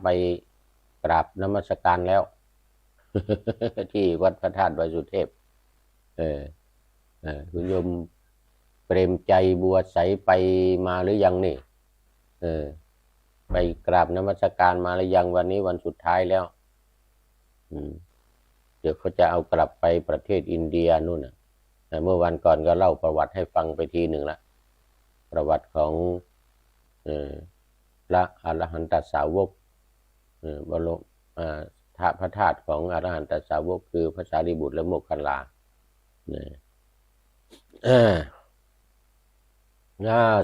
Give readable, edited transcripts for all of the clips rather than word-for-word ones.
ไปกราบนมัสการแล้ว ที่วัดพระธาตุดอยสุเทพเออคุณโยมเปรมใจบัวใสไปมาหรือยังนี่เออไปกราบนมัสการมาหรือยังวันนี้วันสุดท้ายแล้วเดี๋ยวเขาจะเอากลับไปประเทศอินเดียนู่นน่ะเมื่อวันก่อนก็เล่าประวัติให้ฟังไปทีหนึ่งละประวัติของพระอรหันตสาวกบรมพระธาตุของอรหันตสาวกคือพระสารีบุตรและโมคคัลลา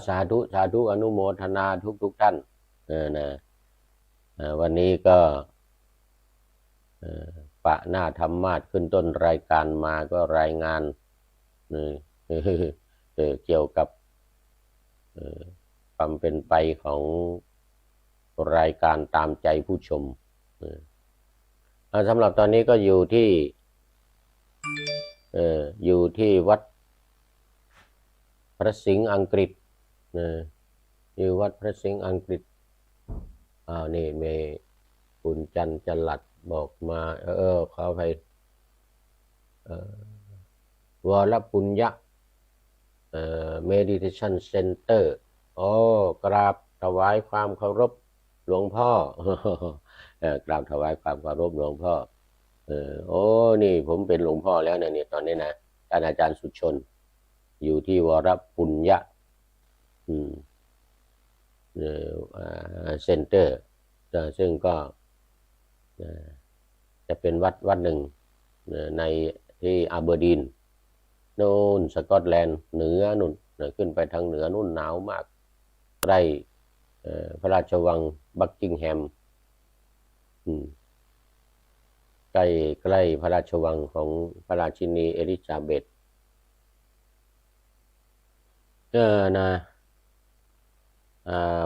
สาธุสาธุอนุโมทนาทุกท่านวันนี้ก็ปะหน้าธรรมาสขึ้นต้นรายการมาก็รายงานเกี่ยวกับความเป็นไปของรายการตามใจผู้ชมสำหรับตอนนี้ก็อยู่ที่วัดพระสิงห์อังกฤษอยู่วัดพระสิงห์อังกฤษนี่เมคุณจันจลัดบอกมาขอไปวรปุญญะMeditation Center กราบถวายความเคารพหลวงพ่อกราบถวายความเคารพหลวงพ่อนี่ผมเป็นหลวงพ่อแล้วเนี่ยตอนนี้นะท่านอาจารย์สุชนอยู่ที่วรปุญญะเซ็นเตอร์ซึ่งก็จะเป็นวัดหนึ่งในที่อาเบอร์ดีนโน่นสกอตแลนด์เหนือนู่นขึ้นไปทางเหนือนู่นหนาวมากใกล้พระราชวังบักกิงแฮมใกล้พระราชวังของพระราชินีเอลิซาเบธ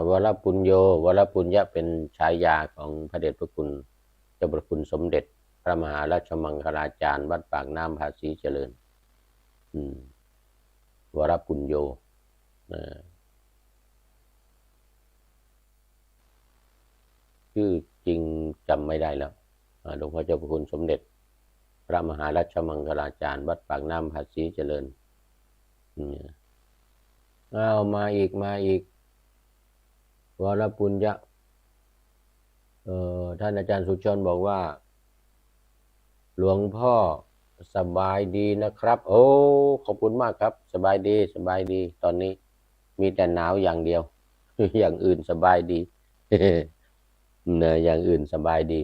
วรปุญโยวรปุญญะเป็นฉายาของพระเดชพระคุณเจ้าประคุณสมเด็จพระมหาราชมังคลาจารย์วัดปากน้ำภาษีเจริญวรปุญโยชื่อจริงจำไม่ได้แล้วหลวงพ่อเจ้าประคุณสมเด็จพระมหาราชมังคลาจารย์วัดปากน้ำภาษีเจริญมาอีกวรปุญญะท่านอาจารย์สุชนบอกว่าหลวงพ่อสบายดีนะครับขอบคุณมากครับสบายดีตอนนี้มีแต่หนาวอย่างเดียว อย่างอื่นสบายดี อย่างอื่นสบายดี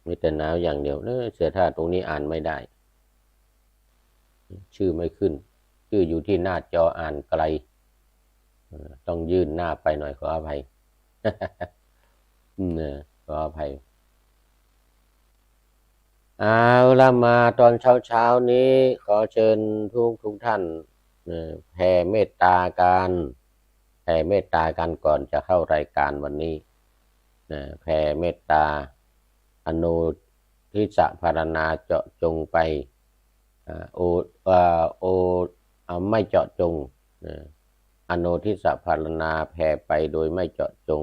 มีแต่หนาวอย่างเดียวเสียท่าตรงนี้อ่านไม่ได้ชื่อไม่ขึ้นชื่ออยู่ที่หน้าจออ่านไกลต้องยื่นหน้าไปหน่อยขออภัย ขออภัยเอาละมาตอนเช้านี้ขอเชิญทุกท่านแผ่เมตตากันก่อนจะเข้ารายการวันนี้แผ่เมตตาอนุทิสภารณาเจาะจงไปไม่เจาะจงอโนทิสภารณาแผ่ไปโดยไม่เจาะจง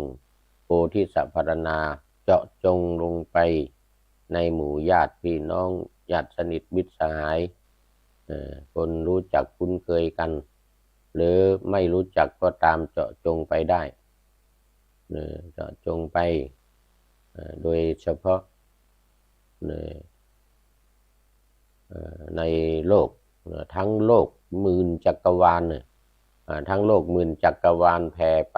โอทิสภารณาเจาะจงลงไปในหมู่ญาติพี่น้องญาติสนิทมิตรสหายคนรู้จักคุ้นเคยกันหรือไม่รู้จักก็ตามเจาะจงไปได้เจาะจงไปโดยเฉพาะในโลกทั้งโลกหมื่นจักรวาลทั้งโลกหมื่นจักรวาลแผ่ไป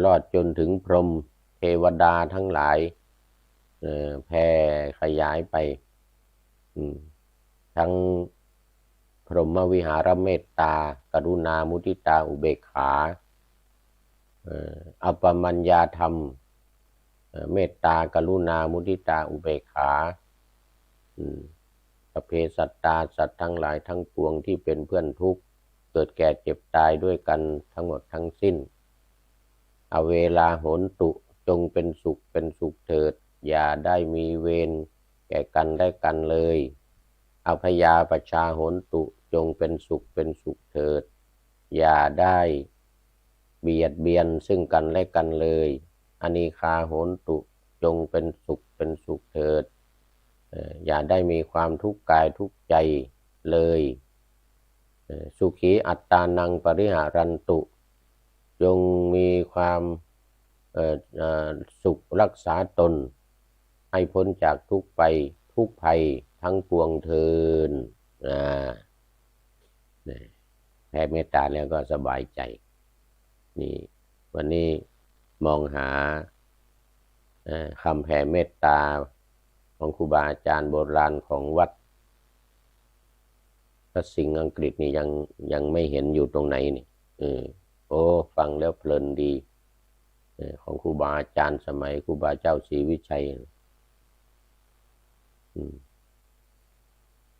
รอดจนถึงพรหมเทวดาทั้งหลายแผ่ขยายไปทั้งพรหมวิหารเมตตากรุณามุทิตาอุเบกขาอัปปมัญญาธรรมเมตตากรุณามุทิตาอุเบกขาสัพเพสัตตาสัตว์ทั้งหลายทั้งปวงที่เป็นเพื่อนทุกข์เกิดแก่เจ็บตายด้วยกันทั้งหมดทั้งสิ้นอเวลาโหนตุจงเป็นสุขเถิดอย่าได้มีเวรแก่กันและกันเลย อพยาปชาโหนตุจงเป็นสุขเถิดอย่าได้เบียดเบียนซึ่งกันและกันเลยอนีฆาโหนตุจงเป็นสุขเถิดอย่าได้มีความทุกข์กายทุกข์ใจเลยสุขีอัตตานังปริหารันตุจงมีความสุขรักษาตนให้พ้นจากทุกภัยทั้งปวงเทินแผ่เมตตาแล้วก็สบายใจนี่วันนี้มองหาคำแผ่เมตตาของครูบาอาจารย์โบราณของวัดพระสิงห์อังกฤษนี่ยังไม่เห็นอยู่ตรงไหนนี่โอ้ฟังแล้วเพลินดีของครูบาอาจารย์สมัยครูบาเจ้าศรีวิชัย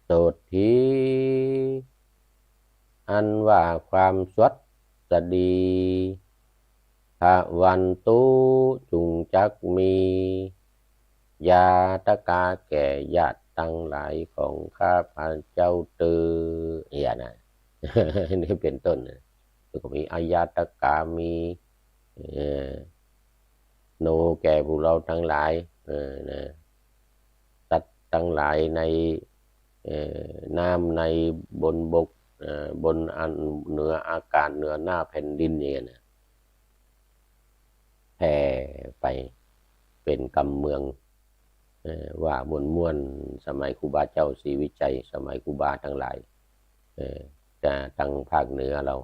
โสถีอันว่าความสวัสดีภวันตุจุงจักมียาตกาแก่ญาติตั้งหลายของข้าพเจ้าตืออย่างนั้นนี่เป็นต้นแล้วก็มีอายาตกามีโนแก่พวกเราทั้งหลายสัตว์ทั้งหลายในน้ำในบนบกบนเหนืออากาศเหนือหน้าแผ่นดินอย่างนี้แผ่ไปเป็นกำเมืองว่าม่วนสมัยครูบาเจ้าศรีวิชัยสมัยครูบาทั้งหลายจะตั้งภาคเหนือเรา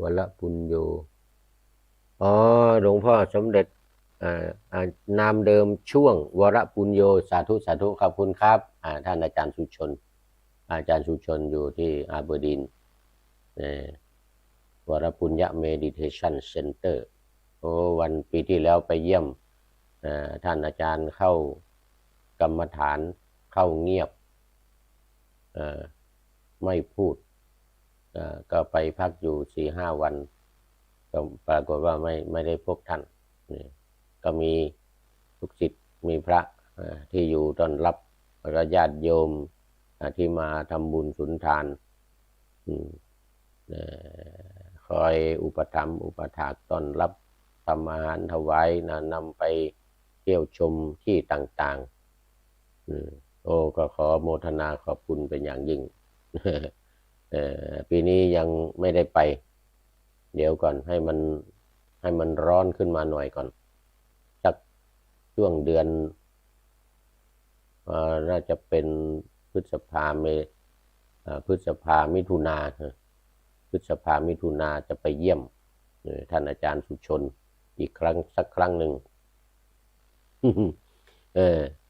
วรปุญโญหลวงพ่อสมเด็จนามเดิมช่วงวรปุญโญสาธุขอบคุณครับท่านอาจารย์สุชนอยู่ที่อาเบอร์ดินวรปุญญเมดิเทชันเซ็นเตอร์วันปีที่แล้วไปเยี่ยมท่านอาจารย์เข้ากรรมฐานเข้าเงียบไม่พูดก็ไปพักอยู่4-5 วันก็ปรากฏว่าไม่ได้พบท่านก็มีลูกศิษย์มีพระที่อยู่ต้อนรับญาติโยมที่มาทำบุญสุนทานคอยอุปถัมภ์อุปถากต้อนรับทำอาหารถวายนำไปเที่ยวชมที่ต่างๆก็ขอโมทนาขอบคุณเป็นอย่างยิ่งปีนี้ยังไม่ได้ไปเดี๋ยวก่อนให้มันร้อนขึ้นมาหน่อยก่อนสักช่วงเดือนน่าจะเป็นพฤษภามิถุนาจะไปเยี่ยมท่านอาจารย์สุชนอีกสักครั้งหนึ่ง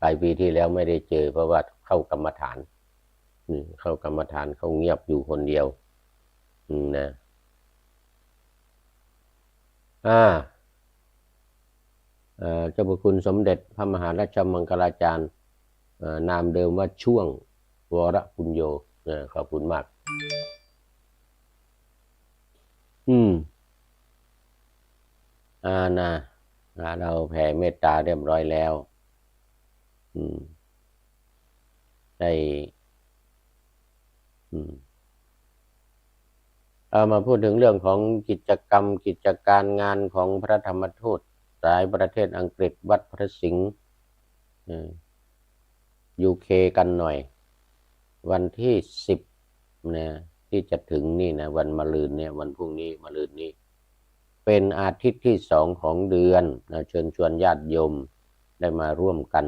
ปลายปีที่แล้วไม่ได้เจอเพราะว่าเข้ากรรมฐานเขาเงียบอยู่คนเดียวนะเจ้าพระคุณสมเด็จพระมหาราชมังคลาจารย์นามเดิมว่าช่วงวรปุญโญขอบคุณมากเราแผ่เมตตาเรียบร้อยแล้วได้มาพูดถึงเรื่องของกิจกรรมกิจการงานของพระธรรมทูตสายประเทศอังกฤษวัดพระสิงห์UK กันหน่อยวันที่10นะที่จะถึงนี่นะวันมะรืนเนี่ยวันพรุ่งนี้มะรืนนี้เป็นอาทิตย์ที่2ของเดือนเชิญชวนญาติโยมได้มาร่วมกัน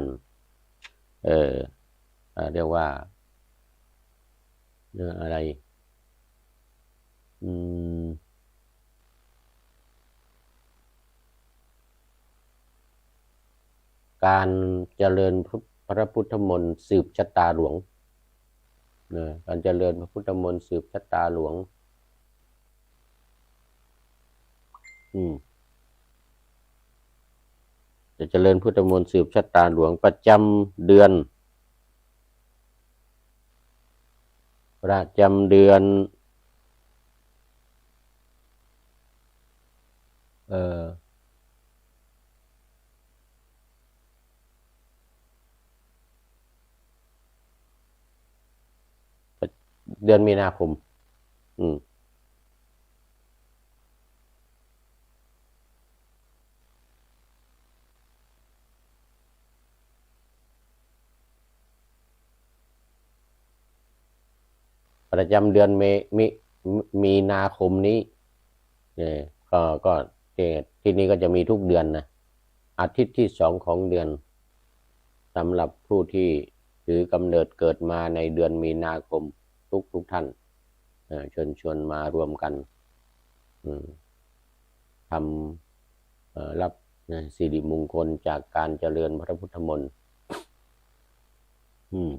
เรียกว่าอะไรการเจริญพระพุทธมนต์สืบชะตาหลวงการเจริญพระพุทธมนต์สืบชะตาหลวงจะเจริญพุทธมนต์สืบชะตาหลวงประจำเดือน เดือนมีนาคมประจำเดือนมิมีนาคมนี้เนี่ยก็ที่นี้ก็จะมีทุกเดือนนะอาทิตย์ที่2ของเดือนสำหรับผู้ที่ถือกำเนิดเกิดมาในเดือนมีนาคมทุกท่านเชิญชวนมารวมกันทำรับสิริมงคลจากการเจริญพระพุทธมนต์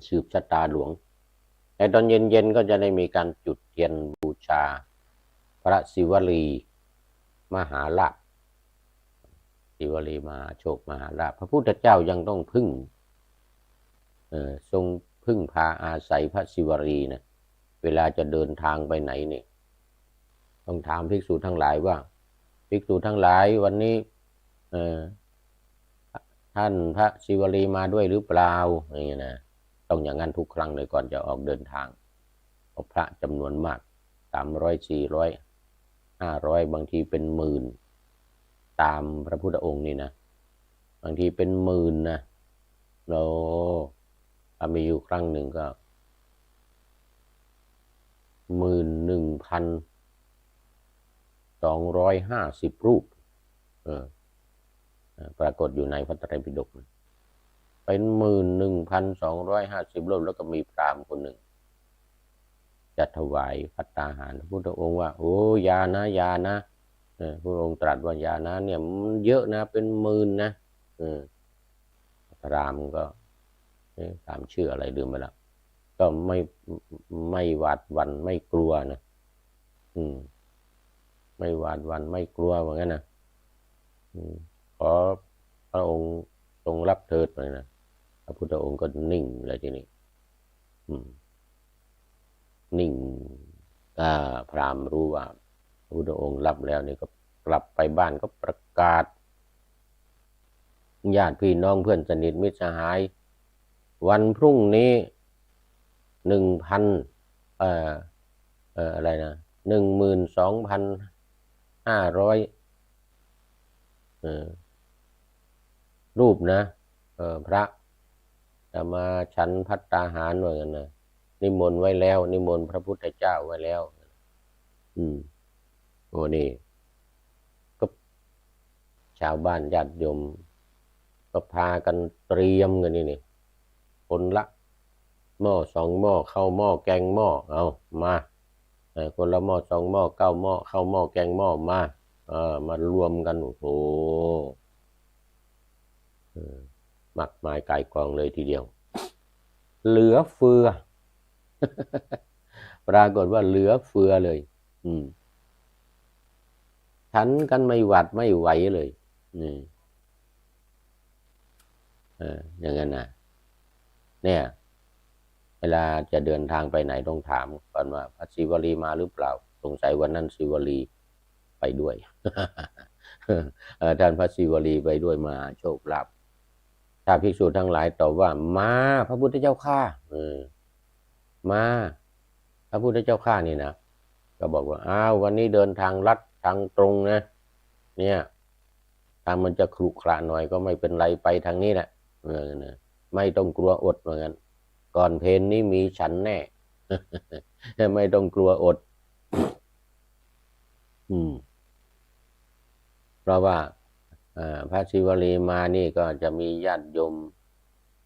สืบชะตาหลวงแต่ตอนเย็นๆก็จะได้มีการจุดเทียนบูชาพระศิวลีมหาลาภศิวลีมหาโชคมหาลาภพระพุทธเจ้ายังต้องทรงพึ่งพาอาศัยพระศิวลีนะเวลาจะเดินทางไปไหนเนี่ยต้องถามภิกษุทั้งหลายว่าภิกษุทั้งหลายวันนี้ท่านพระศิวลีมาด้วยหรือเปล่าอย่างเงี้ยนะต้องอย่างนั้นทุกครั้งเลยก่อนจะออกเดินทางเพราะพระจำนวนมาก300 400 500บางทีเป็นหมื่นตามพระพุทธองค์นี่นะบางทีเป็นหมื่นนะเรามีอยู่ครั้งหนึ่งก็11,250 รูปปรากฏอยู่ในพระไตรปิฎกเป็น11,250 รูปแล้วก็มีพราหมณ์คนหนึ่งจะถวายภัตตาหารพระพุทธองค์ว่าโอ้ยานะยานะพระองค์ตรัสว่ายานะเนี่ยมันเยอะนะเป็นหมื่นนะพราหมณ์ก็ตามชื่ออะไรลืมไปแล้วก็ไม่หวาดหวั่นไม่กลัวนะไม่หวาดหวั่นไม่กลัวเหมือนกันนะขอพระองค์ทรงรับเถิดเลยนะพระพุทธองค์ก็นิ่งเลยทีนี้นิ่งพราหมณ์รู้ว่าพระพุทธองค์รับแล้วนี่ก็กลับไปบ้านก็ประกาศญาติพี่น้องเพื่อนสนิทมิตรสหายวันพรุ่งนี้1,000อะไรนะ12,500รูปนะพระจะมาฉันภัตตาหารเหมือนกันนะนิมนต์ไว้แล้วนิมนต์พระพุทธเจ้าไว้แล้วโอ้นี่ก็ชาวบ้านญาติโยมก็พากันเตรียมกันนี่คนละหม้อ2 หม้อข้าวหม้อแกงหม้อเอามาคนละหม้อ2 หม้อ9 หม้อข้าวหม้อแกงหม้อมารวมกันโอ้โหมากมายกายกองเลยทีเดียวเหลือเฟือปรากฏว่าเหลือเฟือเลยฉันกันไม่หวัดไม่ไหวเลยอย่างนั้นนะเนี่ยเวลาจะเดินทางไปไหนต้องถามก่อนว่าพระศิวลีมาหรือเปล่าสงสัยวันนั้นศิวลีไปด้วยท่านพระศิวลีไปด้วยมาโชคลาภถ้าภิกษุทั้งหลายตอบว่ามาพระพุทธเจ้าข้ามาพระพุทธเจ้าข้านี่นะก็บอกว่าอ้าววันนี้เดินทางลัดทางตรงนะเนี่ยทางมันจะขรุขระหน่อยก็ไม่เป็นไรไปทางนี้แหละไม่ต้องกลัวอดเหมือนกันก่อนเพลนี้มีฉันแน่ไม่ต้องกลัวอดเพราะว่าพระศิวลีมานี่ก็จะมีญาติโยม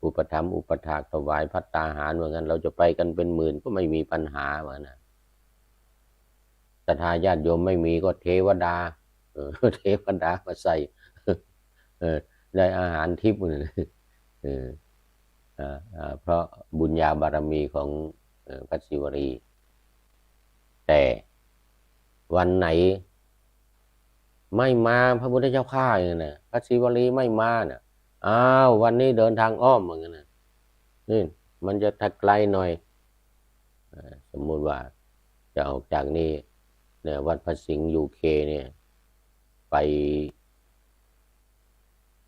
อุปถัมภ์อุปถากถวายภัตตาหารเหมือนกันเราจะไปกันเป็นหมื่นก็ไม่มีปัญหาเหมือนกันศรัทธาญาติโยมไม่มีก็เทวดาเทวดามาใส่ได้อาหารทิพย์เพราะบุญญาบารมีของพระศิวลีแต่วันไหนไม่มาพระพุทธเจ้าข้าอย่างนั้นพระศิวลีไม่มาเนี่ยอ้าววันนี้เดินทางอ้อมเหมือนกันนะนี่มันจะถักไกลหน่อยสมมุติว่าจะออกจากนี่เนี่ยวัดพระสิงห์UKเนี่ยไป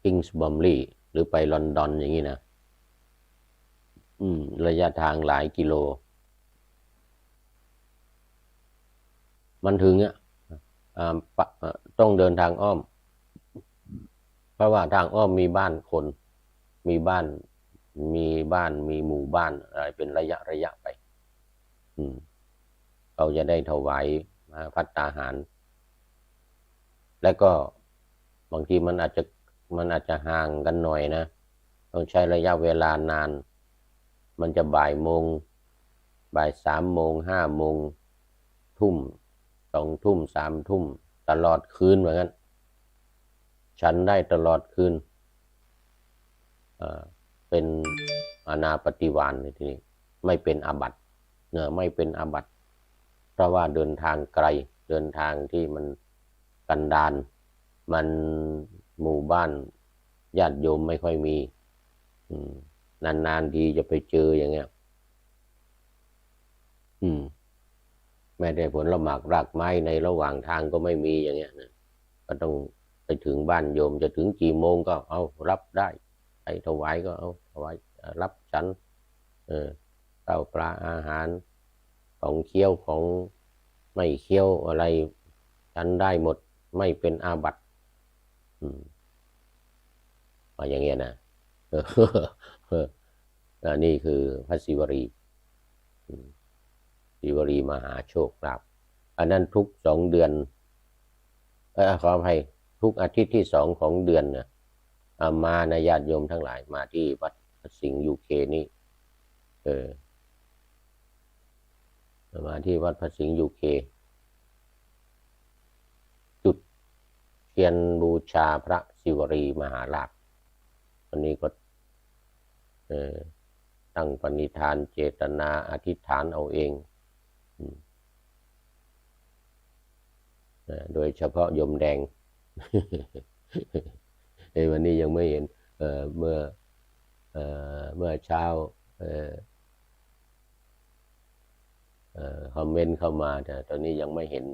คิงส์บอมลีย์หรือไปลอนดอนอย่างนี้นะระยะทางหลายกิโล มันถึงต้องเดินทางอ้อมเพราะว่าทางอ้อมมีบ้านคนมีบ้านมีหมู่บ้านอะไรเป็นระยะไปอืมเขาจะได้ถวายภัตตาหาร และก็บางทีมันอาจจะห่างกันหน่อยนะต้องใช้ระยะเวลานานมันจะบ่าย โมงบ่าย 3 โมง5 โมงทุ่ม2 ทุ่ม3 ทุ่มตลอดคืนเหมือนกันฉันได้ตลอดคืนเป็นอานาปฏิวานในที่นี้ไม่เป็นอาบัติเนอะไม่เป็นอาบัติเพราะว่าเดินทางไกลเดินทางที่มันกันดารมันหมู่บ้านญาติโยมไม่ค่อยมีนานๆทีจะไปเจออย่างเงี้ยไม่ได้ผลละหมากรากไม้ในระหว่างทางก็ไม่มีอย่างเงี้ยนะก็ต้องไปถึงบ้านโยมจะถึงกี่โมงก็เอารับได้ใครถวายก็เอาถวายรับฉันข้าวปลาอาหารของเคี้ยวของไม่เคี้ยวอะไรฉันได้หมดไม่เป็นอาบัติอย่างเงี้ยนะนี่คือพระศิวรีศิวรีมหาโชคลาภอันนั้นทุก2 เดือนขออภัยทุกอาทิตย์ที่2ของเดือนเนี่ยมานะญาติโยมทั้งหลายมาที่วัดสิงห์UKนี่มาที่วัดพระสิงห์UKจุดเทียนบูชาพระศิวรีมหาราชวันนี้ก็ตั้งปณิธานเจตนาอธิษฐานเอาเองโดยเฉพาะยมแดงวันนี้ยังไม่เห็นเมื่อเช้าคอมเมนต์เข้ามาแต่ตอนนี้ยังไม่เห็น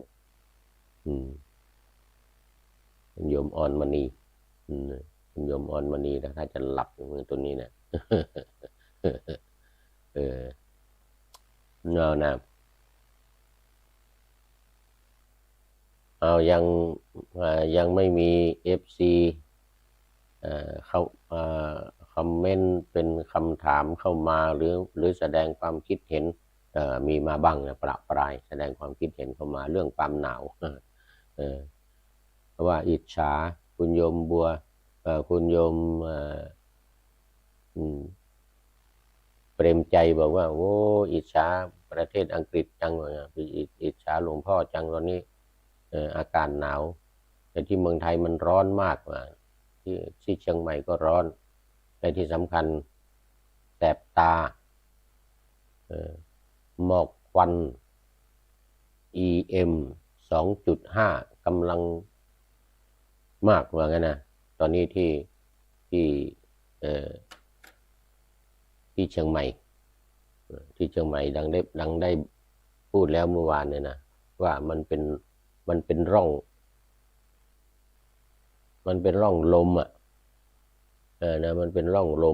โยมอ่อนมณีโยมอ่อนมณีนะถ้าจะหลับมือตัวนี้เนี่ยเงานะเอายังไม่มีFCเขาคอมเมนต์เป็นคำถามเข้ามาหรือแสดงความคิดเห็นมีมาบ้างนะประปรายแสดงความคิดเห็นเข้ามาเรื่องความหนาวเพราะว่าอิจฉาคุณโยมบัวคุณโยมเปรมใจบอกว่าโอ้อิจฉาประเทศอังกฤษจังเลยอิจฉาหลวงพ่อจังตอนนี้อากาศหนาวแต่ที่เมืองไทยมันร้อนมากที่เชียงใหม่ก็ร้อนในที่สำคัญแสบตาหมอกควัน EM 2.5กำลังมากว่างั้นนะตอนนี้ที่เชียงใหม่ดังได้พูดแล้วเมื่อวานเนี่ยนะว่ามันเป็นร่องลมนะมันเป็นร่องล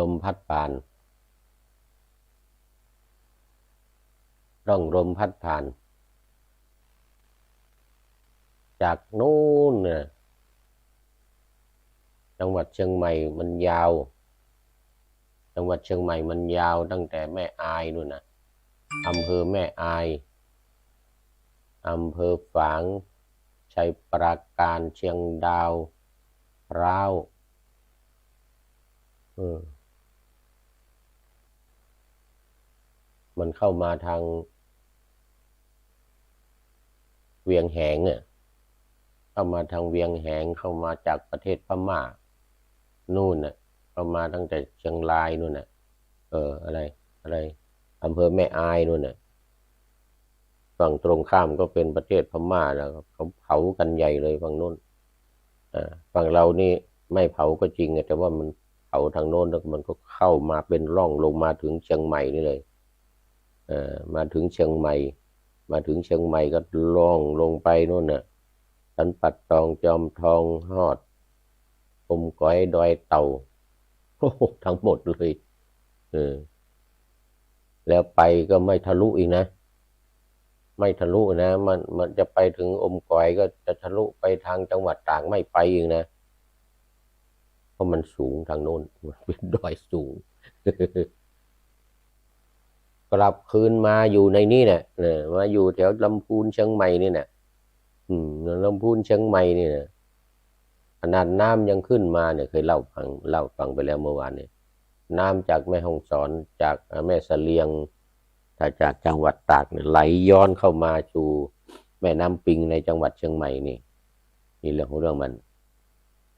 มพัดผ่านร่องลมพัดผ่านจากนู้นเนี่ยจังหวัดเชียงใหม่มันยาวจังหวัดเชียงใหม่มันยาวตั้งแต่แม่อายนู่นนะอำเภอแม่อายอำเภอฝางชัยปราการเชียงดาวพร้าวมันเข้ามาทางเวียงแหงเข้ามาทางเวียงแหงเข้ามาจากประเทศพม่านู่นเข้ามาตั้งแต่เชียงรายนู่นอะไรอำเภอแม่อายนู่นฝั่งตรงข้ามก็เป็นประเทศพม่าแล้วเขาเผากันใหญ่เลยฝั่งโน้นฝั่งเรานี่ไม่เผาก็จริงแต่ว่ามันเผาทางโน้นแล้วมันก็เข้ามาเป็นร่องลงมาถึงเชียงใหม่นี่เลยมาถึงเชียงใหม่ก็ล่องลงไปโน่นสันปัดตองจอมทองฮอดอมก๋อยดอยเต่าโอ้โหทั้งหมดเลย แล้วไปก็ไม่ทะลุอีกนะไม่ทะลุนะมันจะไปถึงอมก๋อยก็จะทะลุไปทางจังหวัดตากไม่ไปอีกนะเพราะมันสูงทางโน้นมันเป็นดอยสูง กลับคืนมาอยู่ในนี่เนี่ยมาอยู่แถวลำพูนเชียงใหม่นี่เนี่ยลำพูนเชียงใหม่นี่เนี่ยขนาดน้ำยังขึ้นมาเนี่ยเคยเล่าฟังไปแล้วเมื่อวานเนี่ยน้ำจากแม่ฮ่องสอนจากแม่เสลียงถ้าจากจังหวัดตากเนี่ยไหลย้อนเข้ามาสู่แม่น้ำปิงในจังหวัดเชียงใหม่นี่เรื่องของเรื่องมัน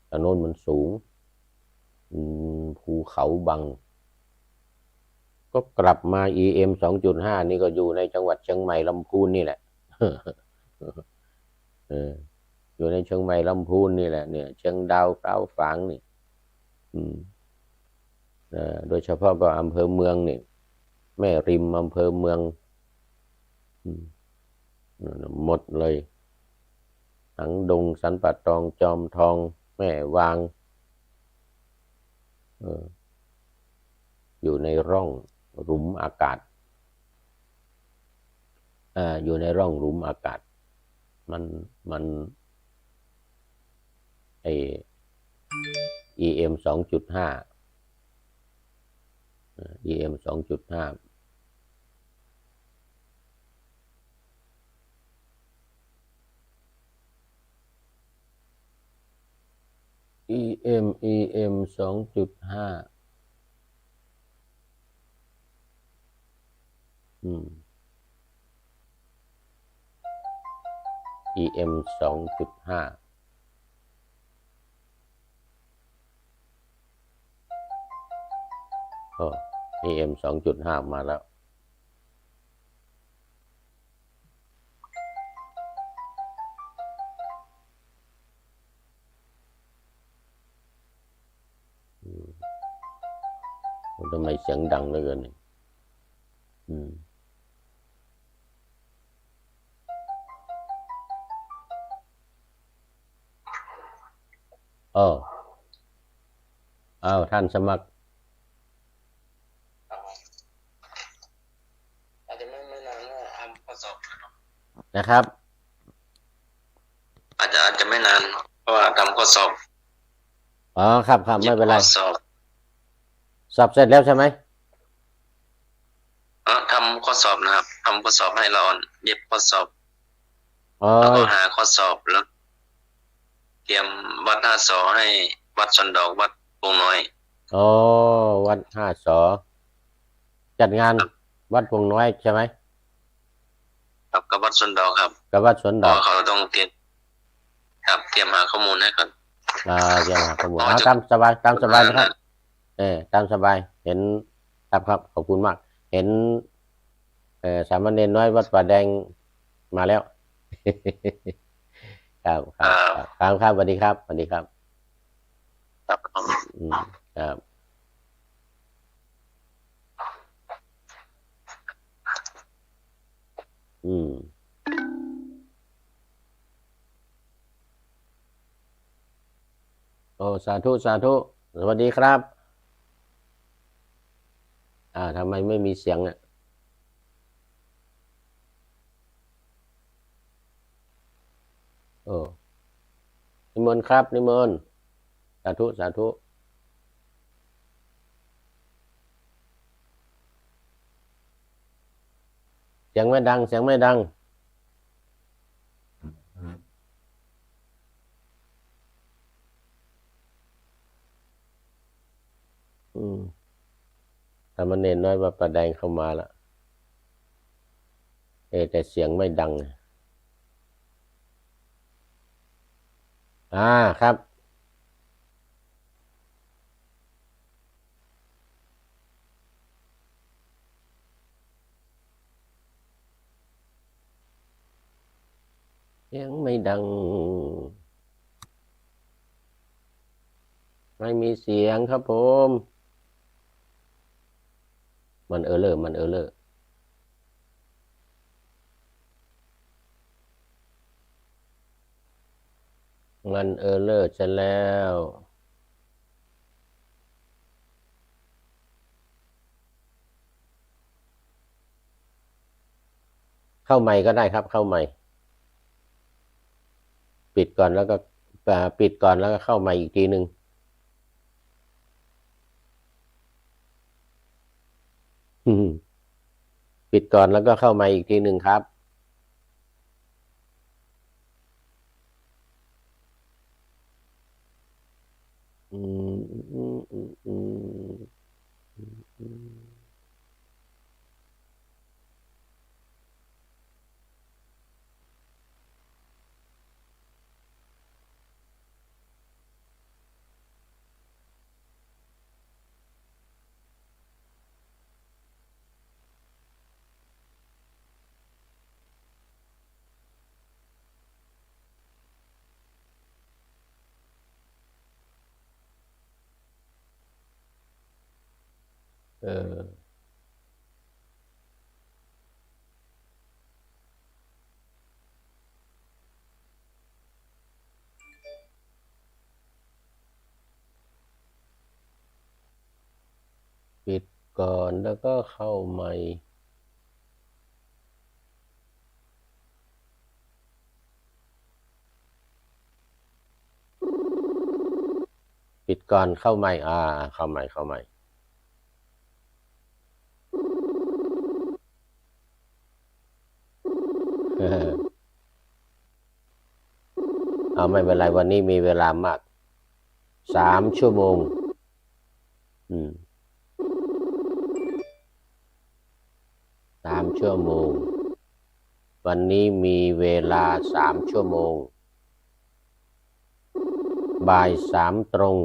ถนนมันสูงภูเขาบังก็กลับมา EM 2.5นี่ก็อยู่ในจังหวัดเชียงใหม่ลำพูนนี่แหละเอออยู่ในเชียงใหม่ลำพูนนี่แหละเนี่ยเชียงดาวเก้าฝางนี่โดยเฉพาะก็อำเภอเมืองนี่แม่ริมอำเภอเมืองหมดเลยหางดงสันป่าตองจอมทองแม่วางอยู่ในร่องหลุมอากาศอยู่ในร่องหลุมอากาศมันไอ EM 2.5 EM 2.5 EM 2.5EM 2.5EM 2.5มาแล้วทำไมเสียงดังเหลือเกินท่านสมัครอาจจะไม่นานว่าทำข้อสอบนะครับ อาจจะไม่นานเพราะว่าทำข้อสอบ ครับไม่เป็นไรสอบเสร็จแล้วใช่ไหมทำข้อสอบนะครับทำข้อสอบให้เราเย็บข้อสอบแล้วก็หาข้อสอบแล้วเตรียมวัดท่าสอให้วัดชนดอกวัดปงน้อยวัดท่าสอจัดงานวัดปงน้อยใช่ไหมครับกับวัดชนดอกครับกับวัดชนดอกเขาต้องเตรียมหาข้อมูลให้ก่อนเตรียมหาข้อมูลตามสบายนะครับตามสบายเห็นครับขอบคุณมากเห็นสามเณรน้อยวัดป่าแดงมาแล้วครับสวัสดีครับสวัสดีครับครับสาธุสวัสดีครับทำไมไม่มีเสียงนิมนต์ครับนิมนต์สาธุเสียงไม่ดังสามเณรน้อยวัดป่าแดงเข้ามาแล้วแต่เสียงไม่ดังครับเสียงไม่ดังไม่มีเสียงครับผมมันเออเลอร์มันเออเลอร์จะแล้ว เข้าใหม่ก็ได้ครับเข้าใหม่ปิดก่อนแล้วก็ปิดก่อนแล้วก็เข้าใหม่อีกทีหนึ่งปิดก่อนแล้วก็เข้ามาอีกทีหนึ่งครับอืมอืมอืมอืมอืมเออปิดก่อนแล้วก็เข้าใหม่ปิดก่อนเข้าใหม่เข้าใหม่เข้าใหม่ไม่เป็นไรวันนี้มีเวลามาก3 ชั่วโมงอืม3 ชั่วโมงวันนี้มีเวลา3 ชั่วโมงบ่าย 3ตรง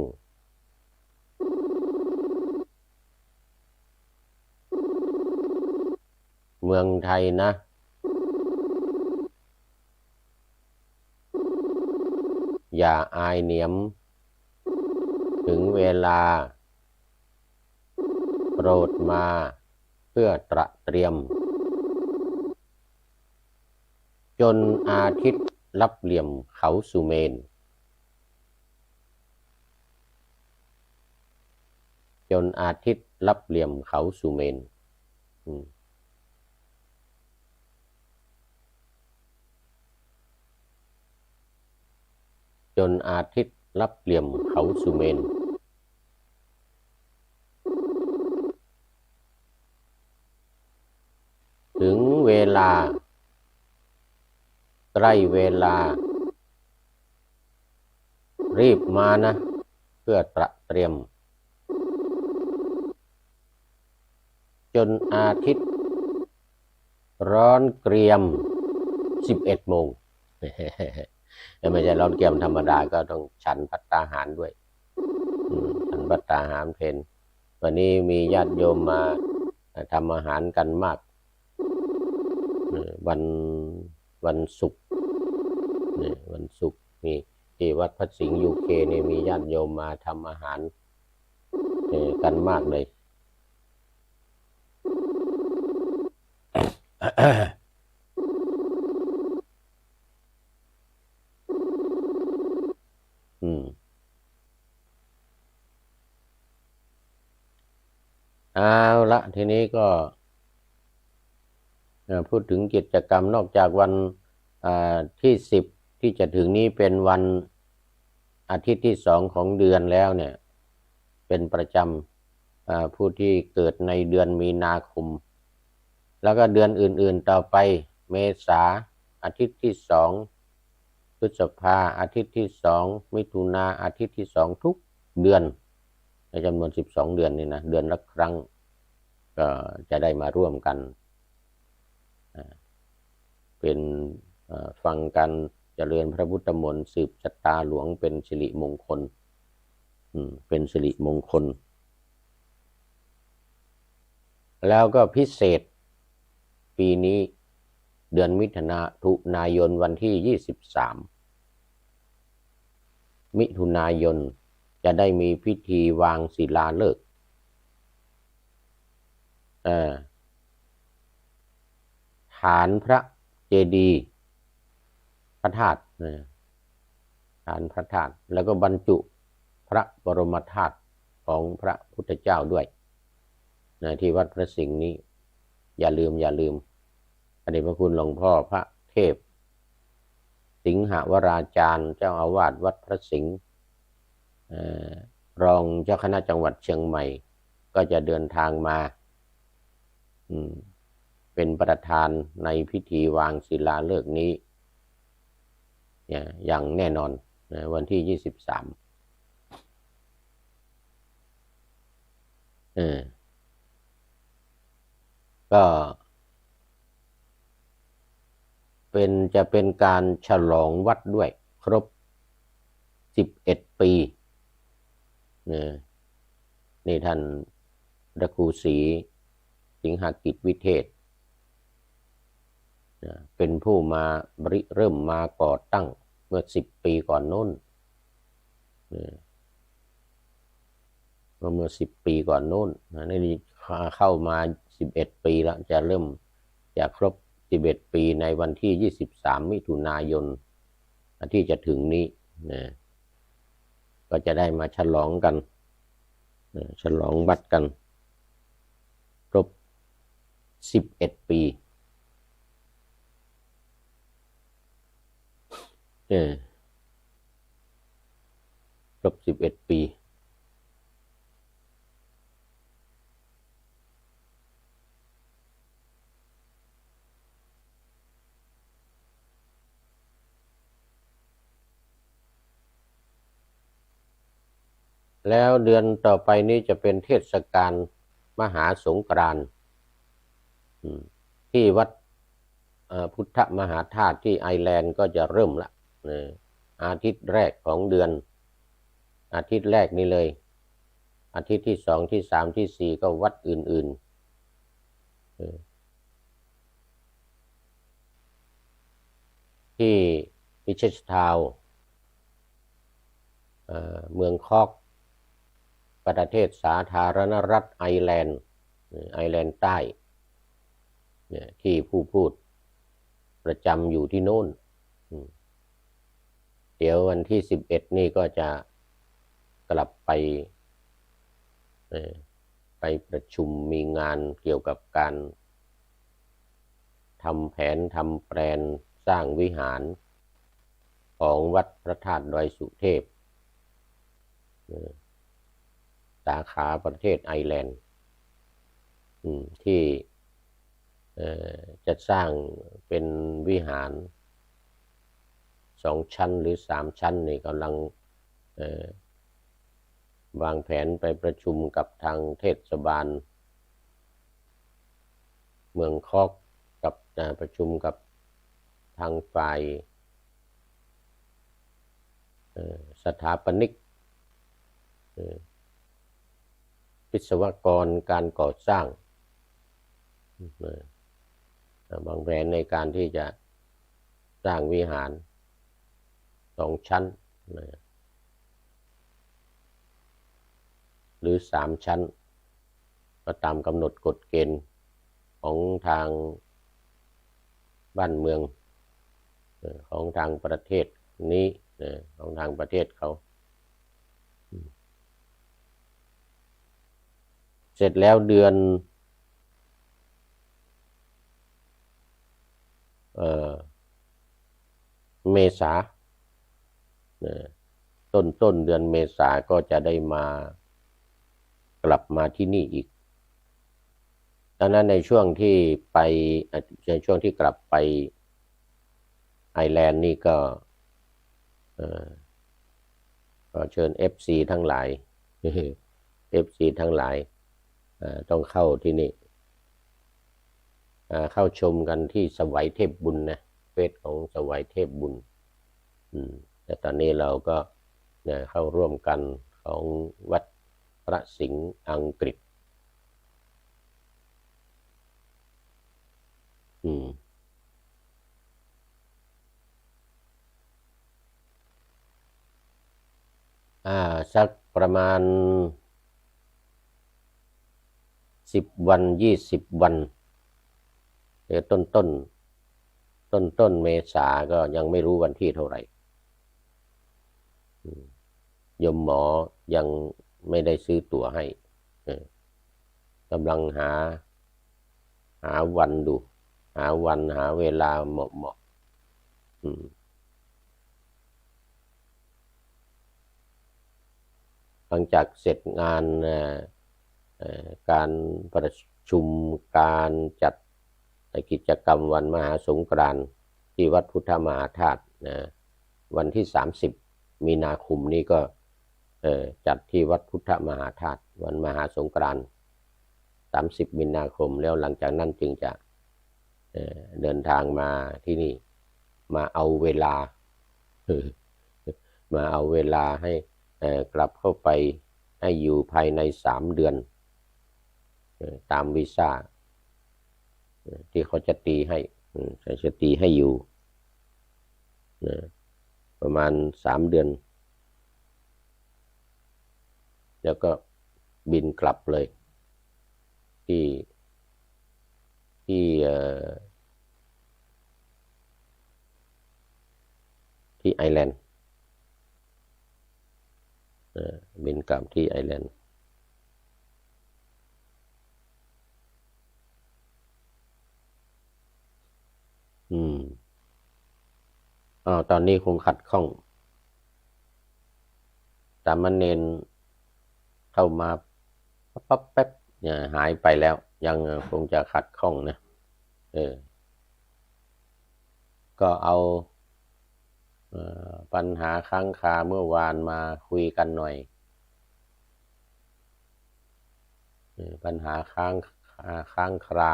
เมืองไทยนะอย่าอายเหนียมถึงเวลาโปรดมาเพื่อตระเตรียมจนอาทิตย์ลับเหลี่ยมเขาสุเมนจนอาทิตย์ลับเหลี่ยมเขาสุเมนจนอาทิตย์ลับเหลี่ยมเขาสุเมนถึงเวลาใกล้เวลารีบมานะเพื่อตระเตรียมจนอาทิตย์ร้อนเกรียม11 โมงไม่ใช่ร้อนเกรียมธรรมดาก็ต้องฉันภัตตาหารด้วยฉันภัตตาหารเพลวันนี้มีญาติโยมมาทำอาหารกันมากวันศุกร์วันศุกร์มีที่วัดพระสิงห์UKเนี่ยมีญาติโยมมาทำอาหารกันมากเลยเอาละทีนี้ก็พูดถึงกิจกรรมนอกจากวันที่10ที่จะถึงนี้เป็นวันอาทิตย์ที่2ของเดือนแล้วเนี่ยเป็นประจำผู้ที่เกิดในเดือนมีนาคมแล้วก็เดือนอื่นๆต่อไปเมษาอาทิตย์ที่2พฤษภาอาทิตย์ที่2มิถุนาอาทิตย์ที่2ทุกเดือนในจำนวน12เดือนนี่นะเดือนละครั้งก็จะได้มาร่วมกันเป็นฟังกันเจริญพระพุทธมนต์สืบชะตาหลวงเป็นสิริมงคลเป็นสิริมงคลแล้วก็พิเศษปีนี้เดือนมิถุนายนวันที่23มิถุนายนจะได้มีพิธีวางศิลาฤกษ์ฐานพระเจดีย์พระธาตุฐานพระธาตุแล้วก็บรรจุพระบรมธาตุของพระพุทธเจ้าด้วยที่วัดพระสิงห์นี้อย่าลืม อเดชพระคุณหลวงพ่อพระเทพสิงหวราจารย์เจ้าอาวาสวัดพระสิงห์รองเจ้าคณะจังหวัดเชียงใหม่ก็จะเดินทางมาเป็นประธานในพิธีวางศิลาฤกษ์นี้อย่างแน่นอนวันที่23ก็จะเป็นการฉลองวัดด้วยครบ11 ปีนี่ท่านพระครูศรีสิงหกิจวิเทศเป็นผู้มาเริ่มมาก่อตั้งเมื่อ10 ปีก่อนโน้นเมื่อ10 ปีก่อนโน้นนี่เข้ามา11 ปีแล้วจะครบ11 ปีในวันที่23 มิถุนายนที่จะถึงนี้ก็จะได้มาฉลองกันฉลองวัดกันครบ11 ปีครบ11 ปีแล้วเดือนต่อไปนี้จะเป็นเทศกาลมหาสงกรานต์ที่วัดพุทธมหาธาตุที่ไอร์แลนด์ก็จะเริ่มละอาทิตย์แรกของเดือนอาทิตย์แรกนี้เลยอาทิตย์ที่2ที่3ที่4ก็วัดอื่นๆที่มิเชสทาวน์เมืองคอกประเทศสาธารณรัฐไอร์แลนด์ใต้ที่ผู้พูดประจำอยู่ที่โน่นเดี๋ยววันที่11นี่ก็จะกลับไปประชุมมีงานเกี่ยวกับการทำแผนทำแปลนสร้างวิหารของวัดพระธาตุดอยสุเทพสาขาประเทศไอร์แลนด์ที่จะสร้างเป็นวิหาร2 ชั้นหรือ3 ชั้นนี่กำลังวางแผนไปประชุมกับทางเทศบาลเมืองคอกกับประชุมกับทางฝ่ายสถาปนิกวิศวกรการก่อสร้างวางแผนในการที่จะสร้างวิหาร2 ชั้นหรือ3 ชั้นก็ตามกำหนดกฎเกณฑ์ของทางบ้านเมืองของทางประเทศนี้ของทางประเทศเขาเสร็จแล้วเดือนเมษาต้นเดือนเมษาก็จะได้กลับมาที่นี่อีกดังนั้นในช่วงที่กลับไปไอร์แลนด์นี่ก็เชิญ FC ทั้งหลาย FC ทั้งหลายต้องเข้าที่นี่เข้าชมกันที่สวัยเทพบุญนะเฟซของสวัยเทพบุญแต่ตอนนี้เราก็เข้าร่วมกันของวัดพระสิงห์อังกฤษสักประมาณ10 วัน20 วันเดี๋ยวต้นเมษาก็ยังไม่รู้วันที่เท่าไหร่ยมหมอยังไม่ได้ซื้อตั๋วให้กำลังหาวันดู หาวันหาเวลาเหมาะหลังจากเสร็จงานการประชุมการจัดกิจกรรมวันมหาสงกรานต์ที่วัดพุทธมหาธาตุนะวันที่30 มีนาคมนี้ก็จัดที่วัดพุทธมหาธาตุวันมหาสงกรานต์30 มีนาคมแล้วหลังจากนั้นจึงจะเดินทางมาที่นี่มาเอาเวลา มาเอาเวลาให้กลับเข้าไปให้อยู่ภายใน3 เดือนตามวีซ่าที่เขาจะตีให้จะตีให้อยู่ประมาณ3 เดือนแล้วก็บินกลับเลยที่ไอร์แลนด์บินกลับที่ไอร์แลนด์ตอนนี้คงขัดข้องสามเณรเข้ามาปั๊บแป๊บเนี่ยหายไปแล้วยังคงจะขัดข้องนะก็เอาปัญหาค้างคาเมื่อวานมาคุยกันหน่อยปัญหาค้างคา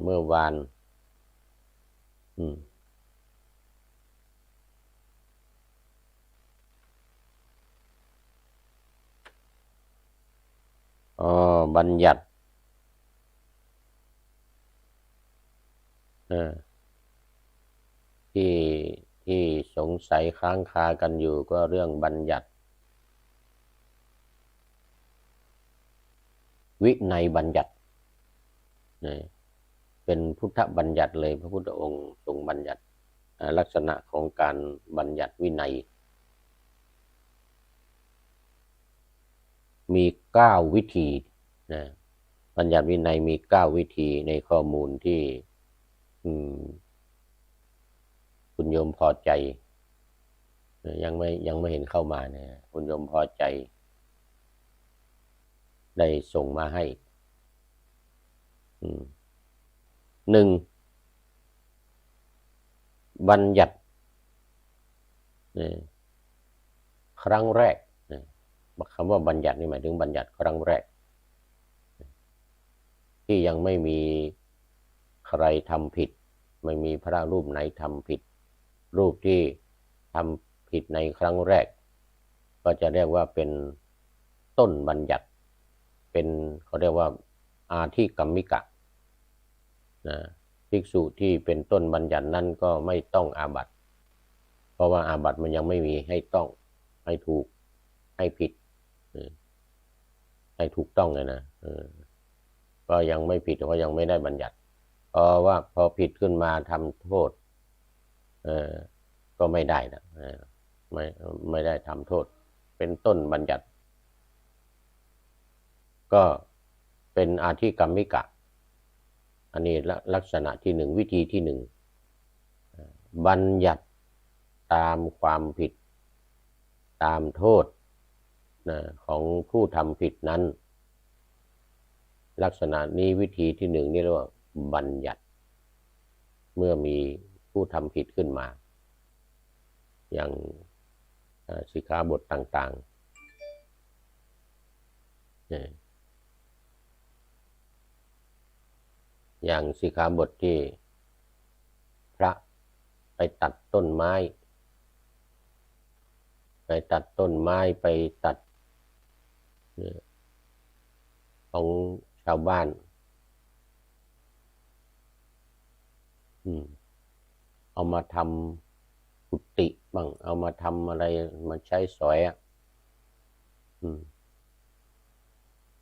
เมื่อวานบัญญัติที่สงสัยค้างคากันอยู่ก็เรื่องบัญญัติวินัยบัญญัติเป็นพุทธบัญญัติเลยพระพุทธองค์ทรงบัญญัติลักษณะของการบัญญัติวินัยมี9 วิธีบัญญัติวินัยมี9 วิธีในข้อมูลที่คุณโยมพอใจยังไม่เห็นเข้ามาเนี่ยคุณโยมพอใจได้ส่งมาให้1. บัญญัติครั้งแรกคำว่าบัญญัตินี่หมายถึงบัญญัติครั้งแรกที่ยังไม่มีใครทำผิดไม่มีพระรูปไหนทำผิดรูปที่ทำผิดในครั้งแรกก็จะเรียกว่าเป็นต้นบัญญัติเป็นเขาเรียกว่าอาทิกัมมิกะภิกษุที่เป็นต้นบัญญัตินั้นก็ไม่ต้องอาบัติเพราะว่าอาบัติมันยังไม่มีให้ต้องให้ถูกให้ผิดให้ถูกต้องเลยนะก็ยังไม่ผิดเพราะยังไม่ได้บัญญัติเพราะว่าพอผิดขึ้นมาทำโทษก็ไม่ได้นะไม่ได้ทำโทษเป็นต้นบัญญัติก็เป็นอาทิกัมมิกะอันนี้ลักษณะที่1วิธีที่1บัญญัติตามความผิดตามโทษของผู้ทำผิดนั้นลักษณะนี้วิธีที่1นี่เรียกว่าบัญญัติเมื่อมีผู้ทำผิดขึ้นมาอย่างสิกขาบทต่างๆอย่างสิกขาบทที่พระไปตัดต้นไม้ไปตัดของชาวบ้านเอามาทำกุฏิบ้างเอามาทำอะไรมาใช้สอย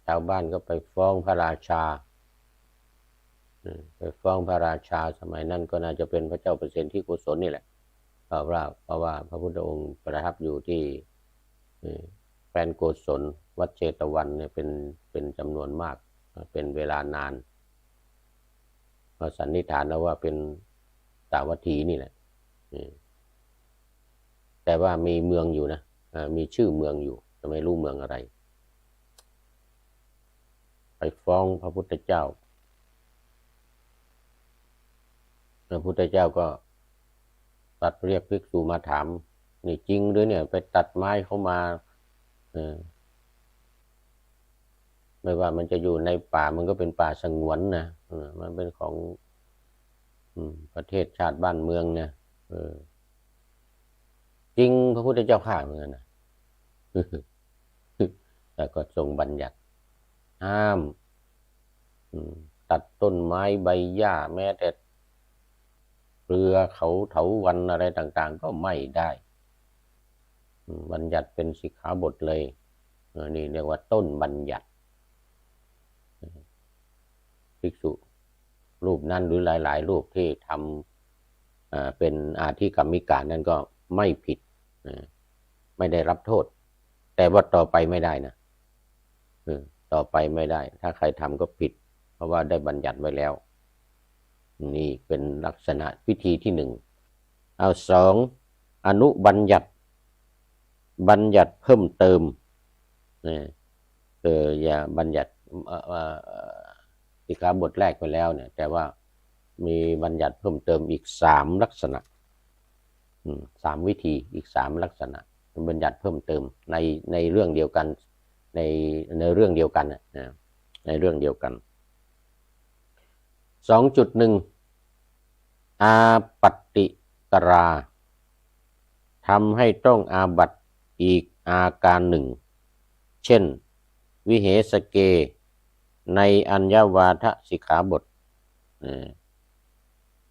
ชาวบ้านก็ไปฟ้องพระราชาสมัยนั้นก็น่าจะเป็นพระเจ้าประสิทธิโกศลนี่แหละเพราะว่าพระพุทธองค์ประทับอยู่ที่แคว้นโกศลวัดเชตวันเนี่ยเป็นจำนวนมากเป็นเวลานาน เราสันนิษฐานแล้วว่าเป็นสาวัตถีนี่แหละแต่ว่ามีเมืองอยู่นะมีชื่อเมืองอยู่แต่ไม่รู้เมืองอะไรไปฟ้องพระพุทธเจ้าพระพุทธเจ้าก็ตัดเรียกภิกษุมาถามนี่จริงหรือเนี่ยไปตัดไม้เข้ามาไม่ว่ามันจะอยู่ในป่ามันก็เป็นป่าสงวนนะมันเป็นของประเทศชาติบ้านเมืองเนี่ยจริงพระพุทธเจ้าข้าเหมือนกันนะแต่ก็ทรงบัญญัติห้ามตัดต้นไม้ใบหญ้าแม้แต่เรือเขาเถาวัลย์อะไรต่างๆก็ไม่ได้บัญญัติเป็นสิกขาบทเลยนี่เรียกว่าต้นบัญญัติภิกษุรูปนั้นหรือหลายๆรูปที่ทำเป็นอาทิกรรมิกานั่นก็ไม่ผิดไม่ได้รับโทษแต่ว่าต่อไปไม่ได้นะต่อไปไม่ได้ถ้าใครทำก็ผิดเพราะว่าได้บัญญัติไว้แล้วนี่เป็นลักษณะวิธีที่หนึ่งเอาสองอนุบัญญัติบัญญัติเพิ่มเติมอย่าบัญญัติสิกขาบทแรกไปแล้วเนี่ยแต่ว่ามีบัญญัติเพิ่มเติมอีก3ลักษณะ3วิธีอีก3ลักษณะบัญญัติเพิ่มเติมในเรื่องเดียวกันในเรื่องเดียวกันในเรื่องเดียวกัน 2.1 อาปัตติกราทำให้ต้องอาบัติอีกอาการหนึ่งเช่นวิเหสเกในอัญญวาทสิกขาบท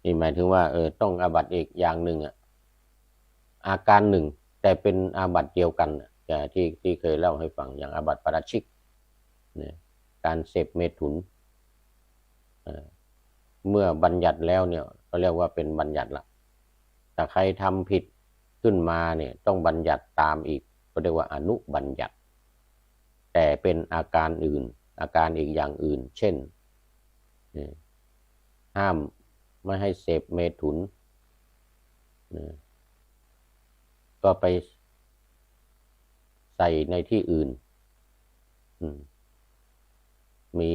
นี่หมายถึงว่าต้องอาบัติอีกอย่างหนึ่งอาการหนึ่งแต่เป็นอาบัติเดียวกันที่เคยเล่าให้ฟังอย่างอาบัติปาราชิกการเสพเมถุนเมื่อบัญญัติแล้วเนี่ยก็เรียกว่าเป็นบัญญัติละแต่ใครทำผิดขึ้นมาเนี่ยต้องบัญญัติตามอีกก็เรียกว่าอนุบัญญัติแต่เป็นอาการอื่นอาการอีกอย่างอื่นเช่นห้ามไม่ให้เสพเมถุนก็ไปใส่ในที่อื่นมี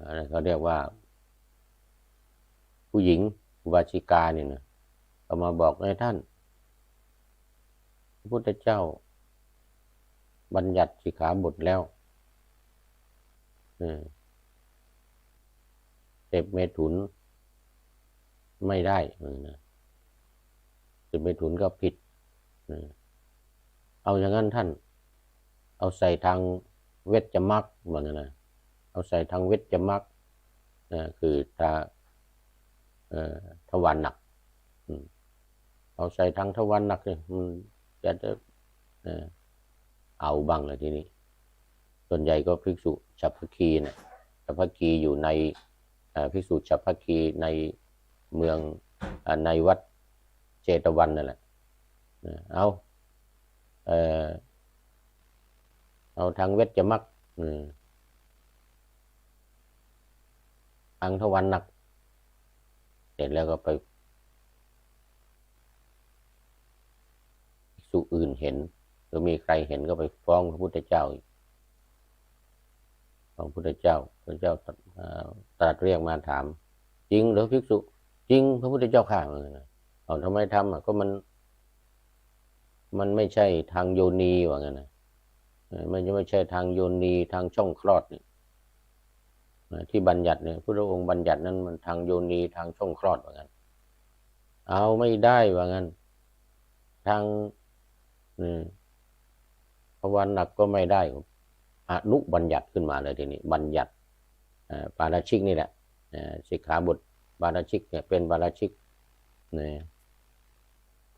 อะไรเขาเรียกว่าผู้หญิงอุบาสิกาเนี่ยนะก็มาบอกให้ท่านพระพุทธเจ้าบัญญัติสิกขาบทแล้วเสพเมถุนไม่ได้เสพเมถุนก็ผิดเอาอย่างนั้นท่านเอาใส่ทางเวชมรรคเหมือนกันนะเอาใส่ทางเวชมรรคคือทวารหนักเอาใส่ทางทวารหนักเนี่ยมันจะเอาบ้างเลยทีนี้ส่วนใหญ่ก็ภิกษุฉัพพคีนะฉัพพคีอยู่ในภิกษุฉัพพคีในเมืองในวัดเจตวันนั่นแหละเอาทางเวชมรรคทางทวารหนักเสร็จแล้วก็ไปภิกษุอื่นเห็นหรือมีใครเห็นก็ไปฟ้องพระพุทธเจ้าของพระพุทธเจ้าพระเจ้าตรัสเรียกมาถามจริงหรือภิกษุจริงพระพุทธเจ้าข้าเอาทำไมทำก็มันไม่ใช่ทางโยนีว่างั้นนะมันจะไม่ใช่ทางโยนีทางช่องคลอดเนี่ยที่บัญญัติเนี่ยพระองค์บัญญัตินั้นมันทางโยนีทางช่องคลอดว่างั้นเอาไม่ได้ว่างั้นทางทวารหนักก็ไม่ได้อนุบัญญัติขึ้นมาเลยทีนี้บัญญัติปาราชิกนี่แหละสิกขาบทปาราชิกเนี่ยเป็นปาราชิก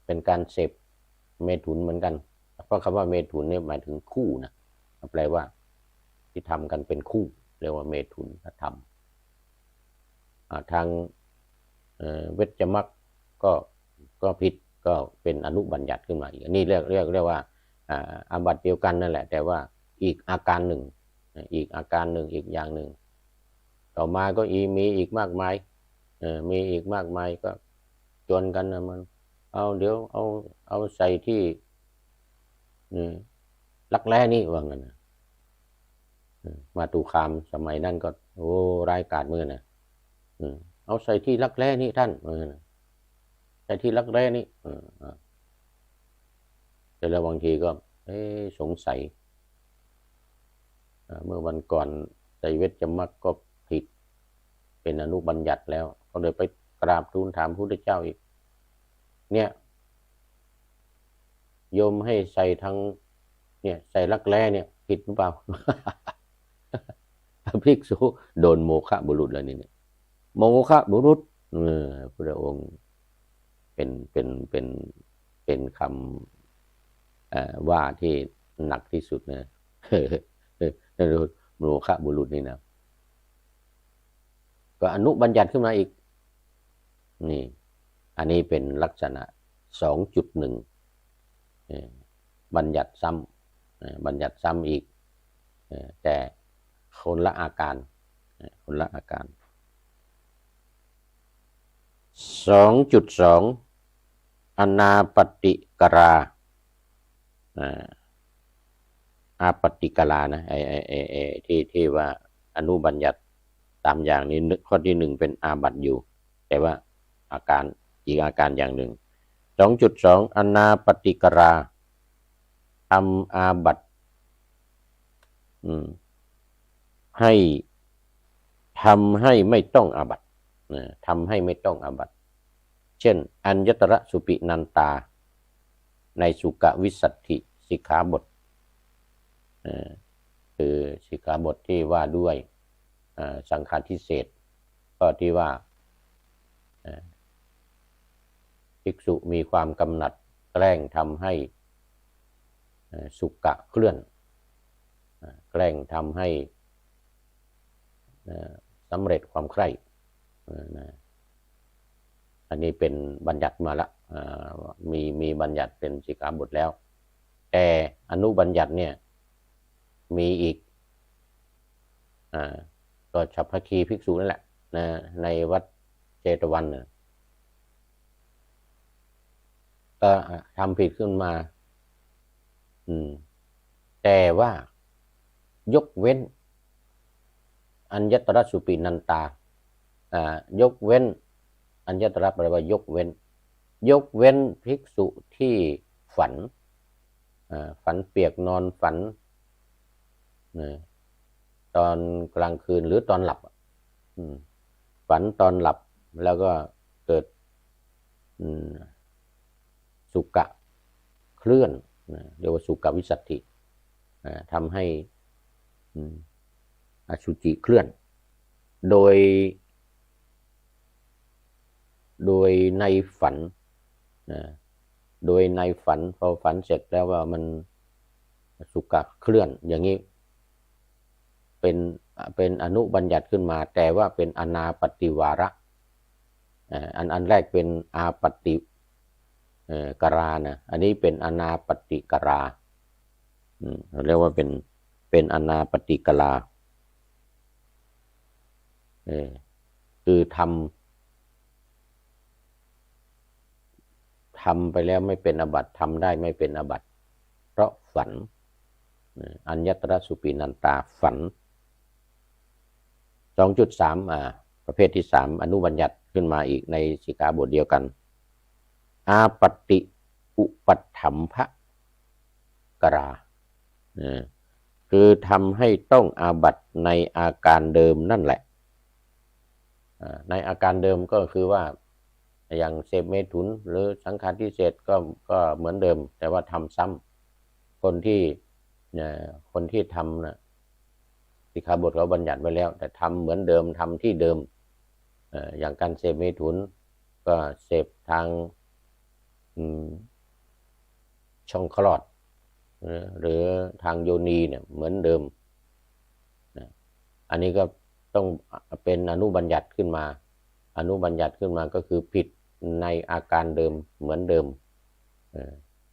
เป็นการเสพเมถุนเหมือนกันเพราะคำว่าเมถุนเนี่ยหมายถึงคู่นะแปลว่าที่ทำกันเป็นคู่เรียกว่าเมถุนธรรมทางเวชมรรคก็ผิดก็เป็นอนุบัญญัติขึ้นมาอีกนี่เรียกว่าอาบัติเดียวกันนั่นแหละแต่ว่าอีกอาการหนึ่ง อีกอาการหนึ่งอีกอย่างหนึ่งต่อมาก็มีอีกมากมายมีอีกมากมายก็จวนกันนะมันเดี๋ยวเอาใส่ที่รักแร้นี่ว่างั้นนะมาตุคามสมัยนั้นก็โอ้ร้ายกาจมือนะเอาใส่ที่รักแร้นี่ท่านใส่ที่รักแร้นี่แต่แล้วบางทีก็สงสัยเมื่อวันก่อนไตรเวชมรรคก็ผิดเป็นอนุบัญญัติแล้วก็เลยไปกราบทูลถามพระพุทธเจ้าอีกเนี่ยโยมให้ใส่ทั้งเนี่ยใส่รักแร้เนี่ยผิดหรือเปล่า ภิกษุโดนโมฆะบุรุษแล้วนี่เนี่ยโมฆะบุรุษพระองค์เป็นคำว่าที่หนักที่สุดนะโมฆะบุรุษนี่นะก็อนุบัญญัติขึ้นมาอีกนี่อันนี้เป็นลักษณะ 2.1 บัญญัติซ้ำบัญญัติซ้ำอีกแต่คนละอาการคนละอาการ 2.2 อนาปฏิกราอาปฏิกรานะที่ว่าอนุบัญญัติตามอย่างนี้ข้อที่1เป็นอาบัติอยู่แต่ว่าอาการอีกอาการอย่างหนึ่ง 2.2 อนาปฏิกราทำอาบัติให้ทำให้ไม่ต้องอาบัติทำให้ไม่ต้องอาบัติเช่นอัญญตระสุปินันตาในสุกวิสัตถิสิกขาบทคือสิกขาบทที่ว่าด้วยสังฆาทิเศษก็ที่ว่าภิกษุมีความกำหนัดแกล้งทำให้สุกะเคลื่อนแกล้งทำให้สำเร็จความใคร่อันนี้เป็นบัญญัติมาละมีบัญญัติเป็นสิกขาบทแล้วแต่อนุบัญญัติเนี่ยมีอีกก็ฉัพพคีภิกษุนั่นแหละในวัดเจตวันก็ทำผิดขึ้นมาแต่ว่ายกเว้นอัญญตระสุปินันตายกเว้นอัญญตระแปลว่ายกเว้นภิกษุที่ฝันเปียกนอนฝันตอนกลางคืนหรือตอนหลับฝันตอนหลับแล้วก็เกิดสุกะเคลื่อนเรียกว่าสุกวิสัตถิทำให้อสุจิเคลื่อนโดยในฝันโดยในฝันพอฝันเสร็จแล้วว่ามันสุกะเคลื่อนอย่างนี้เป็นอนุบัญญัติขึ้นมาแต่ว่าเป็นอนาปฏิวาระอันแรกเป็นอาปฏิกรานะอันนี้เป็นอนาปฏิกราเรียกว่าเป็นอนาปฏิกราคือทำไปแล้วไม่เป็นอาบัติทำได้ไม่เป็นอาบัติเพราะฝันอัญญตระสุปินันตาฝัน 2.3 ประเภทที่3อนุบัญญัติขึ้นมาอีกในสิกขาบทเดียวกันอาปฏิอุปัฏฐัมภกราคือทำให้ต้องอาบัติในอาการเดิมนั่นแหละในอาการเดิมก็คือว่าอย่างเสพเมถุนหรือสังฆาทิเศษก็เหมือนเดิมแต่ว่าทำซ้ำคนที่ทำนะสิกขาบทเขาบัญญัติไว้แล้วแต่ทำเหมือนเดิมทำที่เดิมอย่างการเสพเมถุนก็เสพทางช่องคลอดหรือทางโยนีเนี่ยเหมือนเดิมอันนี้ก็ต้องเป็นอนุบัญญัติขึ้นมาอนุบัญญัติขึ้นมาก็คือผิดในอาการเดิมเหมือนเดิม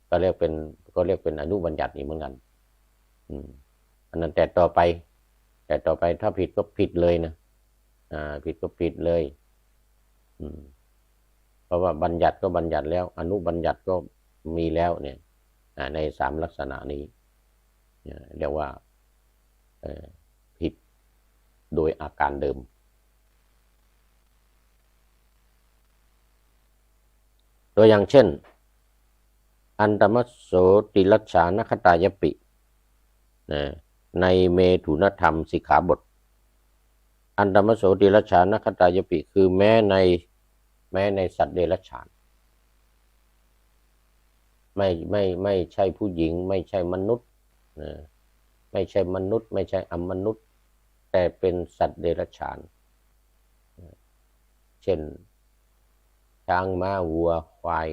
ก็เรียกเป็นอนุบัญญัติอีกเหมือนกันอันนั้นแต่ต่อไป แต่ต่อไปถ้าผิดก็ผิดเลยนะผิดก็ผิดเลยเพราะว่าบัญญัติก็บัญญัติแล้วอนุบัญญัติก็มีแล้วเนี่ยใน3 ลักษณะนี้เรียกว่าผิดโดยอาการเดิมตัวอย่างเช่นอันตมัสโสติลัชฌานคตายปิในเมถุนธรรมสิกขาบทอันตมัสโสติลัชฌานคตายปิคือแม้ในสัตว์เดรัจฉานไม่ใช่ผู้หญิงไม่ใช่มนุษย์ไม่ใช่มนุษย์ไม่ใช่อมนุษย์แต่เป็นสัตว์เดรัจฉานเช่นช้างม้าวัวควาย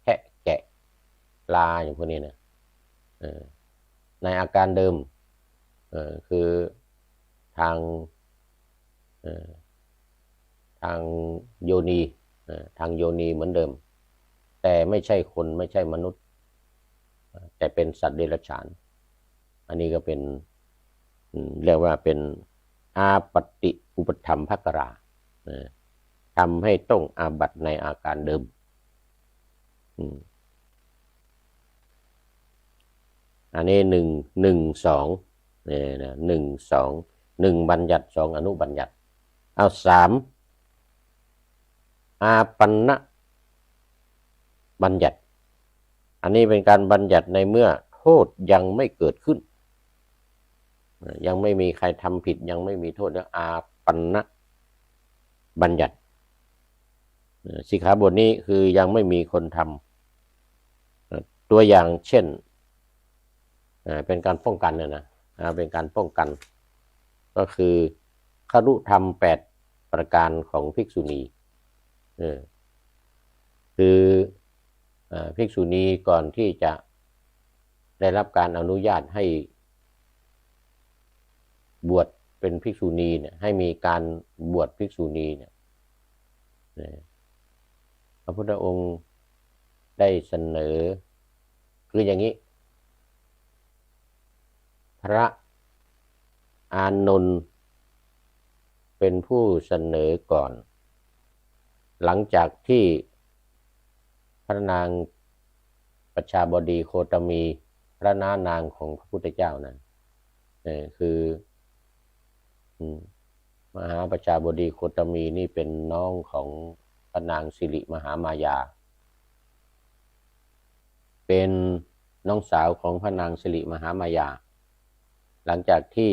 แพะแกะปลาอย่างพวกนี้นะในอาการเดิมคือทางโยนีทางโยนีเหมือนเดิมแต่ไม่ใช่คนไม่ใช่มนุษย์แต่เป็นสัตว์เดรัจฉานอันนี้ก็เป็นเรียกว่าเป็นอาปฏิอุปถัมภกราทำให้ต้องอาบัติในอาการเดิมอันนี้1 2เนี่ยนะ1 2 1บัญญัติ2อนุบัญญัติเอา3อาปันนะบัญญัติอันนี้เป็นการบัญญัติในเมื่อโทษยังไม่เกิดขึ้นยังไม่มีใครทำผิดยังไม่มีโทษแล้วอาปันนะบัญญัติสิกขาบทนี้คือยังไม่มีคนทำตัวอย่างเช่นเป็นการป้องกันนะเป็นการป้องกันก็คือคฤธรรม8 ประการของภิกษุณีคือภิกษุณีก่อนที่จะได้รับการอนุญาตให้บวชเป็นภิกษุณีเนี่ยให้มีการบวชภิกษุณีเนี่ยพระพุทธองค์ได้เสนอคืออย่างนี้พระอานนท์เป็นผู้เสนอก่อนหลังจากที่พระนางประชาบดีโคตมีพระน้านางของพระพุทธเจ้านั้นคือมหาประชาบดีโคตมีนี่เป็นน้องของพระนางสิริมหามายาเป็นน้องสาวของพระนางสิริมหามายาหลังจากที่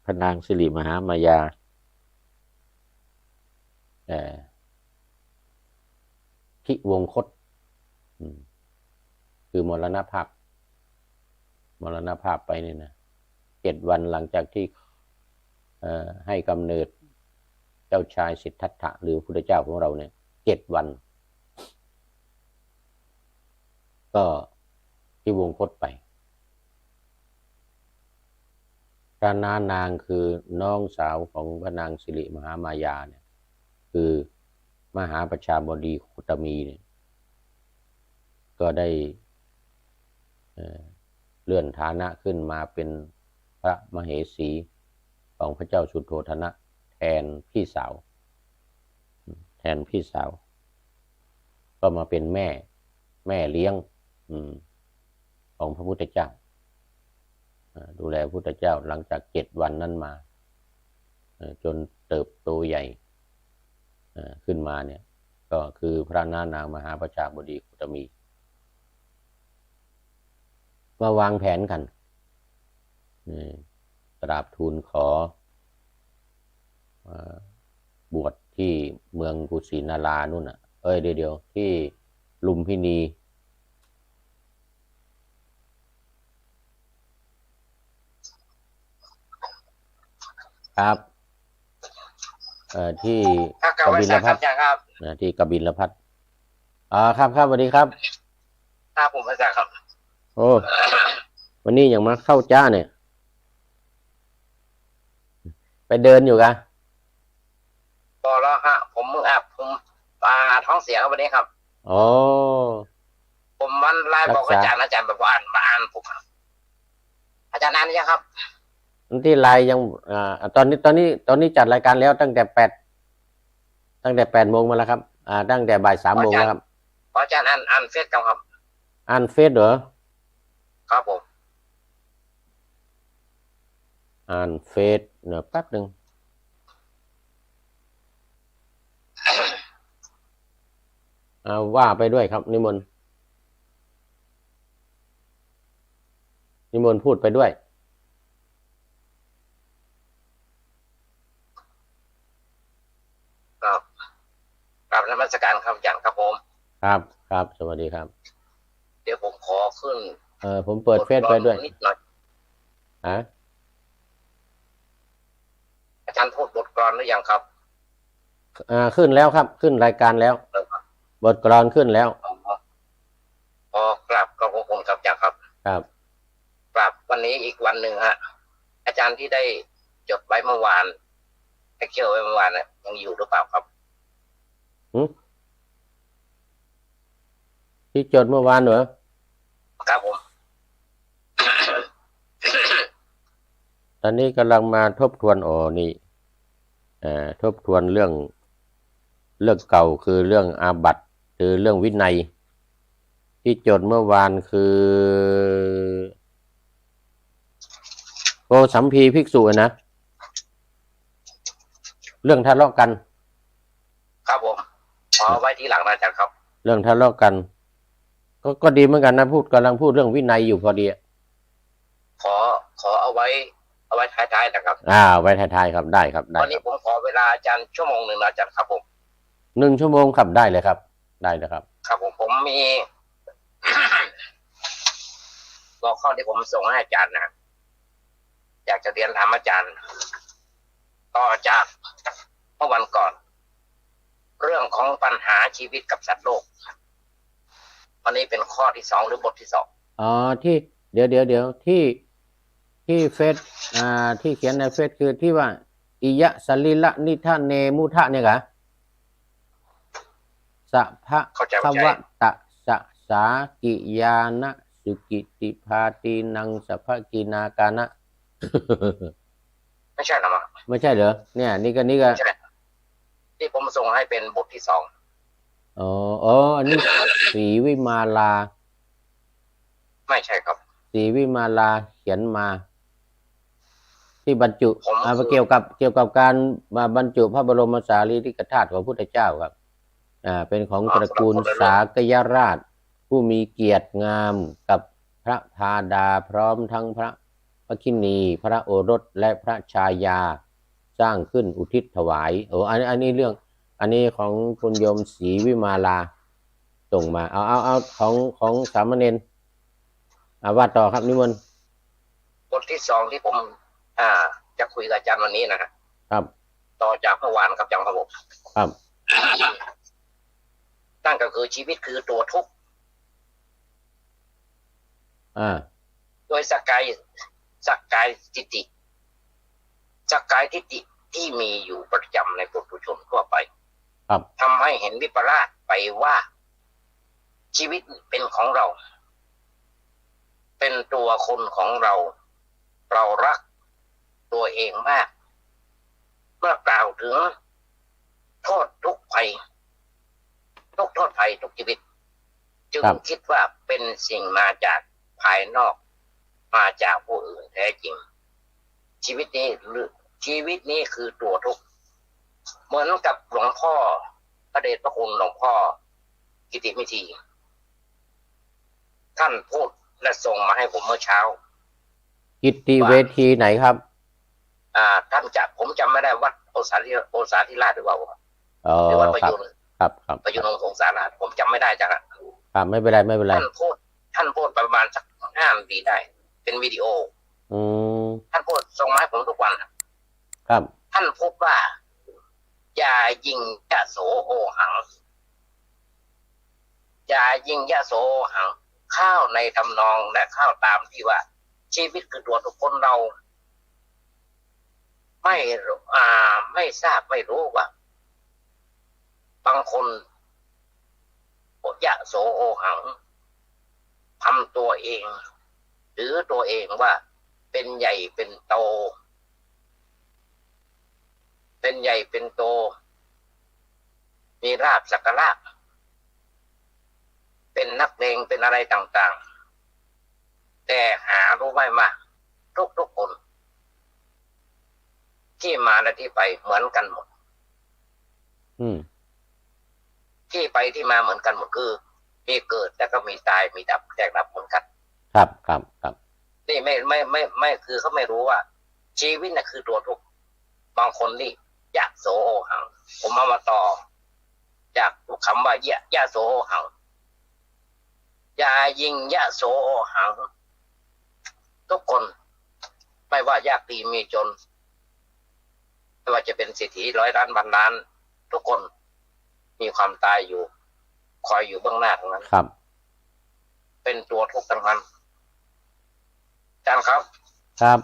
พระนางสิริมหามายาพิวงคตคือมรณภาพไปนี่นะ7 วันหลังจากที่ให้กำเนิดเจ้าชายสิทธัตถะหรือพุทธเจ้าของเราเนี่ย7 วันก็พิวงคตไปพระน้านางคือน้องสาวของพระนางสิริมหามายาเนี่ยคือมหาประชาบดีโคตมีเนี่ยก็ได้เลื่อนฐานะขึ้นมาเป็นพระมเหสีของพระเจ้าสุโธทนะแทนพี่สาวก็มาเป็นแม่เลี้ยงของพระพุทธเจ้าดูแลพระพุทธเจ้าหลังจาก7 วันนั้นมาจนเติบโตใหญ่ขึ้นมาเนี่ยก็คือพระน้านางมหาประชาบดีโคตมีมาวางแผนกันกราบทูลขอบวชที่เมืองกุสินารานู่นเดี๋ยวที่ลุมพินีครับที่กบิลพัสที่กบิลพัสครับสวัสดีครับผมอาจารย์ครับโอ้วันนี้อย่างมาเข้าจ้าเนี่ยไปเดินอยู่กันพอแล้วฮะผมท้องเสียครับวันนี้ครับอ๋อผมวันไลน์บอกอาจารย์แบบว่าอ่านผม อาจารย์นานยังครับที่ไลน์ยังตอนนี้จัดรายการแล้วตั้งแต่8 โมงมาแล้วครับตั้งแต่บ่าย3 โมงแล้วครับอาจารย์อ่านเฟซครับอ่านเฟซเหรอครับผม อ่านเฟซเดี๋ยวแป๊บหนึ่งว่าไปด้วยครับนิมนต์พูดไปด้วยครับกราบนมัสการครับอาจารย์ครับผมครับสวัสดีครับเดี๋ยวผมขอขึ้นผมเปิดเฟซไปด้วยนิดหน่อยอาจารย์พูดบทกลอนหรือยังครับขึ้นแล้วครับขึ้นรายการแล้วบทกลอนขึ้นแล้วกราบขอบคุณครับอาจารย์ครับกราบวันนี้อีกวันหนึ่งฮะอาจารย์ที่ได้จดไว้เมื่อวานได้เขียนไว้เมื่อวานเนี่ยยังอยู่หรือเปล่าครับที่จดเมื่อวานเหรอครับผม ตอนนี้กำลังมาทบทวนนี่ทบทวนเรื่องเก่าคือเรื่องอาบัติคือเรื่องวินัยที่จดเมื่อวานคือโกสัมพีภิกษุนะเรื่องทะเลาะกันครับผมขอไว้ทีหลังนะอาจารย์ครับเรื่องทะเลาะกันก็ดีเหมือนกันนะกำลังพูดเรื่องวินัยอยู่พอดีขอเอาไว้ท้ายๆนะครับไว้ท้ายๆครับได้ครับได้วันนี้ผมขอเวลาอาจารย์ชั่วโมงหนึ่งนะอาจารย์ครับผม1 ชั่วโมงครับได้เลยครับได้เลยครับครับผมมี หัวข้อที่ผมส่งให้อาจารย์นะอยากจะเรียนถามอาจารย์ต่อจากเมื่อวันก่อนเรื่องของปัญหาชีวิตกับสัตว์โลกวันนี้เป็นข้อที่2หรือบทที่2ที่เดี๋ยวที่เฟซที่เขียนในเฟซคือที่ว่าอิยะสลิละนิทะเนมุทะเนี่ยกะสัพพะทวตะสากิยานะสุกิติภาตินังสัพพกินากานะไม่ใช่หรอมั้งไม่ใช่เหรอเนี่ยนี่ก็ที่ผมส่งให้เป็นบทที่2อันนี้สีวิมาลาไม่ใช่ครับสีวิมาลาเขียนมาที่บรรจุเกี่ยวกับการมาบรรจุพระบรมสารีริกธาตุของพระพุทธเจ้าครับเป็นของตระกูลสากยราชผู้มีเกียรติงามกับพระธาดาพร้อมทั้งพระพระคินีพระโอรสและพระชายาสร้างขึ้นอุทิศถวายอันนี้เรื่องอันนี้ของคุณโยมศรีวิมาลาส่งมาเอาของสามเณรว่าต่อครับนิมนต์บทที่2ที่ผมจะคุยกับอาจารย์วันนี้นะครับต่อจากเมื่อวานครับอาจารย์ครับผมครับนั่นก็คือชีวิตคือตัวทุกข์โดยสกายทิฏฐิที่มีอยู่ประจำในปุถุชนทั่วไปทำให้เห็นวิปลาสไปว่าชีวิตเป็นของเราเป็นตัวคนของเรารักตัวเองมากเมื่อกล่าวถึงโทษทุกภัยโทษภัยทุกชีวิตจึงคิดว่าเป็นสิ่งมาจากภายนอกมาจากผู้อื่นแท้จริงชีวิตนี้คือตัวทุกข์เหมือนกับหลวงพ่อพระเดชพระคุณหลวงพ่อกิติมิธีท่านพูดและส่งมาให้ผมเมื่อเช้ากิติเวทีไหนครับท่านผมจำไม่ได้วัดโอสาธิราชหรือเปล่าหรือวัดประยุนครับประยุนองค์สงสารผมจำไม่ได้จ้ะครับไม่เป็นไรท่านพูดประมาณสัก5 นาทีได้เป็นวิดีโอท่านพูดส่งมาให้ผมทุกวันครับท่านพูดว่าอย่ายิงยะโสโอหังอย่ายิงยะโสโอหังข้าวในทำนองและข้าวตามที่ว่าชีวิตคือตัวทุกคนเราไม่ทราบไม่รู้ว่าบางคนยะโสโอหังทำตัวเองหรือตัวเองว่าเ เป็นใหญ่เป็นโตเป็นใหญ่เป็นโตมีลาภสักการะเป็นนักเลงเป็นอะไรต่างๆแต่หารู้ไหมว่าทุกคนที่มาและที่ไปเหมือนกันหมดที่ไปที่มาเหมือนกันหมดคือมีเกิดแล้วก็มีตายมีดับแตกดับเหมือนกันครับนี่ไม่คือเขาไม่รู้ว่าชีวิตน่ะคือตัวทุกข์บางคนนี่อยากโสโอหังผมเอามาต่อจากคำว่ายะโสโอหังยายิงยะโสโอหังทุกคนไม่ว่ายากดีมีจนไม่ว่าจะเป็นเศรษฐีร้อยล้านพันล้านทุกคนมีความตายอยู่คอยอยู่เบื้องหน้าทั้งนั้นครับเป็นตัวทุกข์ทั้งนั้นอาจารย์ครับ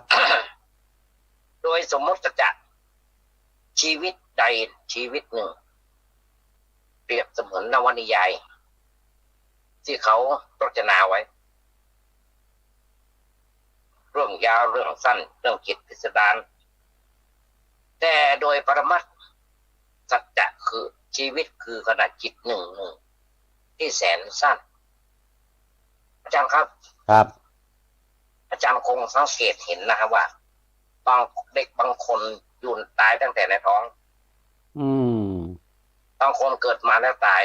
โดยสมมติจะชีวิตใดชีวิตหนึ่งเปรียบเสมือนนวนิยายที่เขารจนาไว้เรื่องยาวเรื่องสั้นเรื่องจิตพิสดารแต่โดยปรมัตถ์สัจจะคือชีวิตคือขนาดจิตหนึ่งที่แสนสั้นอาจารย์ครับอาจารย์คงสังเกตเห็นนะครับว่าบางเด็กบางคนอยู่ตายตั้งแต่ในท้องบางคนเกิดมาแล้วตาย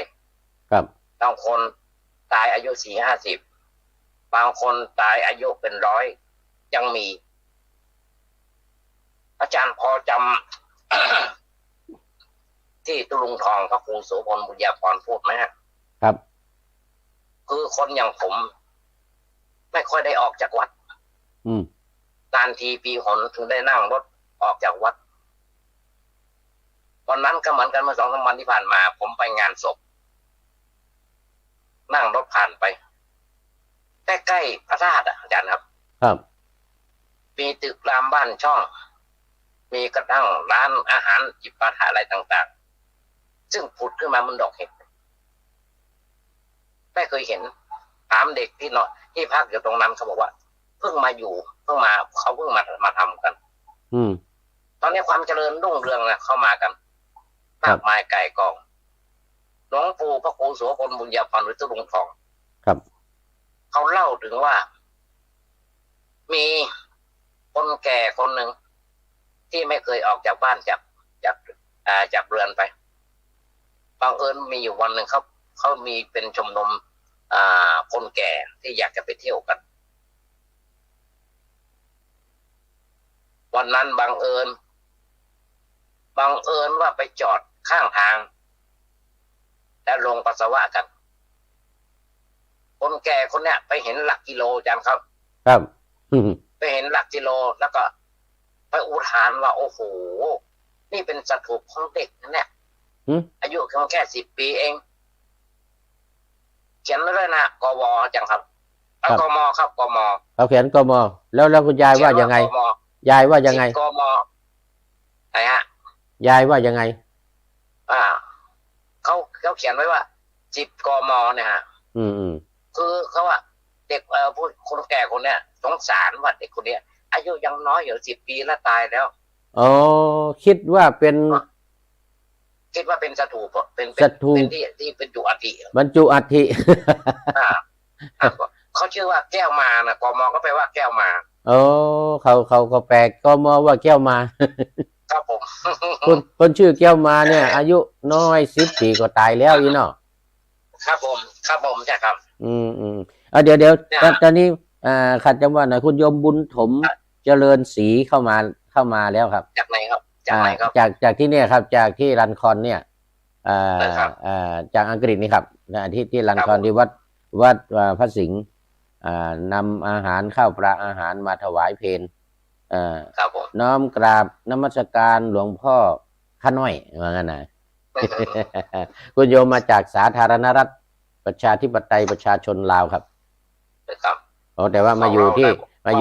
ครับบางคนตายอายุ40-50บางคนตายอายุเป็น100ยังมีอาจารย์พอจำ ที่ตุลุงทองพระครูโสพลบุญญาภรณ์พูดไหมครับคือคนอย่างผมไม่ค่อยได้ออกจากวัดนานทีปีหนถึงได้นั่งรถออกจากวัดวันนั้นก็เหมือนกันเมื่อ2-3 วันที่ผ่านมาผมไปงานศพนั่งรถผ่านไปใกล้ๆพระธาตุอาจารย์ครับมีตึกรามบ้านช่องมีกระทั่งร้านอาหารจิปาถะอะไรต่างๆซึ่งผุดขึ้นมาบนดอกเห็ดไม่เคยเห็นถามเด็กที่นอนที่พักอยู่ตรงนั้นเขาบอกว่าเพิ่งมาเขาเพิ่งมาทำกันตอนนี้ความเจริญรุ่งเรืองนะเข้ามากันมากมายไก่กองหลวงปู่พระครูโสพลบุญญาภรณ์หรือตุลุงทองเขาเล่าถึงว่ามีคนแก่คนหนึ่งที่ไม่เคยออกจากบ้านจากเรือนไปบังเอิญมีอยู่วันหนึ่งเขามีเป็นชมรมคนแก่ที่อยากจะไปเที่ยวกันวันนั้นบังเอิญว่าไปจอดข้างทางแล้วลงปัสสาวะกันคนแก่คนเนี้ยไปเห็นหลักกิโลอาจารย์ครับไปเห็นหลักกิโลแล้วก็ไปอุทานว่าโอ้โหนี่เป็นสถูปของเด็กนะเนี่ยอายุแค่10 ปีเองเขียนเลยนะกวจังครับกมครับกมเขาเขียนกมแล้วคุณยายว่ายังไงยายว่ายังไงกมไหนฮะยายว่ายังไงเขาเขียนไว้ว่า10 กมเนี่ยฮะคือเขาว่าเด็กผู้คนแก่คนเนี้ยสงสารว่าเด็กคนเนี้ยอายุยังน้อยอยู่10 ปีแล้วตายแล้วคิดว่าเป็นสถูปเป็นที่เป็นจุอัฐิบรรจุอัฐิเขาชื่อว่าแก้วมานะกมก็แปลว่าแก้วมาเขาก็แปลกมว่าแก้วมาครับผมคนชื่อแก้วมาเนี่ยอายุน้อย10 ปีก็ตายแล้วอีเนาะครับผมใช่ครับเดี๋ยวตอนนี้ขัดจังหวะหน่อยคุณโยมบุญถมเจริญศรีเข้ามาแล้วครับจากไหนครับจากที่เนี่ยครับจากที่รันคอนเนี่ยจากอังกฤษนี่ครับที่รันคอนที่วัดพระสิงห์นำอาหารข้าวปลาอาหารมาถวายเพลน้อมกราบนมัสการหลวงพ่อข้าน้อยว่างั้นนะคุณโยมมาจากสาธารณรัฐประชาธิปไตยประชาชนลาวครับแต่ว่ามาอยู่ที่เว้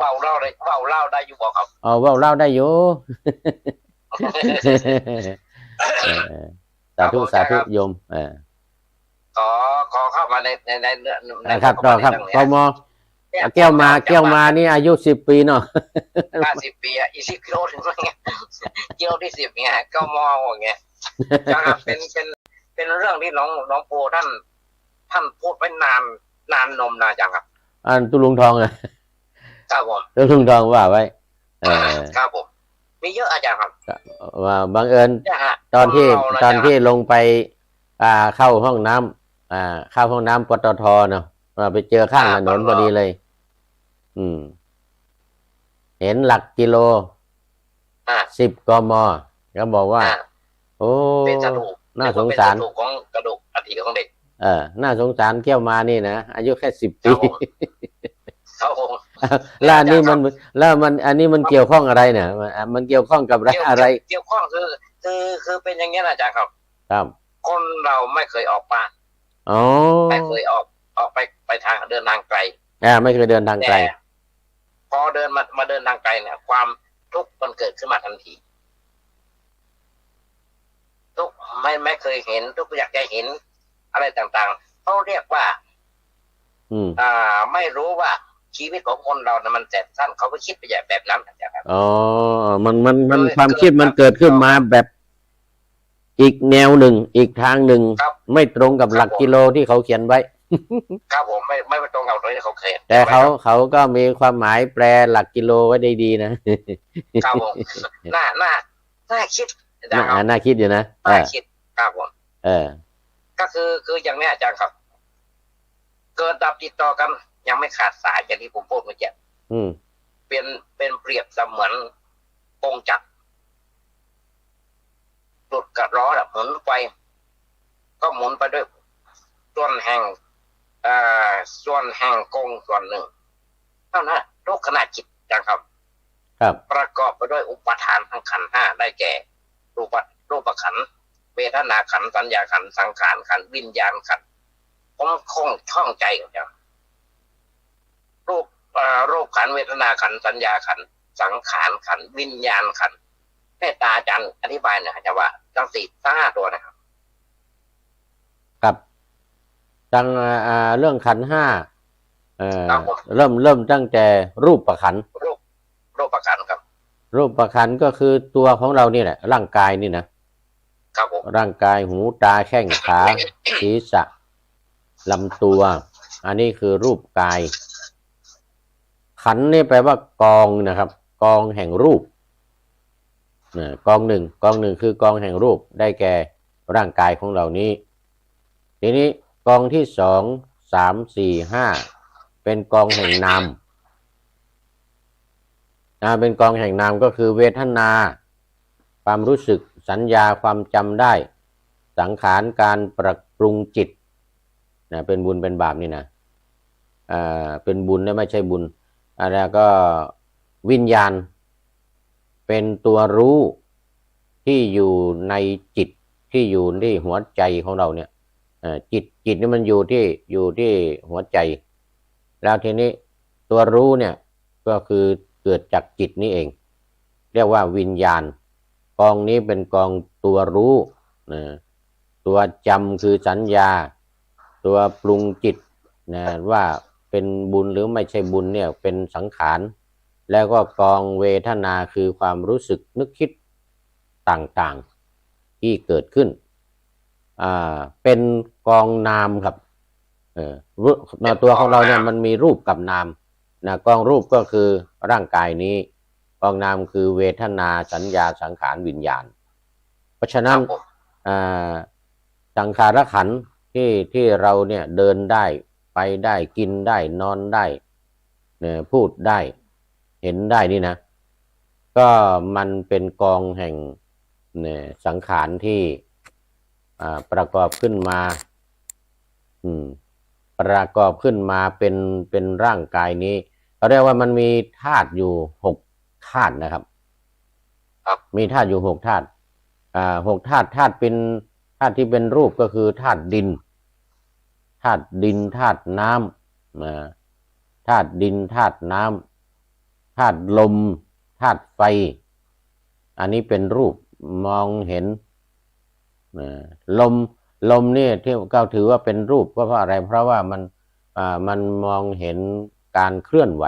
าเล่าได้อยู่บอกครับเว้าเล่าได้อยู่สาธุโยมขอเข้ามาในครับต่อครับกม แก้วมานี่อายุ10 ปีเนาะ 50 ปีอ่ะอี10 กิโลถึงไงกิโลที่10เนี่ยก็มองอย่างเงี้ยนะครับเป็นเรื่องที่น้องโปท่านพูดไว้นานนมนานจังครับ อันตุลุงทองอะ ครับผม ตุลุงทองว่าไว้ครับผมมีเยอะอาจารย์ครับ ว่าบังเอิญ เนี่ยฮะ ตอนที่ลงไปเข้าห้องน้ำเข้าห้องน้ำปตทเนาะไปเจอข้างถนนพอดีเลย เห็นหลักกิโล10 กม.ก็บอกว่า โอ้ เป็นกระดูก น่าสงสาร เป็นกระดูกอัฐิของเด็ก น่าสงสารแก้วมานี่นะอายุแค่10 ปี ครับผม แล้วอันนี้มันเกี่ยวข้องอะไรเนี่ยมันเกี่ยวข้องกับอะไร เกี่ยวข้องคือเป็นอย่างนี้นะอาจารย์ครับ ครับ คนเราไม่เคยออกบ้าน อ๋อ ไม่เคยออกไปทางเดินทางไกล ไม่เคยเดินทางไกล พอเดินมาเดินทางไกลเนี่ย ความทุกข์มันเกิดขึ้นมาทันทีทุกข์ไม่เคยเห็นทุกข์อยากจะเห็นอะไรต่างๆเขาเรียกว่าไม่รู้ว่าชีวิตของคนเรานะมันแสนสั้นเขาก็คิดไปแบบนั้นอาจารย์ครับอ๋อมันความคิดมันเกิดขึ้นมาแบบอีกแนวหนึ่งอีกทางหนึ่งไม่ตรงกับหลักกิโลที่เขาเขียนไว้ครับผมไม่ตรงกับที่เขาเขียนแต่เขาก็มีความหมายแปลหลักกิโลไว้ได้ดีนะครับ ผมน่าคิดน่าคิดอยู่นะน่าคิดครับผมก็คืออย่างนี้อาจารย์ครับเกิดดับติดต่อกันยังไม่ขาดสายอย่างที่ผมพูดเมื่อกี้เป็นเปรียบเสมือนกงจักรหลุดกับล้อหมุนไปก็หมุนไปด้วยส่วนแห่งกงส่วนหนึ่งเท่านั้นรูปขนาดจิตจังครับประกอบไปด้วยอุปทานทั้งขันธ์5ได้แก่รูปขันธ์เวทนาขันธ์สัญญาขันธ์สังขารขันธ์วิญญาณขันธ์ผมคงช่องใจกันจังรูปขันธ์เวทนาขันธ์สัญญาขันธ์สังขารขันธ์วิญญาณขันธ์แม่ตาอาจารย์อธิบายหน่อยจะว่าทั้ง5 ตัวนะครับครับจังเรื่องขันธ์5เริ่มตั้งแต่รูปขันธ์รูปขันธ์ครับรูปขันธ์ก็คือตัวของเรานี่แหละร่างกายนี่นะครับร่างกายหูตาแข้งขาศีรษะลำตัวอันนี้คือรูปกายขันธ์นี่แปลว่ากองนะครับกองแห่งรูปกองหนึ่งคือกองแห่งรูปได้แก่ร่างกายของเรานี้ทีนี้กองที่2 3 4 5เป็นกองแห่งนามเป็นกองแห่งนามก็คือเวทนาความรู้สึกสัญญาความจำได้สังขารการปรุงจิตเป็นบุญเป็นบาปนี่นะเป็นบุญและไม่ใช่บุญแล้วก็วิญญาณเป็นตัวรู้ที่อยู่ในจิตที่อยู่ที่หัวใจของเราเนี่ยจิตนี่มันอยู่ที่หัวใจแล้วทีนี้ตัวรู้เนี่ยก็คือเกิดจากจิตนี่เองเรียกว่าวิญญาณกองนี้เป็นกองตัวรู้ตัวจำคือสัญญาตัวปรุงจิตว่าเป็นบุญหรือไม่ใช่บุญเนี่ยเป็นสังขารแล้วก็กองเวทนาคือความรู้สึกนึกคิดต่างๆที่เกิดขึ้นเป็นกองนามครับตัวของเราเนี่ยมันมีรูปกับนามกองรูปก็คือร่างกายนี้กองนามคือเวทนาสัญญาสังขารวิญญาณเพราะฉะนั้นสังขารขันธ์ที่เราเนี่ยเดินได้ไปได้กินได้นอนได้พูดได้เห็นได้นี่นะก็มันเป็นกองแห่งสังขารที่ประกอบขึ้นมาเป็นร่างกายนี้เขาเรียกว่ามันมีธาตุอยู่6 ธาตุนะครับมีธาตุอยู่6 ธาตุ6 ธาตุธาตุที่เป็นรูปก็คือธาตุดินธาตุน้ำธาตุดินธาตุน้ำธาตุลมธาตุไฟอันนี้เป็นรูปมองเห็นลมนี่ที่ก็ถือว่าเป็นรูปเพราะอะไรเพราะว่ามันมองเห็น การเคลื่อนไหว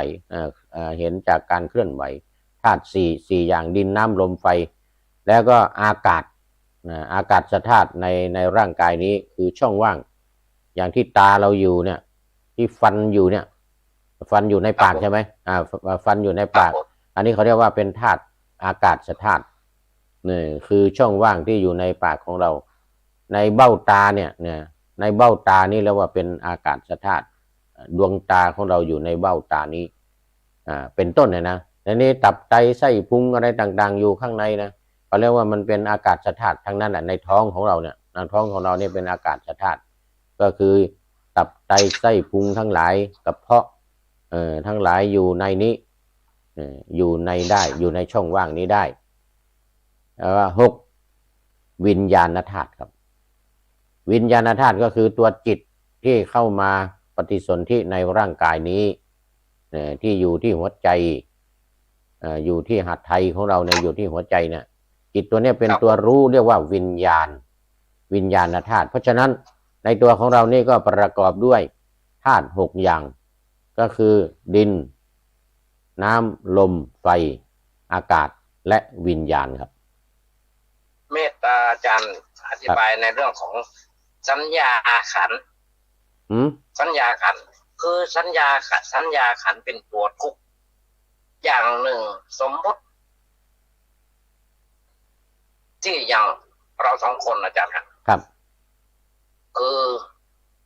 เห็นจากการเคลื่อนไหวธาตุสี่อย่างดินน้ำลมไฟแล้วก็อากาศอากาศธาตุในร่างกายนี้คือช่องว่างอย่างที่ตาเราอยู่เนี่ยที่ฟันอยู่เนี่ยฟันอยู่ในปากใช่ไหมฟันอยู่ในปากอันนี้เขาเรียกว่าเป็นธาตุอากาศธาตุนี่คือช่องว่างที่อยู่ในปากของเราในเบ้าตาเนี่ยในเบ้าตานี่เรียกว่าเป็นอากาศธาตุดวงตาของเราอยู่ในเบ้าตานี้เป็นต้นนะในนี้ตับไตไส้พุงอะไรต่างๆอยู่ข้างในนะเขาเรียกว่ามันเป็นอากาศธาตุทั้งนั้นแหละในท้องของเราเนี่ยในท้องของเราเนี่ยเป็นอากาศธาตุก็คือตับไตไส้พุงทั้งหลายกระเพาะทั้งหลายอยู่ในนี้อยู่ในได้อยู่ในช่องว่างนี้ได้6วิญญาณธาตุครับวิญญาณธาตุก็คือตัวจิตที่เข้ามาปฏิสนธิในร่างกายนี้ที่อยู่ที่หัวใจอยู่ที่หัตถ์ไทยของเราเนี่ยอยู่ที่หัวใจเนี่ยจิตตัวนี้เป็นตัวรู้เรียกว่าวิญญาณธาตุเพราะฉะนั้นในตัวของเรานี่ก็ประกอบด้วยธาตุ6อย่างก็คือดินน้ำลมไฟอากาศและวิญญาณครับเมตตาอาจารย์อธิบายในเรื่องของสัญญาขันธ์สัญญาขันธ์คือสัญญาขันธ์เป็นตัวทุกข์อย่างหนึ่งสมมติที่อย่างเราสองคนอาจารย์ครับคือ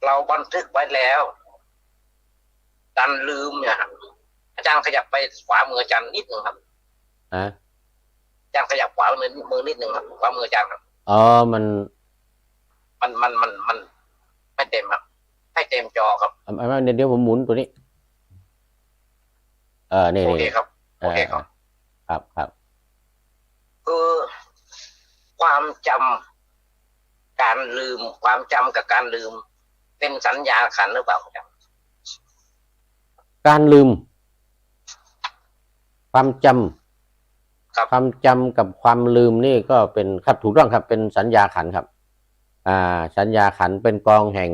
เราบันทึกไว้แล้วดันลืมเนี่ยอาจารย์ขยับไปขวามืออาจารย์นิดหนึ่งครับอาจารย์ขยับขวามือนิดหนึ่งครับขวามืออาจารย์ครับมันไม่เต็มครับให้เต็มจอครับเดี๋ยวผมหมุนตัวนี้นี่โอเคครับโอเคครับครับคือความจำการลืมความจำกับการลืมเป็นสัญญาขันธ์หรือเปล่าครับการลืมความจำกับความลืมนี่ก็เป็นครับถูกต้องครับเป็นสัญญาขันธ์ครับสัญญาขันธ์เป็นกองแห่ง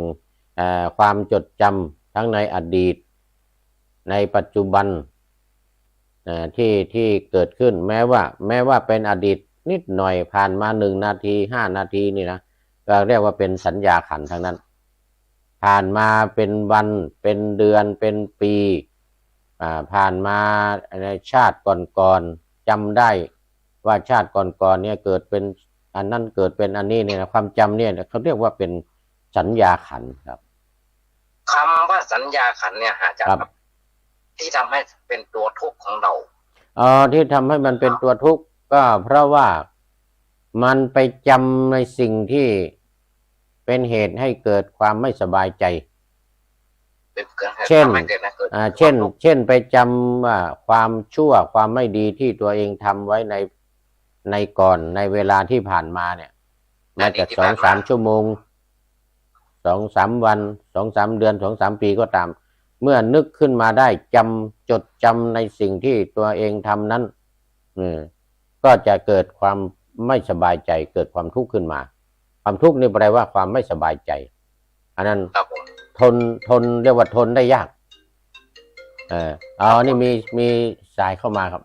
ความจดจำทั้งในอดีตในปัจจุบันที่เกิดขึ้นแม้ว่าเป็นอดีตนิดหน่อยผ่านมา1 นาที5 นาทีนี่นะก็เรียกว่าเป็นสัญญาขันธ์ทั้งนั้นผ่านมาเป็นวันเป็นเดือนเป็นปีผ่านมาในชาติก่อนจำได้ว่าชาติก่อนเนี่ยเกิดเป็นอันนั้นเกิดเป็นอันนี้เนี่ยนะความจำเนี่ยเขาเรียกว่าเป็นสัญญาขันธ์ครับคำว่าสัญญาขันธ์เนี่ยอาจารย์ที่ทำให้เป็นตัวทุกข์ของเราที่ทำให้มันเป็นตัวทุกข์ก็เพราะว่ามันไปจำในสิ่งที่เป็นเหตุให้เกิดความไม่สบายใจเช่นไปจำว่าความชั่วความไม่ดีที่ตัวเองทำไว้ในก่อนในเวลาที่ผ่านมาเนี่ยมาจาก2-3 ชั่วโมง2-3 วัน2-3 เดือน2-3 ปีก็ตามเมื่อนึกขึ้นมาได้จดจำในสิ่งที่ตัวเองทำนั้นก็จะเกิดความไม่สบายใจเกิดความทุกข์ขึ้นมาความทุกข์นี่แปลว่าความไม่สบายใจอันนั้นทนเรียกว่าทนได้ยากนี่มีสายเข้ามาครับ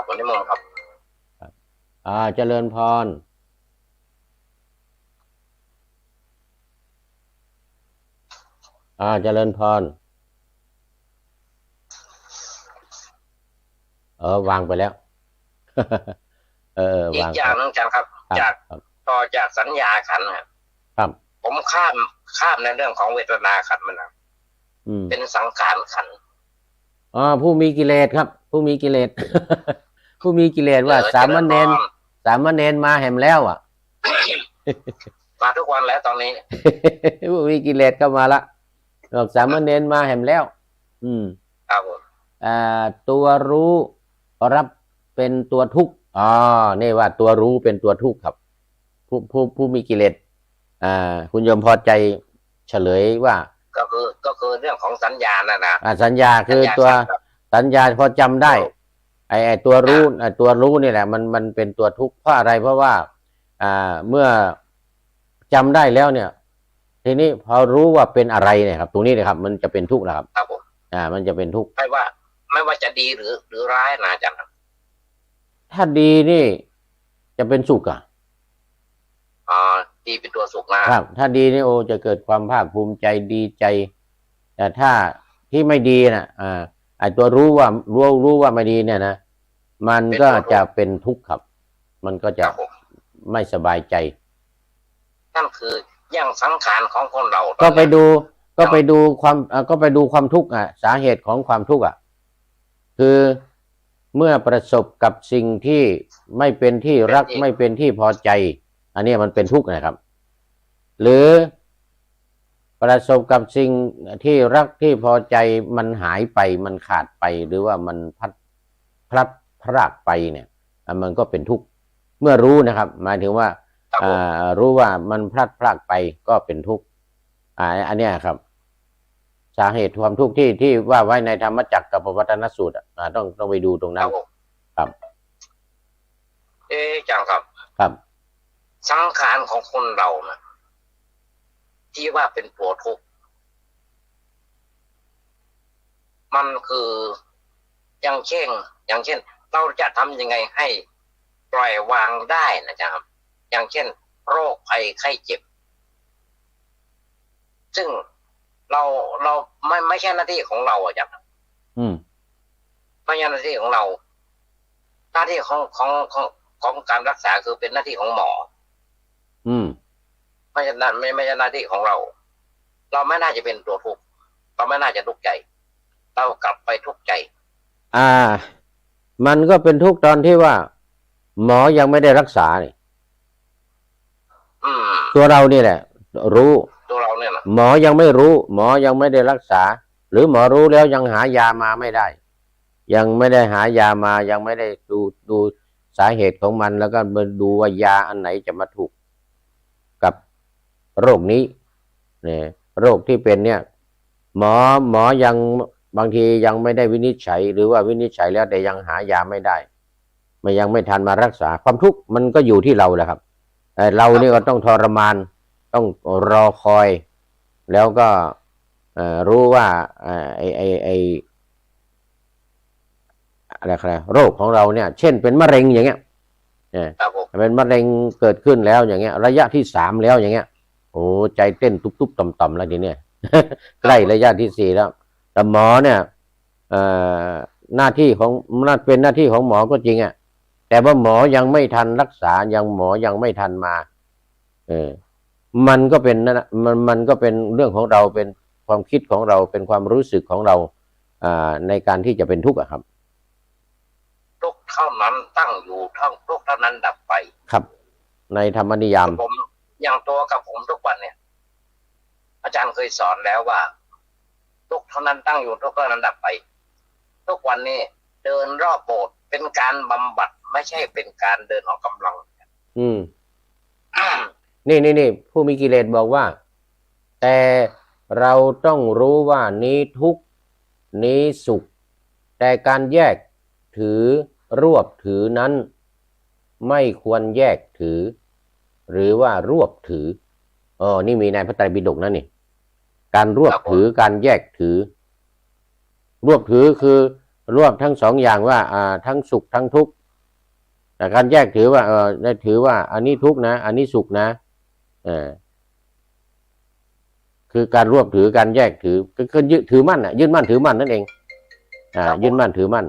วันนี้มองครับเจริญพรเจริญพรวางไปแล้วอีกอย่างนึงอาจารย์ครับต่อจากสัญญาขันธ์ครับผมข้ามในเรื่องของเวทนาขันธ์มันนะเป็นสังขารขันธ์ผู้มีกิเลสครับผู้มีกิเลสผู้มีกิเลสว่าสามเณรมาแหมแล้วมาทุกวันแล้วตอนนี้ผู้มีกิเลสเข้ามาละบอกสามเณรมาแหมแล้วครับผมตัวรู้รับเป็นตัวทุกข์นี่ว่าตัวรู้เป็นตัวทุกข์ครับผู้มีกิเลสคุณโยมพอใจเฉลยว่าก็คือเรื่องของสัญญานะสัญญาคือตัวสัญญาพอจำได้ไอ้ตัวรู้นี่แหละมันเป็นตัวทุกข์เพราะอะไรเพราะว่าเมื่อจำได้แล้วเนี่ยทีนี้พอรู้ว่าเป็นอะไรเนี่ยครับตรงนี้นะครับมันจะเป็นทุกข์นะครับ มันจะเป็นทุกข์ไม่ว่าจะดีหรือร้ายนะอาจารย์ครับถ้าดีนี่จะเป็นสุขดีเป็นตัวสุขนะครับถ้าดีนี่โอจะเกิดความภาคภูมิใจดีใจแต่ถ้าที่ไม่ดีนะไอตัวรู้ว่าไม่ดีเนี่ยนะมันก็จะเป็นทุกข์ครับมันก็จะไม่สบายใจนั่นคืออย่างสังขารของคนเราก็ไปดูความทุกข์สาเหตุของความทุกข์คือเมื่อประสบกับสิ่งที่ไม่เป็นที่รักไม่เป็นที่พอใจอันนี้มันเป็นทุกข์นะครับหรือประสบกับสิ่งที่รักที่พอใจมันหายไปมันขาดไปหรือว่ามันพลัดพรากไปเนี่ยมันก็เป็นทุกข์เมื่อรู้นะครับหมายถึงว่ารู้ว่ามันพลัดพรากไปก็เป็นทุกข์อันนี้ครับสาเหตุความทุกข์ที่ว่าไว้ในธรรมจักรกับปวัตตนสูตรต้องไปดูตรงนั้นครับจังครับสังขารของคนเรานะที่ว่าเป็นตัวทุกข์มันคืออย่างเช่นเราจะทำยังไงให้ปล่อยวางได้นะครับอย่างเช่นโรคภัยไข้เจ็บซึ่งเราไม่ใช่หน้าที่ของเราอาจารย์ไม่ใช่หน้าที่ของเราหน้าที่ของการรักษาคือเป็นหน้าที่ของหมอไม่ใช่หน้าที่ของเราไม่น่าจะเป็นตัวทุกข์เราไม่น่าจะทุกข์ใจเรากลับไปทุกข์ใจมันก็เป็นทุกข์ตอนที่ว่าหมอยังไม่ได้รักษานี่ตัวเรานี่แหละรู้ตัวเราเนี่ยนะหมอยังไม่รู้หมอยังไม่ได้รักษาหรือหมอรู้แล้วยังหายามาไม่ได้ยังไม่ได้หายามายังไม่ได้ดูสาเหตุของมันแล้วก็มาดูว่ายาอันไหนจะมาถูกกับโรคนี้เนี่ยโรคที่เป็นเนี่ยหมอยังบางทียังไม่ได้วินิจฉัยหรือว่าวินิจฉัยแล้วแต่ยังหายาไม่ได้ยังไม่ทันมารักษาความทุกข์มันก็อยู่ที่เราแหละครับเรานี่ก็ต้องทรมานต้องรอคอยแล้วก็รู้ว่าอะไรโรคของเราเนี่ยเช่นเป็นมะเร็งอย่างเงี้ยเป็นมะเร็งเกิดขึ้นแล้วอย่างเงี้ยระยะที่ 3แล้วอย่างเงี้ยโอ้ใจเต้นตุบๆต่ำๆแล้วทีเนี้ย ใกล้ระยะที่ 4แล้วแต่หมอเนี่ยหน้าที่ของเป็นหน้าที่ของหมอก็จริงแต่ว่าหมอยังไม่ทันรักษาหมอยังไม่ทันมามันก็เป็นมันก็เป็นเรื่องของเราเป็นความคิดของเราเป็นความรู้สึกของเราในการที่จะเป็นทุกข์ครับทุกข์เท่านั้นตั้งอยู่ทุกข์เท่านั้นดับไปครับในธรรมนิยามผมอย่างตัวกับผมทุกวันเนี่ยอาจารย์เคยสอนแล้วว่าทุกข์เท่านั้นตั้งอยู่ทุกข์เท่านั้นดับไปทุกวันนี้เดินรอบโบสถ์เป็นการบำบัดไม่ใช่เป็นการเดินออกกำลังนี่ผู้มีกิเลสบอกว่าแต่เราต้องรู้ว่านี้ทุกข์นี้สุขแต่การแยกถือรวบถือนั้นไม่ควรแยกถือหรือว่ารวบถือนี่มีในพระไตรปิฎกนั่นนี่การรวบถือการแยกถือรวบถือคือรวบทั้งสองอย่างว่าทั้งสุขทั้งทุกข์แต่การแยกถือว่าได้ถือว่าอันนี้ทุกข์นะอันนี้สุขนะคือการรวบถือการแยกถือก็คือยึดถือมั่นยึดมั่นถือมั่นนั่นเองยึดมั่นถือมั่น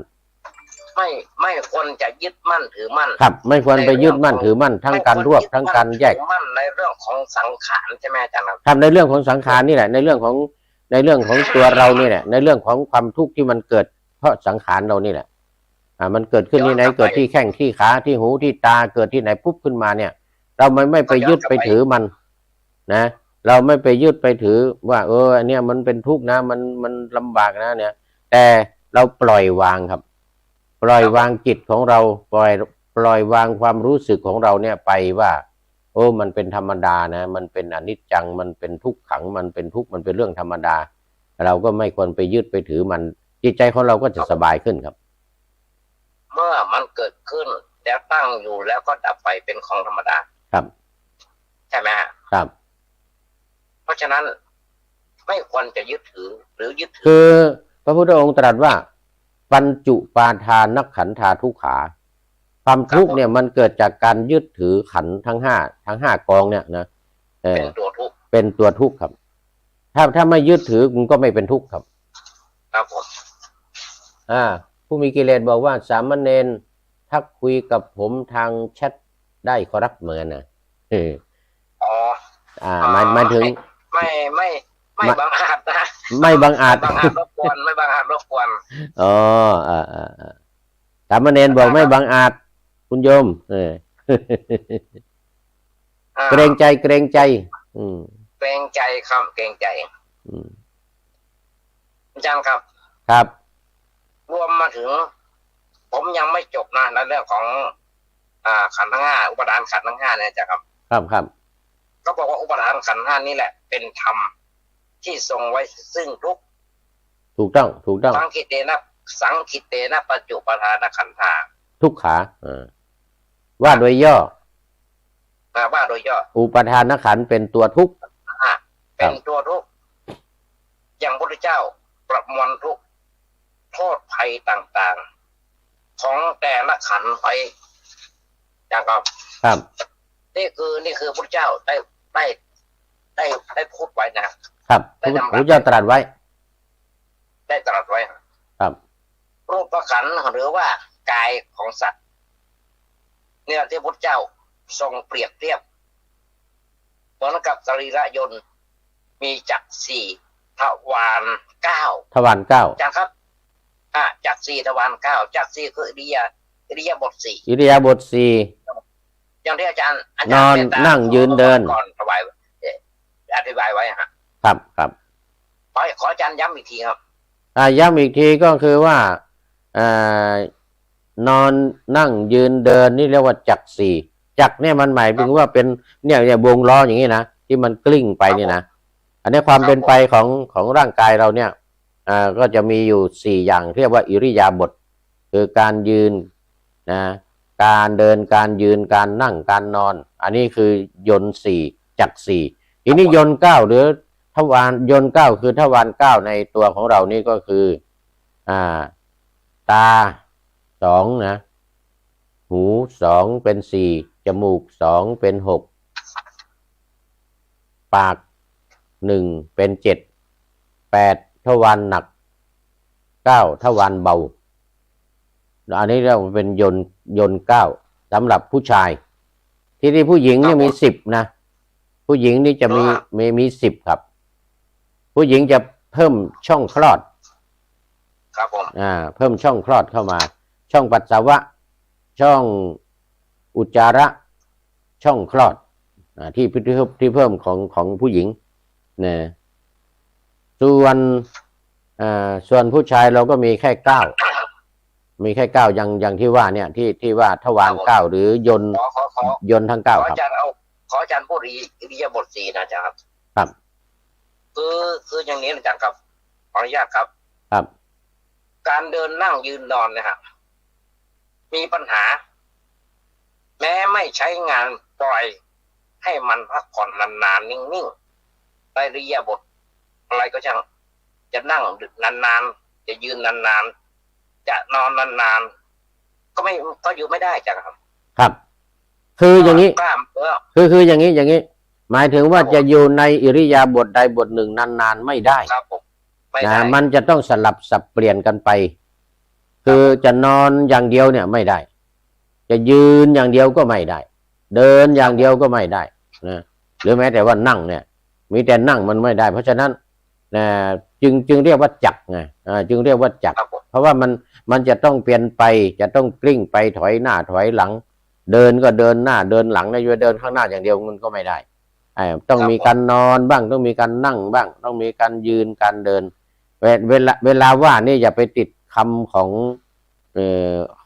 ไม่ควรจะยึดมั่นถือมั่นครับไม่ควรไปยึดมั่นถือมั่นทั้งการรวบทั้งการแยกมั่นในเรื่องของสังขารใช่ไหมอาจารย์ครับในเรื่องของสังขารนี่แหละในเรื่องของตัวเรานี่แหละในเรื่องของความทุกข์ที่มันเกิดเพราะสังขารเรานี่แหละมันเกิดขึ้นที่ไหนเกิดที่แข้งที่ขาที่หูที่ตาเกิดที่ไหนปุ๊บขึ้นมาเนี่ยเราไม่ไปยึดไปถือมันนะเราไม่ไปยึดไปถือว่าอันเนี้ยมันเป็นทุกข์นะมันลำบากนะเนี่ยแต่เราปล่อยวางครับปล่อยวางจิตของเราปล่อยวางความรู้สึกของเราเนี่ยไปว่ามันเป็นธรรมดานะมันเป็นอนิจจังมันเป็นทุกขังมันเป็นทุกข์มันเป็นเรื่องธรรมดาเราก็ไม่ควรไปยึดไปถือมันจิตใจของเราก็จะสบายขึ้นครับเมื่อมันเกิดขึ้นแล้วตั้งอยู่แล้วก็ดับไปเป็นของธรรมดาครับใช่ไหมครับเพราะฉะนั้นไม่ควรจะยึดถือหรือยึดถือคือ พระพุทธองค์ตรัสว่าปัญจุปาทานักขันธาทุกขาความทุกข์เนี่ยมันเกิดจากการยึดถือขันธ์ทั้งห้ากองเนี่ยนะเป็นตัวทุกข์เป็นตัวทุกข์ครับถ้าไม่ยึดถือมันก็ไม่เป็นทุกข์ครับครับผมผู้มีกิเลสบอกว่าสามเณรทักคุยกับผมทางแชทได้ขอรับเหมือนนะหมายถึงไม่บังอาจนะไม่บังอาจรบกวนไม่บังอาจรบกวนสามเณรบอกไม่บังอาจคุณโยมเกรงใจเกรงใจเกรงใจครับเกรงใจอาจารย์ครับครับรวมมาถึงผมยังไม่จบนะในเรื่องของขันธ์ทั้งห้าอุปทานขันธ์ทั้งห้าเนี่ยจ้ะครับครับก็บอกว่าอุปทานขันธ์ห้านี่แหละเป็นธรรมที่ทรงไว้ซึ่งทุกถูกต้องสังคิเตนะปัจจุปทานขันธาทุกขาว่าโดยย่ออุปทานขันธ์เป็นตัวทุกข์เป็นตัวทุกข์อย่างพระพุทธเจ้าประมวลทุกข์โทษภัยต่างๆของแต่ละขันธ์ไปอย่างครับนี่คือพระเจ้าได้พูดไว้นะครับพระเจ้าตรัสไว้ได้ตรัสไว้ครับรูปขันธ์หรือว่ากายของสัตว์เนี่ยที่พระเจ้าทรงเปรียบเทียบเหมือนกับสรีระยนต์มีจักร4ทวาร9ทวาร9จักรครับจักร4ทวาร9จักร4คืออิริยาบถ4อย่างที่อาจารย์นอนนั่งยืนเดินก่อนถวายอธิบายไว้ครับขออาจารย์ย้ำอีกทีครับย้ำอีกทีก็คือว่านอนนั่งยืนเดินนี่เรียกว่าจักร4จักรเนี่ยมันหมายถึงว่าเป็นเนี่ยวงล้ออย่างนี้นะที่มันกลิ้งไปนี่นะอันนี้ความเป็นไปของร่างกายเราเนี่ยก็จะมีอยู่4อย่างเรียกว่าอิริยาบถคือการยืนนะการเดินการยืนการนั่งการนอนอันนี้คือยนต์4จักร4ทีนี้ยนต์9หรือทวารยนต์9คือทวาร9ในตัวของเรานี่ก็คือตา2นะหู2เป็น4จมูก2เป็น6ปาก1เป็น7 8ทวารหนัก9ทวารเบาอันนี้เราเป็นยนต์9สำหรับผู้ชายที่นี่ผู้หญิงเนี่ยมี10นะผู้หญิงนี่จะมี10ครับผู้หญิงจะเพิ่มช่องคลอดครับผมเพิ่มช่องคลอดเข้ามาช่องปัสสาวะช่องอุจจาระช่องคลอดที่เพิ่มของผู้หญิงเนี่ยส่วนผู้ชายเราก็มีแค่9มีแค่9อย่างที่ว่าเนี่ยที่ว่าทวาร9หรือยนต์ทั้ง9ครับขออาจารย์พูดอิริยาบถ4นะอาจารย์ครับคืออย่างนี้อาจารย์ครับขออนุญาตครับการเดินนั่งยืนนอนนะครับมีปัญหาแม้ไม่ใช้งานปล่อยให้มันพักผ่อนนานๆนิ่งๆในอิริยาบถอะไรก็ช่างจะนั่งนานๆจะยืนนานๆจะนอนนานๆก็อยู่ไม่ได้จ้ะครับคืออย่างนี้คืออย่างนี้หมายถึงว่าจะอยู่ในอิริยาบถใดบทหนึ่งนานๆไม่ได้ครับผมมันจะต้องสลับสับเปลี่ยนกันไปคือจะนอนอย่างเดียวเนี่ยไม่ได้จะยืนอย่างเดียวก็ไม่ได้เดินอย่างเดียวก็ไม่ได้นะหรือแม้แต่ว่านั่งเนี่ยมีแต่นั่งมันไม่ได้เพราะฉะนั้นจึงเรียกว่าจักรไงจึงเรียกว่าจักรเพราะว่ามันจะต้องเปลี่ยนไปจะต้องกลิ้งไปถอยหน้าถอยหลังเดินก็เดินหน้าเดินหลังนะจะเดินข้างหน้าอย่างเดียวมันก็ไม่ได้ต้องมีการนอนบ้างต้องมีการนั่งบ้างต้องมีการยืนการเดินเวลาว่านี่อย่าไปติดคำของ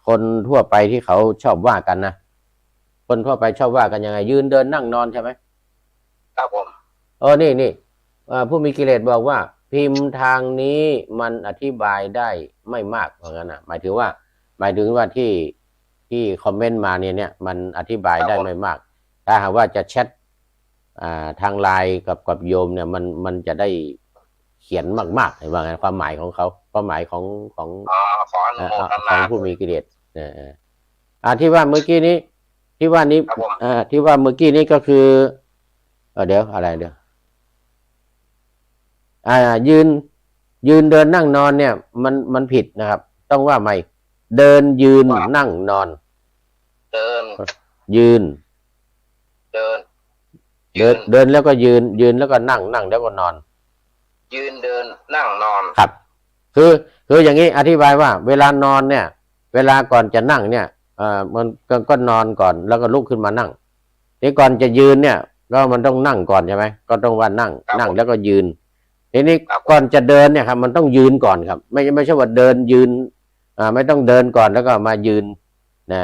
คนทั่วไปที่เขาชอบว่ากันนะคนทั่วไปชอบว่ากันยังไงยืนเดินนั่งนอนใช่ไหมครับผมนี่ผู้มีกิเลสบอกว่าพิมพ์ทางนี้มันอธิบายได้ไม่มากเพราะงั้นนะหมายถึงว่าที่คอมเมนต์มาเนี่ยมันอธิบายได้ไม่มากถ้าหากว่าจะแชททางไลน์กับโยมเนี่ยมันจะได้ เขียนมากๆเห็นว่าไงความหมายของเขาความหมายของ ขออนุโมท ข นา องผู้มีกิเลสที่ว่าเมื่อกี้นี้ที่ว่านี้ ครับผม ที่ว่าเมื่อกี้นี้ก็คือเดี๋ยวอะไรเดี๋ยวยืนเดินนั่งนอนเนี่ยมันผิดนะครับต้องว่าใหม่เดินยืนนั่งนอน เดิน ยืน เดิน เดินแล้วก็ยืนแล้วก็นั่งแล้วก็นอน ยืนเดินนั่งนอน ครับคืออย่างนี้อธิบายว่า เวลานอนเนี่ย เวลาก่อนจะนั่งเนี่ยมันก็นอนก่อนแล้วก็ลุกขึ้นมานั่งนี่ก่อนจะยืนเนี่ยก็มันต้องนั่งก่อนใช่ไหมก็ต้องว่านั่งแล้วก็ยืนทีนี้ก่อนจะเดินเนี่ยครับมันต้องยืนก่อนครับไม่ใช่ว่าเดินยืนไม่ต้องเดินก่อนแล้วก็มายืนนะ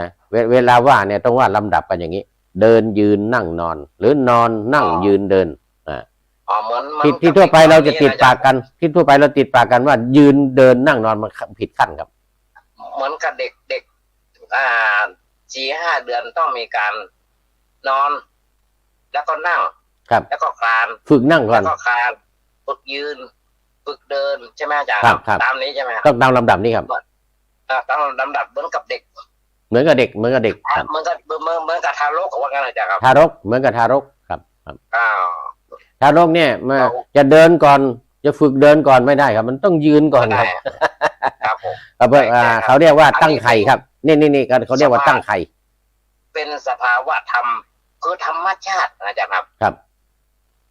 เวลาว่าเนี่ยต้องว่าลำดับกันอย่างนี้เดินยืนนั่งนอน หรือนอนนั่งยืนเดินเหมือนที่ทั่วไปเราจะติดปากกันที่ทั่วไปเราติดปากกันว่ายืนเดินนั่งนอนมันผิดขั้นครับเหมือนกับเด็ก4-5 เดือนต้องมีการนอนแล้วก็นั่งครับแล้วก็คลานฝึกนั่งก่อนแล้วก็คลานฝึกยืนฝึกเดินใช่ไหมอาจารย์ตามนี้ใช่ไหมต้องตามลำดับนี้ครับตามลำดับเหมือนกับเด็กเหมือนกับเด็กเหมือนกับทารกว่างั้นอาจารย์ครับทารกเหมือนกับทารกครับทารกเนี่ยมาจะเดินก่อนจะฝึกเดินก่อนไม่ได้ครับมันต้องยืนก่อนครับเขาเรียกว่าตั้งไข่ครับนี่เขาเรียกว่าตั้งไข่เป็นสภาวะธรรมคือธรรมชาติอาจารย์ครับ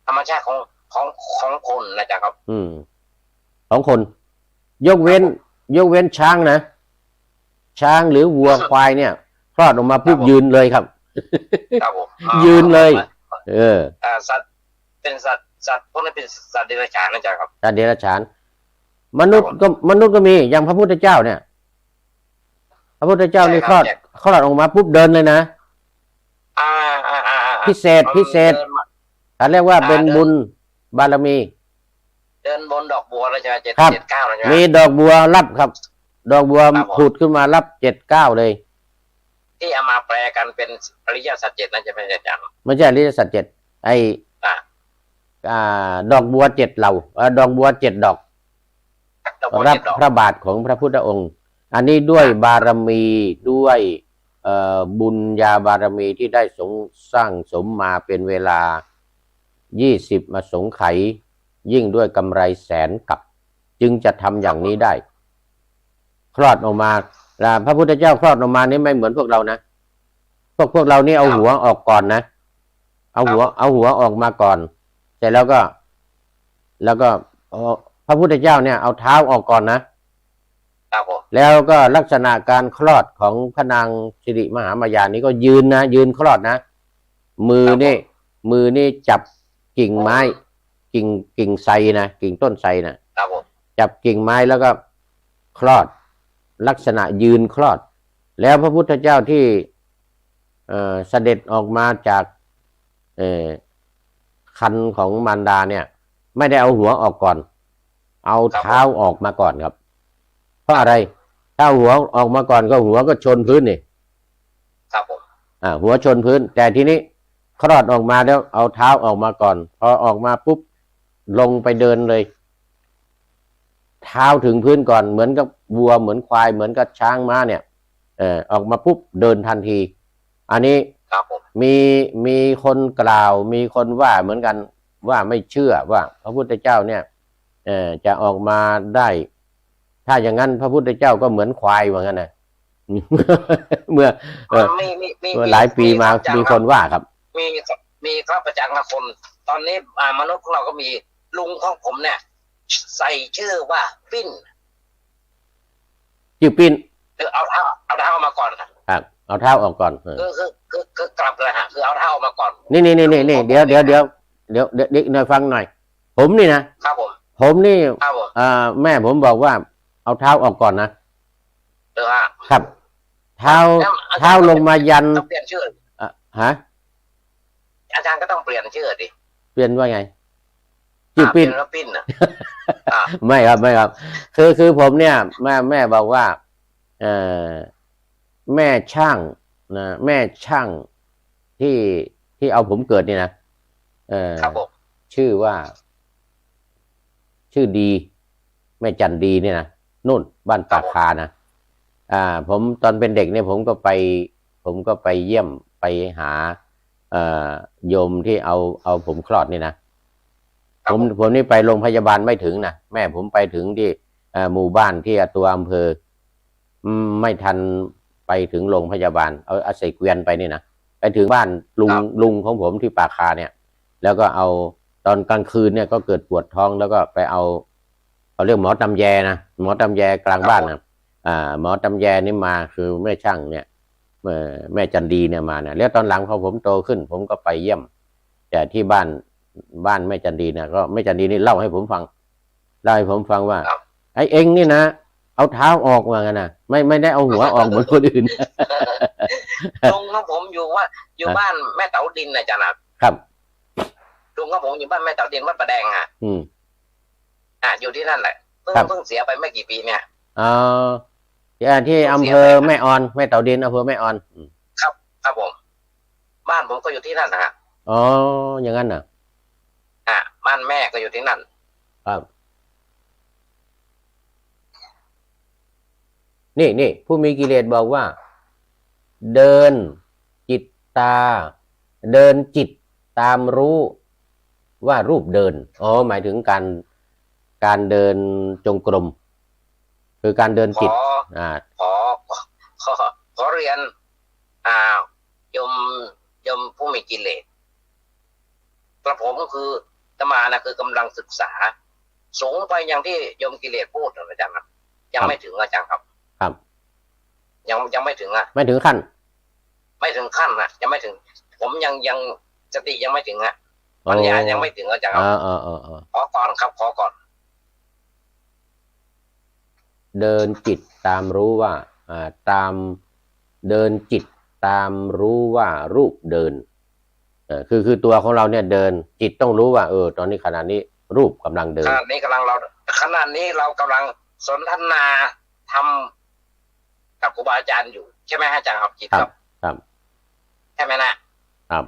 ธรรมชาติของคนอาจารย์ครับของคนยกเว้นช้างนะช้างหรือวัวควายเนี่ยคลอดออกมาปุ๊บยืนเลยครับยืนเลยสัตว์เป็นสัตว์พวกนั้นเป็นสัตว์เดรัจฉานนะจ๊ะครับสัตว์เดรัจฉานมนุษย์ก็มีอย่างพระพุทธเจ้าเนี่ยพระพุทธเจ้านี่คลอดออกมาปุ๊บเดินเลยนะพิเศษเรียกว่าเป็นบุญบารมีเดินบนดอกบัวแล้วจะ7-9แล้วใช่ไหมมีดอกบัวรับครับดอกบัวผุดขึ้นมารับ7-9เลยที่เอามาแปลกันเป็นอริยสัจ7นั่นจะเป็นอาจารย์ไม่ใช่อริยสัจ7ไอดอกบัว7เหล่าดอกบัว7ดอกรับพระบาทของพระพุทธองค์อันนี้ด้วยบารมีด้วยบุญญาบารมีที่ได้สร้างสมมาเป็นเวลา20มาสงไขยยิ่งด้วยกำไรแสนกับจึงจะทำอย่างนี้ได้คลอดออกมาพระพุทธเจ้าคลอดออกมานี่ไม่เหมือนพวกเรานะพวกเรานี่เอาหัวออกก่อนนะเอาหัวออกมาก่อนเสร็จแล้วก็พระพุทธเจ้าเนี่ยเอาเท้าออกก่อนนะแล้วก็ลักษณะการคลอดของพระนางสิริมหามายานี้ก็ยืนคลอดนะมือนี่จับกิ่งไม้กิ่งไทรนะกิ่งต้นไทรนะจับกิ่งไม้แล้วก็คลอดลักษณะยืนคลอดแล้วพระพุทธเจ้าที่เสด็จออกมาจากคันของมารดาเนี่ยไม่ได้เอาหัวออกก่อนเอาเท้าออกมาก่อนครับเพราะอะไรถ้าหัวออกมาก่อนก็หัวก็ชนพื้นนี่ครับผมหัวชนพื้นแต่ทีนี้คลอดออกมาแล้วเอาเท้าออกมาก่อนพอออกมาปุ๊บลงไปเดินเลยเท้าถึงพื้นก่อนเหมือนกับวัวเหมือนควายเหมือนกับช้างม้าเนี่ยออกมาปุ๊บเดินทันทีอันนี้มีคนกล่าวมีคนว่าเหมือนกันว่าไม่เชื่อว่าพระพุทธเจ้าเนี่ยจะออกมาได้ถ้าอย่างนั้นพระพุทธเจ้าก็เหมือนควายว่างั้นนะเมื่อหลายปีมามีคนว่าครับมีครับอาจารย์คนตอนนี้มนุษย์ของเราก็มีลุงของผมเนี่ยใส่ชื่อว่าปิ้นชื่อปิ้นคือเอาเท้ามาก่อนครับเอาเท้าออกก่อนคือกลับเลยฮะคือเอาเท้ามาก่อนนี่เดี๋ยวหน่อยฟังหน่อยผมนี่นะครับผมนี่แม่ผมบอกว่าเอาเท้าออกก่อนนะครับเท้าลงมายันเปลี่ยนชื่อฮะอาจารย์ก็ต้องเปลี่ยนชื่อดิเปลี่ยนว่าไงชื่อปิ้นไม่ครับคือผมเนี่ยแม่บอกว่าแม่ช่างนะแม่ช่างที่เอาผมเกิดนี่นะชื่อ ชื่อดีแม่จันดีเนี่ยนะนู่นบ้านปากคานะผมตอนเป็นเด็กเนี่ยผมก็ไปเยี่ยมไปหาโยมที่เอาผมคลอดนี่นะผมนี่ไปโรงพยาบาลไม่ถึงนะแม่ผมไปถึงที่หมู่บ้านที่ตัวอำเภอไม่ทันไปถึงโรงพยาบาลเอาใส่เกวียนไปนี่นะไปถึงบ้านลุงของผมที่ปากคาเนี่ยแล้วก็เอาตอนกลางคืนเนี่ยก็เกิดปวดท้องแล้วก็ไปเอาเรียกหมอตำแยนะหมอตำแยกลางบ้านนะหมอตำแยนี่มาคือแม่ช่างเนี่ยแม่จันดีเนี่ยมานะแล้วตอนหลังพอผมโตขึ้นผมก็ไปเยี่ยมแต่ที่บ้านแม่จันดีเนี่ยก็แม่จันดีนี่เล่าให้ผมฟังว่าไอ้เองนี่นะเอาเท้าออกว่างั้นนะไม่ได้เอาหัวออกเหมือนคนอื่นลุงของผมอยู่บ้านแม่เต๋าดินนะจ๊ะนะครับลุงของผมอยู่บ้านแม่เต๋าดินวัดประแดงอยู่ที่นั่นแหละเพิ่งเสียไปไม่กี่ปีเนี่ยที่อำเภอแม่ออนแม่เต๋าดินอำเภอแม่ออนครับผมบ้านผมก็อยู่ที่นั่นนะฮะอ๋ออย่างนั้นน่ะบ้านแม่ก็อยู่ที่นั่นครับนี่ผู้มีกิเลสบอกว่าเดินจิตตามรู้ว่ารูปเดินหมายถึงการเดินจงกรมคือการเดินจิตขอเรียนยมผู้มีกิเลสกระผมก็คือธรรมานะคือกำลังศึกษาสูงไปอย่างที่ยมกิเลสพูดอาจารย์ครับยังไม่ถึงอาจารย์ครับยังไม่ถึงไม่ถึงขั้นนะยังไม่ถึงผมยังสติยังไม่ถึงปัญญายังไม่ถึงอาจารย์ครับขอก่อนครับขอก่อนเดินจิตตามรู้ว่าเดินจิตตามรู้ว่ารูปเดินคือตัวของเราเนี่ยเดินจิตต้องรู้ว่าตอนนี้ขณะนี้รูปกำลังเดินขณะนี้เรากำลังสนทนาทำกับครูบาอาจารย์อยู่ใช่ไหมอาจารย์ครับจิตครับใช่ไหมนะครับ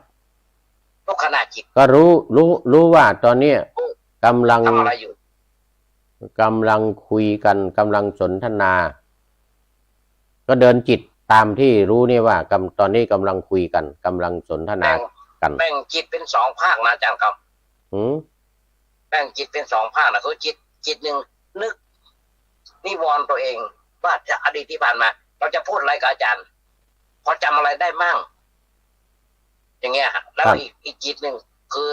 ทุกขณะจิตก็รู้ว่าตอนนี้กำลังทำอะไรอยู่กำลังคุยกันกำลังสนทนาก็เดินจิตตามที่รู้นี่ว่าตอนนี้กำลังคุยกันกำลังสนทนากันแบ่งจิตเป็น2 ภาคนะอาจารย์ครับแบ่งจิตเป็น2 ภาคนะคือจิตหนึ่งนึกนิวรณ์ตัวเองว่าจะอดีตที่ผ่านมาเราจะพูดอะไรกับอาจารย์พอจำอะไรได้มั่งอย่างเงี้ยแล้วอีกจิตหนึ่งคือ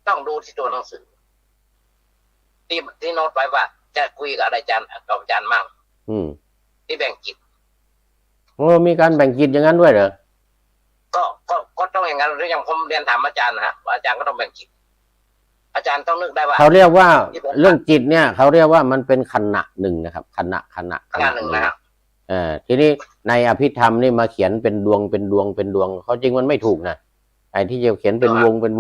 ต้องดูที่ตัวหนังสือที่โน้ตไว้ว่าจะคุยกับอาจารย์มั่งที่แบ่งจิตมีการแบ่งจิตอย่างนั้นด้วยเหรอก็ต้องอย่างนั้นหรืออย่างผมเรียนถามอาจารย์นะอาจารย์ก็ต้องแบ่งจิตอาจารย์ต้องนึกได้ว่าเขาเรียกว่าเรื่องจิตเนี่ยเขาเรียกว่ามันเป็นขณะหนึ่งนะครับขณะหนึ่งนะครับทีนี้ในอภิธรรมนี่มาเขียนเป็นดวงเขาจริงมันไม่ถูกนะไอ้ที่จะเขียนเป็นวงเป็น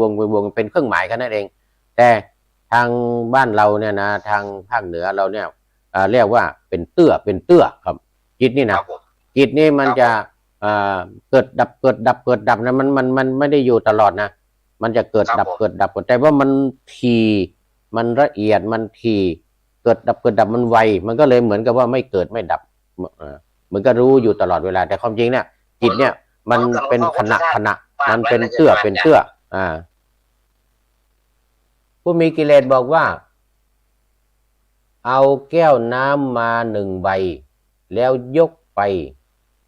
เครื่องหมายแค่นั้นเองแต่ทางบ้านเราเนี่ยนะทางภาคเหนือเราเนี่ยเรียกว่าเป็นเตื้อครับจิตนี่นะจิตนี่มันจะเกิดดับนะมันไม่ได้อยู่ตลอดนะมันจะเกิดดับแต่ว่ามันมันละเอียดมันเกิดดับมันไวมันก็เลยเหมือนกับว่าไม่เกิดไม่ดับมันก็รู้อยู่ตลอดเวลาแต่ความจริงเนี่ยจิตเนี่ยมันเป็นขณะมันเป็นเตื้อผู้มีกิเลสบอกว่าเอาแก้วน้ำมา1 ใบแล้วยกไป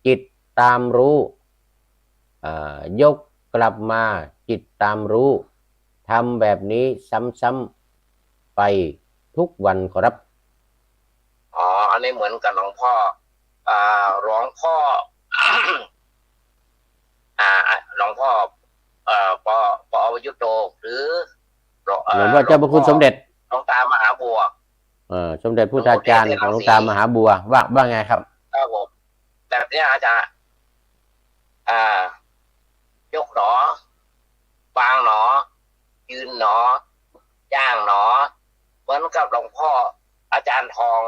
จิตตามรู้ยกกลับมาจิตตามรู้ทำแบบนี้ซ้ำๆไปทุกวันครับอันนี้เหมือนกับหลวงพ่อหลวงพ่อปอวยุโตหรือหลวงพ่อเจ้าพระคุณสมเด็จหลวงตามหาบัวสมเด็จพุทธาจารย์ของหลวงตามหาบัวว่าไงครับผมแบบนี้อาจารย์ยกหนอวางหนอยืนหนอย่างหนอเหมือนกับหลวงพ่ออาจารย์ทอง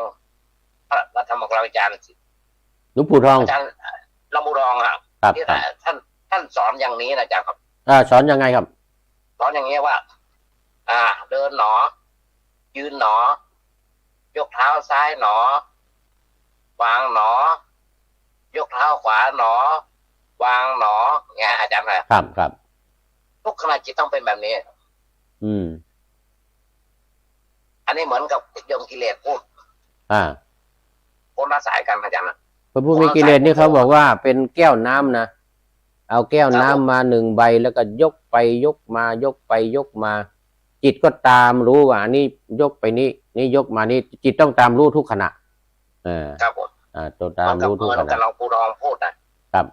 พระธรรมกรอาจารย์หลวงปู่ทองอาจารย์หลวงปู่ทองที่ท่านสอนอย่างนี้นะอาจารย์ครับสอนยังไงครับสอนอย่างนี้ว่าเดินหนอยืนหนอ ยกเท้าซ้ายหนอวางหนอยกเท้าขวาหนอวางหนอไงอาจารย์นะครับ ครับ ทุกขณะจิตต้องเป็นแบบนี้ อันนี้เหมือนกับโยมกิเลสพูดคนละสายกันอาจารย์นะพระผู้มีกิเลสนี่เขาบอกว่าเป็นแก้วน้ำนะเอาแก้วน้ำมา1 ใบแล้วก็ยกไปยกมายกไปยกมา จิตก็ตามรู้ว่านี่ยกไปนี่ยกมานี่จิตต้องตามรู้ทุกขณะครับผมตัวตามรู้ทุกขณะเราปูทองพูดนะครับ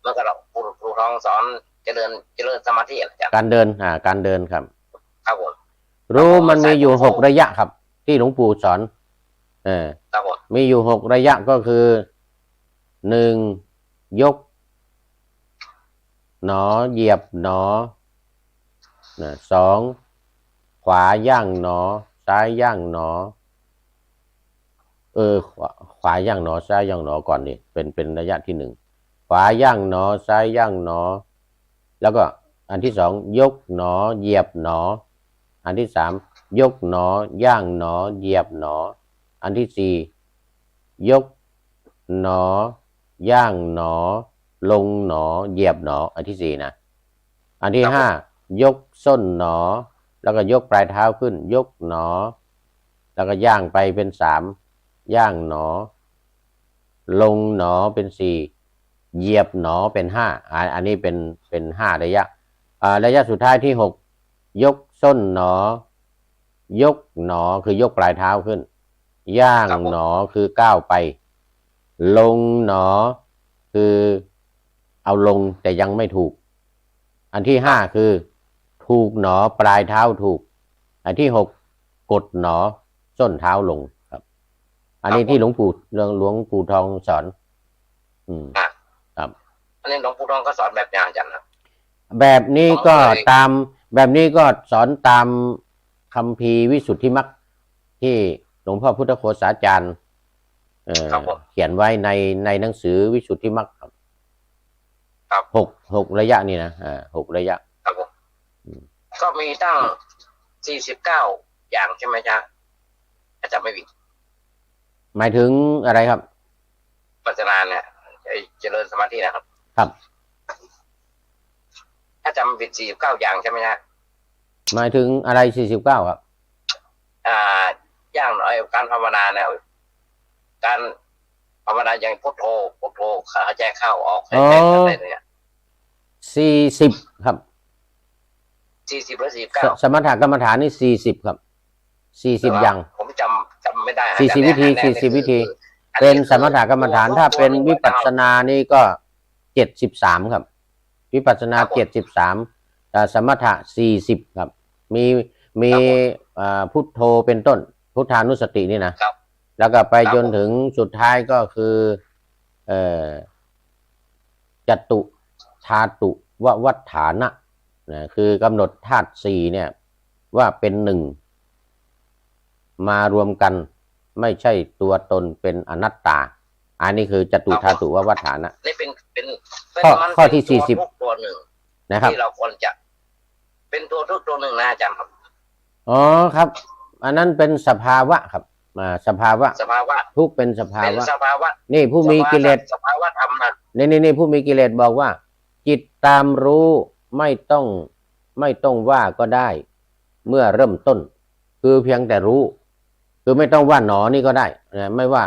เมื่อเราปูทองสอนเจริญสมาธิอาจารย์การเดินการเดินครับครับผมรู้มันมีอยู่6 ระยะครับ ที่หลวงปู่สอนครับผมมีอยู่6 ระยะก็คือ1ยกหนอเหยียบหนอ2ขวาย่างหนอซ้ายย่างหนอขวาย่างหนอซ้ายย่างหนอก่อนนี่เป็นระยะที่1ขวาย่างหนอซ้ายย่างหนอแล้วก็อันที่2ยกหนอเหยียบหนออันที่3ยกหนอย่างหนอเหยียบหนออันที่4ยกหนอย่างหนอลงหนอเหยียบหนออันที่4นะอันที่5ยกส้นหนอแล้วก็ยกปลายเท้าขึ้นยกหนอแล้วก็ย่างไปเป็น3ย่างหนอลงหนอเป็น4เหยียบหนอเป็น5อันนี้เป็น5 ระยะระยะสุดท้ายที่6ยกส้นหนอยกหนอคือยกปลายเท้าขึ้นย่างหนอคือก้าวไปลงหนอคือเอาลงแต่ยังไม่ถูกอันที่5คือถูกหนอปลายเท้าถูกอันที่6กดหนอส้นเท้าลงครับอันนี้ที่หลวงปู่ทองสอนครับอันนี้หลวงปู่ทองก็สอนแบบนี้อาจารย์ครับแบบนี้ก็สอนตามคัมภีร์วิสุทธิมรรคที่หลวงพ่อพุทธโฆษาจารย์เขียนไว้ในหนังสือวิสุทธิมรรคครับ6 ระยะนี่นะ6 ระยะครับผมก็มีตั้ง49 อย่างใช่ไหมจ๊ะอาจารย์ไม่ผิดหมายถึงอะไรครับปัจจุบันเนี่ยเจริญสมาธินะครับครับถ้าจำผิด49 อย่างใช่ไหมฮะหมายถึงอะไร49ครับอย่างหน่อยการภาวนาเนี่ยการภาวนาอย่างพุทโธหายใจเข้าออกหายใจอะไรเนี่ย40ครับ40 หรือ 49สมถกรรมฐานนี่40ครับ40อย่างผมจำไม่ได้40 วิธี40 วิธีเป็นสมถกรรมฐานถ้าเป็นวิปัสสนานี่ก็73ครับวิปัสสนา73แต่สมถะ40ครับมีพุทโธเป็นต้นพุทธานุสตินี่นะแล้วก็ไปจนถึงสุดท้ายก็คือจตุธาตุวัฏฐานะคือกำหนดธาตุ4เนี่ยว่าเป็น1มารวมกันไม่ใช่ตัวตนเป็นอนัตตาอันนี้คือจตุธาตุวัฏฐานะนี่เป็นข้อที่40ตัวหนึ่งนะครับที่เราควรจะเป็นตัวทุกตัวหนึ่งนะอาจารย์ครับครับอันนั้นเป็นสภาวะครับสภาวะทุกเป็นสภาวะนี่ผู้มีกิเลสสภาวะธรรมนะนี่ผู้มีกิเลสบอกว่าจิตตามรู้ไม่ต้องว่าก็ได้เมื่อเริ่มต้นคือเพียงแต่รู้คือไม่ต้องว่าหนอนี่ก็ได้ไม่ว่า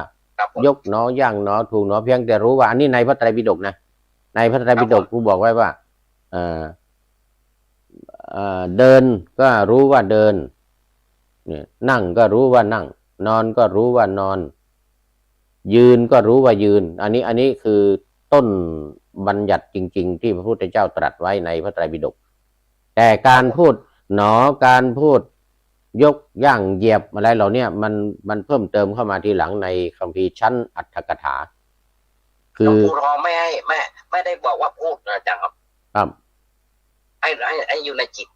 ยกหนอย่างหนอถูกหนอเพียงแต่รู้ว่าอันนี้ในพระไตรปิฎกนะในพระไตรปิฎกกูบอกไว้ว่าเดินก็รู้ว่าเดินนั่งก็รู้ว่านั่งนอนก็รู้ว่านอนยืนก็รู้ว่ายืนอันนี้คือต้นบัญญัติจริงๆที่พระพุทธเจ้าตรัสไว้ในพระไตรปิฎกแต่การพูดหนอการพูดยกย่างเหยียบอะไรเหล่านี้มันเพิ่มเติมเข้ามาทีหลังในคัมภีร์ชั้นอัตถกถาคือหลวงปู่ทองไม่ได้บอกว่าพูดนะอาจารย์ครับให้อยู่ในจิต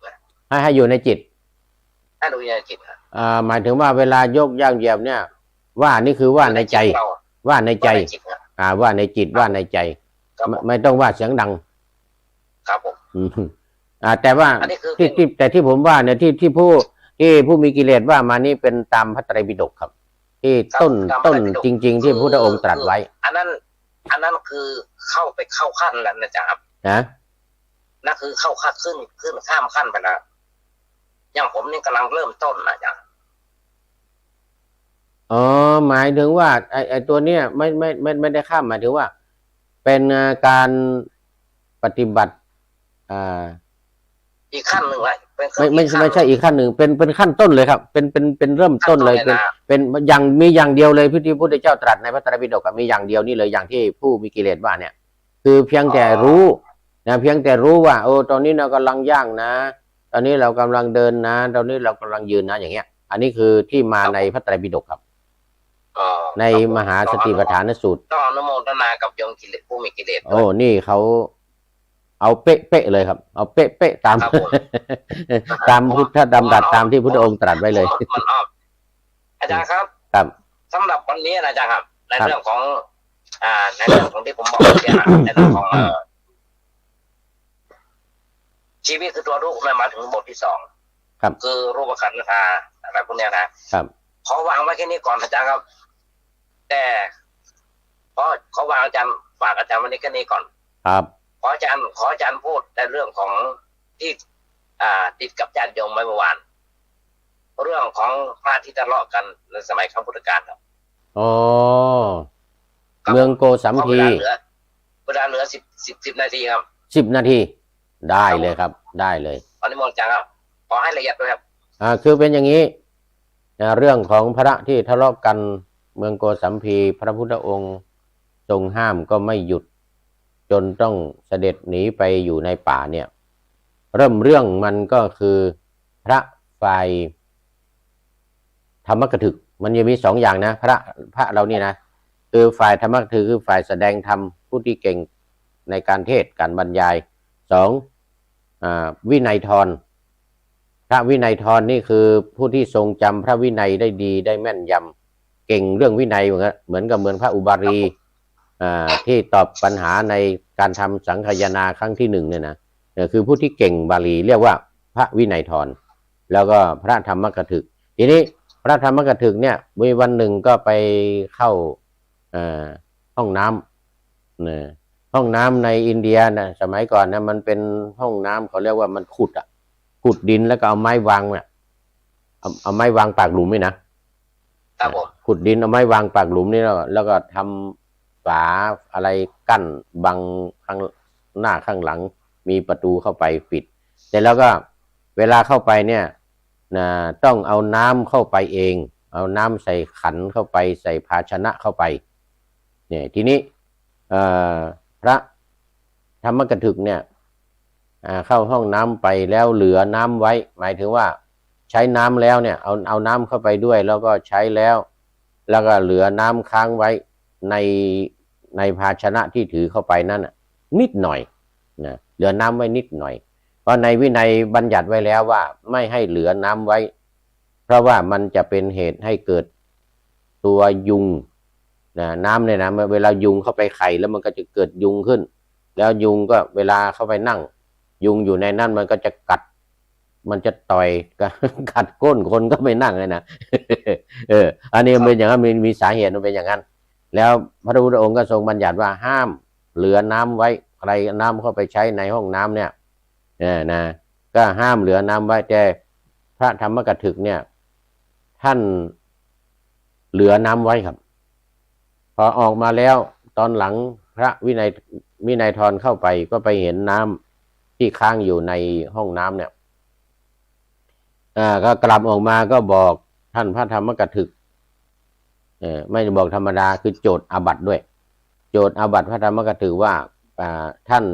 ให้อยู่ในจิตให้ดูในจิตหมายถึงว่าเวลายกย่างเหยียบเนี่ยว่านี่คือว่าในใจว่าในใจว่าในจิตว่าในใจไม่ต้องว่าเสียงดังครับผมแต่ว่าที่ผมว่าเนี่ยที่ผู้มีกิเลสว่ามานี่เป็นตามพระไตรปิฎกครับ ที่ต้นจริงๆที่พระพุทธองค์ตรัสไว้อันนั้นคือเข้าไปเข้าขั้นแล้วนะจ๊ะครับนะนั่นคือเข้าขั้นขึ้นข้ามขั้นไปแล้วอย่างผมนี่กำลังเริ่มต้นนะจ๊ะอ๋อหมายถึงว่าไอตัวเนี้ยไม่ได้ข้ามหมายถึงว่าเป็นการปฏิบัติอีกขั้นหนึ่งเลยไม่ใช่อีกขั้นหนึ่งเป็นขั้นต้นเลยครับเป็นเริ่มต้นเลยเป็นอย่างมีอย่างเดียวเลยที่พระพุทธเจ้าตรัสในพระไตรปิฎกมีอย่างเดียวนี่เลยอย่างที่ผู้มีกิเลสว่าเนี่ยคือเพียงแต่รู้นะเพียงแต่รู้ว่าโอ้ตอนนี้เรากำลังย่างนะตอนนี้เรากำลังเดินนะตอนนี้เรากำลังยืนนะอย่างเงี้ยอันนี้คือที่มาในพระไตรปิฎกครับในมหาสติปัฏฐานสูตรต้องอนุโมทนากับโยมกิเลสผู้มีกิเลสโอ้นี่เขาเอาเป๊ะเลยครับเอาเป๊ะตามพุทธดำรัสตามที่พุทธองค์ตรัสไว้เลยอาจารย์ครับสำหรับวันนี้นะอาจารย์ครับในเรื่องของที่ผมบอกเนี่ยในเรื่องของชีวิตคือตัวรูปมาถึงบทที่2คือรูปขันธ์ธาตุอะไรพวกนี้นะครับขอวางไว้แค่นี้ก่อนอาจารย์ครับแต่ขอวางอาจารย์ฝากอาจารย์วันนี้แค่นี้ก่อนครับขออาจารย์พูดในเรื่องของที่ติดกับญาติโยมเมื่อวานเรื่องของพระที่ทะเลาะกันในสมัยครั้งพุทธกาลครับอ๋อเมืองโกสัมพีเวลาเหลือ10 นาทีครับ10 นาทีได้เลยครับได้เลยตอนนี้มองจังครับขอให้ละเอียดด้วยครับคือเป็นอย่างนี้เรื่องของพระที่ทะเลาะกันเมืองโกสัมพีพระพุทธองค์ทรงห้ามก็ไม่หยุดจนต้องเสด็จหนีไปอยู่ในป่าเนี่ยเริ่มเรื่องมันก็คือพระฝ่ายธรรมกถึกมันจะมี2อย่างนะพระเรานี่นะคือฝ่ายธรรมกถึกคือฝ่ายแสดงธรรมผู้ที่เก่งในการเทศน์การบรรยาย2วินัยธรพระวินัยธรนี่คือผู้ที่ทรงจำพระวินัยได้ดีได้แม่นยำเก่งเรื่องวินัยเหมือนพระอุบารีที่ตอบปัญหาในการทำสังคายนาครั้งที่1เนี่ยนะคือผู้ที่เก่งบาลีเรียกว่าพระวินัยธรแล้วก็พระธรรมกถึกทีนี้พระธรรมกถึกเนี่ยมีวันหนึ่งก็ไปเข้าห้องน้ำห้องน้ำในอินเดียนะสมัยก่อนนะมันเป็นห้องน้ำเขาเรียกว่ามันขุดดินแล้วก็เอาไม้วางเนี่ยเอาไม้วางปากหลุมนี่นะขุดดินเอาไม้วางปากหลุมนี่แล้วก็ทำฝาอะไรกั้นบังข้างหน้าข้างหลังมีประตูเข้าไปปิดแต่แล้วก็เวลาเข้าไปเนี่ยต้องเอาน้ำเข้าไปเองเอาน้ำใส่ขันเข้าไปใส่ภาชนะเข้าไปเนี่ยทีนี้พระธรรมกถึกเนี่ยเข้าห้องน้ำไปแล้วเหลือน้ำไว้หมายถึงว่าใช้น้ำแล้วเนี่ยเอาน้ำเข้าไปด้วยแล้วก็ใช้แล้วก็เหลือน้ำค้างไว้ในภาชนะที่ถือเข้าไปนั่นนิดหน่อยนะเหลือน้ำไว้นิดหน่อยเพราะในวินัยบัญญัติไว้แล้วว่าไม่ให้เหลือน้ำไว้เพราะว่ามันจะเป็นเหตุให้เกิดตัวยุงน้ำเนี่ยนะเวลายุงเข้าไปไข่แล้วมันก็จะเกิดยุงขึ้นแล้วยุงก็เวลาเข้าไปนั่งยุงอยู่ในนั่นมันก็จะกัดมันจะต่อยกัดก้นคนก็ไม่นั่งเลยนะอันนี้เป็นอย่างนั้นมีสาเหตุมันเป็นอย่างนั้นแล้วพระพุทธองค์ก็ทรงบัญญัติว่าห้ามเหลือน้ำไว้ใครน้ำเข้าไปใช้ในห้องน้ำเนี่ยนะก็ห้ามเหลือน้ำไว้แต่พระธรรมกถึกเนี่ยท่านเหลือน้ำไว้ครับพอออกมาแล้วตอนหลังพระวินัยธรเข้าไปก็ไปเห็นน้ำที่ค้างอยู่ในห้องน้ำเนี่ยก็กลับออกมาก็บอกท่านพระธรรมกถึกไม่ได้บอกธรรมดาคือโจทย์อาบัติด้วยโจทย์อาบัติพระธรรมกถึกว่าท่าน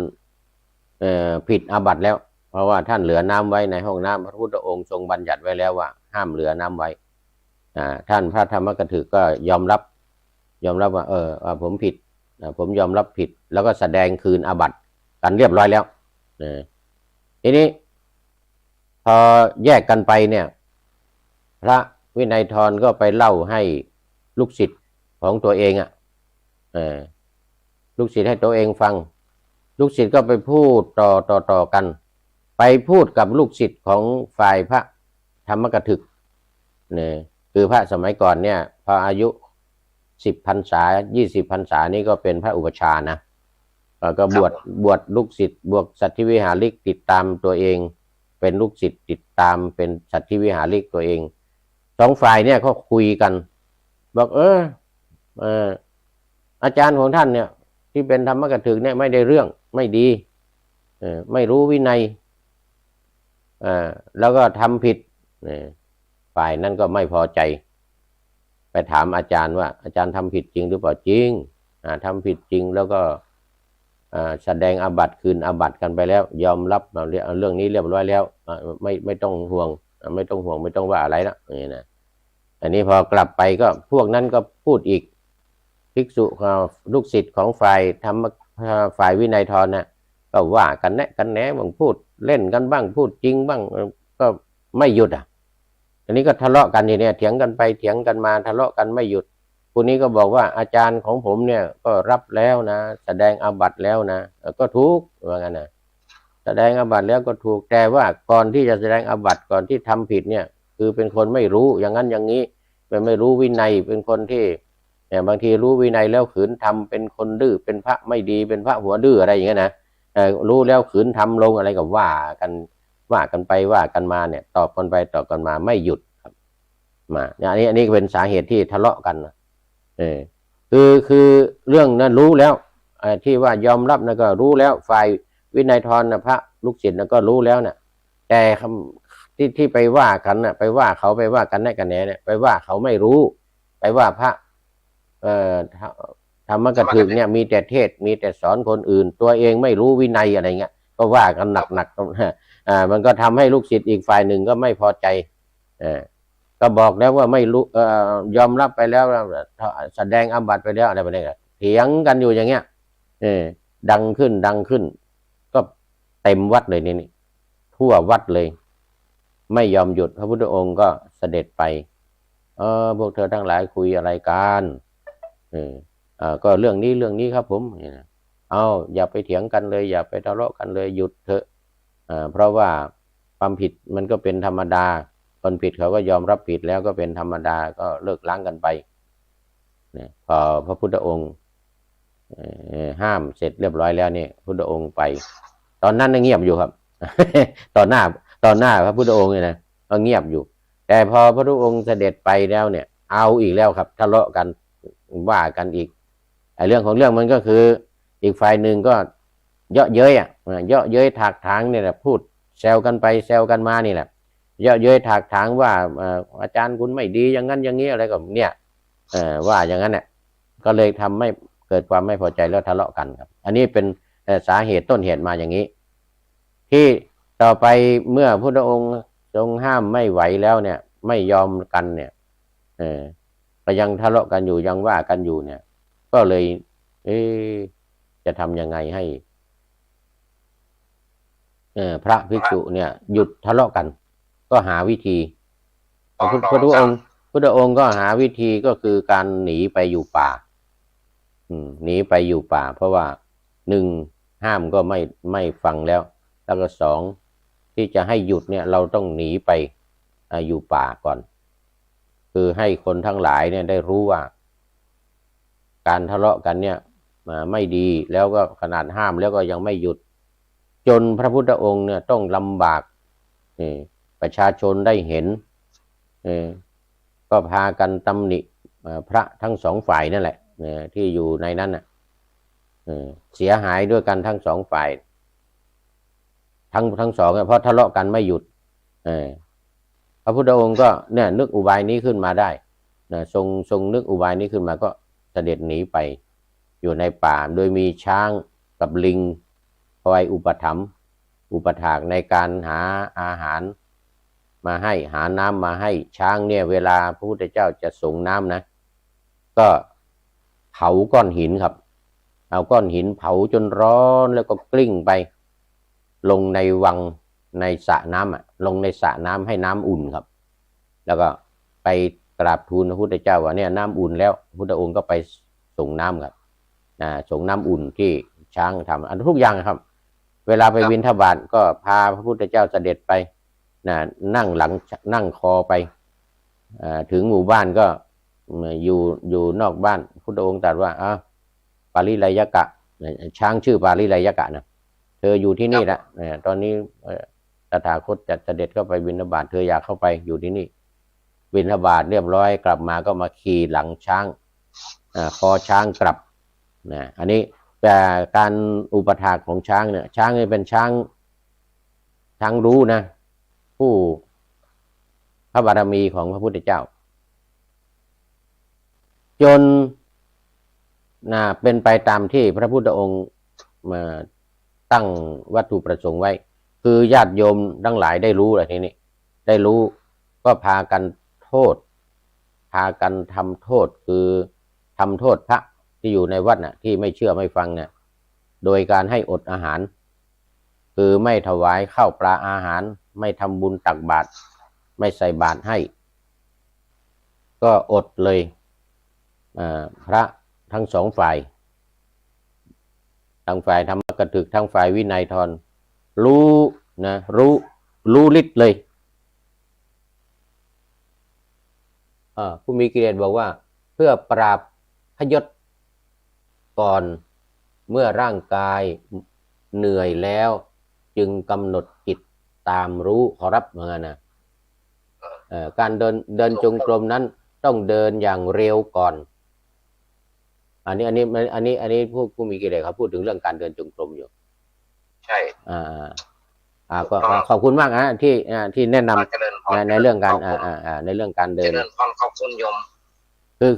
ผิดอาบัติแล้วเพราะว่าท่านเหลือน้ำไว้ในห้องน้ำพระพุทธองค์ทรงบัญญัติไว้แล้วว่าห้ามเหลือน้ำไว้ท่านพระธรรมกถึกก็ยอมรับว่าผมผิดผมยอมรับผิดแล้วก็แสดงคืนอาบัติกันเรียบร้อยแล้วทีนี้พอแยกกันไปเนี่ยพระวินัยธรก็ไปเล่าให้ลูกศิษย์ของตัวเองลูกศิษย์ให้ตัวเองฟังลูกศิษย์ก็ไปพูดต่อกันไปพูดกับลูกศิษย์ของฝ่ายพระธรรมกถึกเนี่ย คือพระสมัยก่อนเนี่ยพออายุ10 พรรษา20 พรรษานี่ก็เป็นพระอุปชฌาย์นะก็บวชลูกศิษย์บวกสัตถิวิหาริกติดตามตัวเองเป็นลูกศิษย์ติดตามเป็นสัตถิวิหาริกตัวเอง2 ฝ่ายเนี่ยเขาคุยกันบอกอาจารย์ของท่านเนี่ยที่เป็นธรรมกถึกเนี่ยไม่ได้เรื่องไม่ดีไม่รู้วินัยแล้วก็ทำผิดฝ่ายนั้นก็ไม่พอใจไปถามอาจารย์ว่าอาจารย์ทำผิดจริงหรือเปล่าจริงทำผิดจริงแล้วก็แสดงอาบัติคืนอาบัติกันไปแล้วยอมรับเรื่องนี้เรียบร้อยแล้วไม่ต้องห่วงไม่ต้องห่วงไม่ต้องว่าอะไรนะนี่นะอันนี้พอกลับไปก็พวกนั้นก็พูดอีกภิกษุลูกศิษย์ของฝ่ายวินัยทรนะก็ว่ากันแหนบางพูดเล่นกันบ้างพูดจริงบ้างก็ไม่หยุดอันนี้ก็ทะเลาะกันอย่างนี้เถียงกันไปเถียงกันมาทะเลาะกันไม่หยุดคนนี้ก็บอกว่าอาจารย์ของผมเนี่ยก็รับแล้วนะแสดงอาบัติแล้วนะก็ถูกว่างั้นนะแสดงอาบัติแล้วก็ถูกแต่ว่าก่อนที่จะแสดงอาบัติก่อนที่ทำผิดเนี่ยคือเป็นคนไม่รู้อย่างนั้นอย่างนี้เป็นไม่รู้วินัยเป็นคนที่บางทีรู้วินัยแล้วขืนทำเป็นคนดื้อเป็นพระไม่ดีเป็นพระหัวดื้ออะไรอย่างเงี้ยนะรู้แล้วขืนทำลงอะไรก็ว่ากันไปว่ากันมาเนี่ยตอบกันไปตอบกันมาไม่หยุดครับมาอันนี้เป็นสาเหตุที่ทะเลาะกันคือเรื่องนั้นรู้แล้วที่ว่ายอมรับนะก็รู้แล้วฝ่ายวินัยทรนะพระลูกศิษย์นะก็รู้แล้วนะแต่ที่ไปว่ากันนะไปว่าเขาไปว่ากันแน่กันแหน่เนี่ยไปว่าเขาไม่รู้ไปว่าพระธรรมกถึกเนี่ยมีแต่เทศมีแต่สอนคนอื่นตัวเองไม่รู้วินัยอะไรเงี้ยก็ว่ากันหนักมันก็ทำให้ลูกศิษย์อีกฝ่ายหนึ่งก็ไม่พอใจก็บอกแล้วว่าไม่รู้ยอมรับไปแล้วแสดงอาบัติไปแล้วอะไรไปเนี่ยเถียงกันอยู่อย่างเงี้ยดังขึ้นก็เต็มวัดเลยนี่ทั่ววัดเลยไม่ยอมหยุดพระพุทธองค์ก็เสด็จไปพวกเธอทั้งหลายคุยอะไรกันก็เรื่องนี้ครับผมอย่าไปเถียงกันเลยอย่าไปทะเลาะกันเลยหยุดเถอะเพราะว่าความผิดมันก็เป็นธรรมดาคนผิดเขาก็ยอมรับผิดแล้วก็เป็นธรรมดาก็เลิกล้างกันไปพอพระพุทธองค์ห้ามเสร็จเรียบร้อยแล้วเนี่ยพุทธองค์ไปตอนนั้นเงียบอยู่ครับ ตอนหน้าพระพุทธองค์เนี่ยนะก็เงียบอยู่แต่พอพระพุทธองค์เสด็จไปแล้วเนี่ยเอาอีกแล้วครับทะเลาะกันว่ากันอีกเรื่องของเรื่องมันก็คืออีกฝ่ายหนึ่งก็เยาะเย้ยเยาะเย้ยถากถางเนี่ยแหละพูดแซวกันไปแซวกันมานี่แหละเยาะเย้ยถากถางว่าอาจารย์คุณไม่ดีอย่างนั้นอย่างนี้อะไรก็เนี่ยว่าอย่างนั้นเนี่ยก็เลยทำให้เกิดความไม่พอใจแล้วทะเลาะกันครับอันนี้เป็นสาเหตุต้นเหตุมาอย่างนี้ที่ต่อไปเมื่อพระพุทธองค์ทรงห้ามไม่ไหวแล้วเนี่ยไม่ยอมกันเนี่ยก็ยังทะเลาะกันอยู่ยังว่ากันอยู่เนี่ยก็เลยจะทำยังไงให้พระภิกษุเนี่ยหยุดทะเลาะกันก็หาวิธีพระพุทธองค์ก็หาวิธีก็คือการหนีไปอยู่ป่าหนีไปอยู่ป่าเพราะว่า1ห้ามก็ไม่ฟังแล้วแล้วก็2ที่จะให้หยุดเนี่ยเราต้องหนีไปอยู่ป่าก่อนคือให้คนทั้งหลายเนี่ยได้รู้ว่าการทะเลาะกันเนี่ยไม่ดีแล้วก็ขนาดห้ามแล้วก็ยังไม่หยุดจนพระพุทธองค์เนี่ยต้องลำบากประชาชนได้เห็นก็พากันตำหนิพระทั้ง2ฝ่ายนั่นแหละที่อยู่ในนั้นเสียหายด้วยกันทั้ง2ฝ่ายทั้งสองเพราะทะเลาะกันไม่หยุดพระพุทธองค์ก็เนี่ยนึกอุบายนี้ขึ้นมาได้ทรงนึกอุบายนี้ขึ้นมาก็เสด็จหนีไปอยู่ในป่าโดยมีช้างกับลิงคอยอุปถัมภ์อุปถากในการหาอาหารมาให้หาน้ำมาให้ช้างเนี่ยเวลาพระพุทธเจ้าจะส่งน้ำนะก็เผาก้อนหินครับเอาก้อนหินเผาจนร้อนแล้วก็กลิ้งไปลงในวังในสระน้ำลงในสระน้ำให้น้ำอุ่นครับแล้วก็ไปกราบทูลพระพุทธเจ้าว่าเนี่ยน้ำอุ่นแล้วพระพุทธองค์ก็ไปส่งน้ำครับส่งน้ำอุ่นที่ช้างทำทุกอย่างครับเวลาไปบิณฑบาตก็พาพระพุทธเจ้าเสด็จไปนั่งหลังนั่งคอไป ถึงหมู่บ้านก็อยู่นอกบ้านพุทธองค์ตรัสว่าปาริไลยกะช้างชื่อปาริไลยกะนะเธออยู่ที่นี่แหละตอนนี้ตถาคตจะเสด็จเข้าไปบิณฑบาตเธออยากเข้าไปอยู่ที่นี่บิณฑบาตเรียบร้อยกลับมาก็มาขี่หลังช้างคอช้างกลับนะอันนี้แต่การอุปถากของช้างเนี่ยช้างนี่เป็นช้างรู้นะผู้พระบารมีของพระพุทธเจ้าจนเป็นไปตามที่พระพุทธองค์มาตั้งวัตถุประสงค์ไว้คือญาติโยมทั้งหลายได้รู้อะไรทีนี้ได้รู้ก็พากันโทษพากันทำโทษคือทำโทษพระที่อยู่ในวัดน่ะที่ไม่เชื่อไม่ฟังเนี่ยโดยการให้อดอาหารคือไม่ถวายข้าวปลาอาหารไม่ทำบุญตักบาตรไม่ใส่บาตรให้ก็อดเลยพระทั้งสองฝ่ายทั้งฝ่ายธรรมกถึกทั้งฝ่ายวินัยทรรู้ฤทธิ์เลยผู้มีกิเลสบอกว่าเพื่อปราบพยศก่อนเมื่อร่างกายเหนื่อยแล้วจึงกำหนดจิตตามรู้ขอรับเหมือนกันนะการเดินจงกรมนั้นต้องเดินอย่างเร็วก่อนอันนี้ผู้มีกิเลสเขาพูดถึงเรื่องการเดินจงกรมอยู่ใช่ก็ขอบคุณมากนะที่แนะนำในเรื่องการในเรื่องการเดินขอบคุณโยม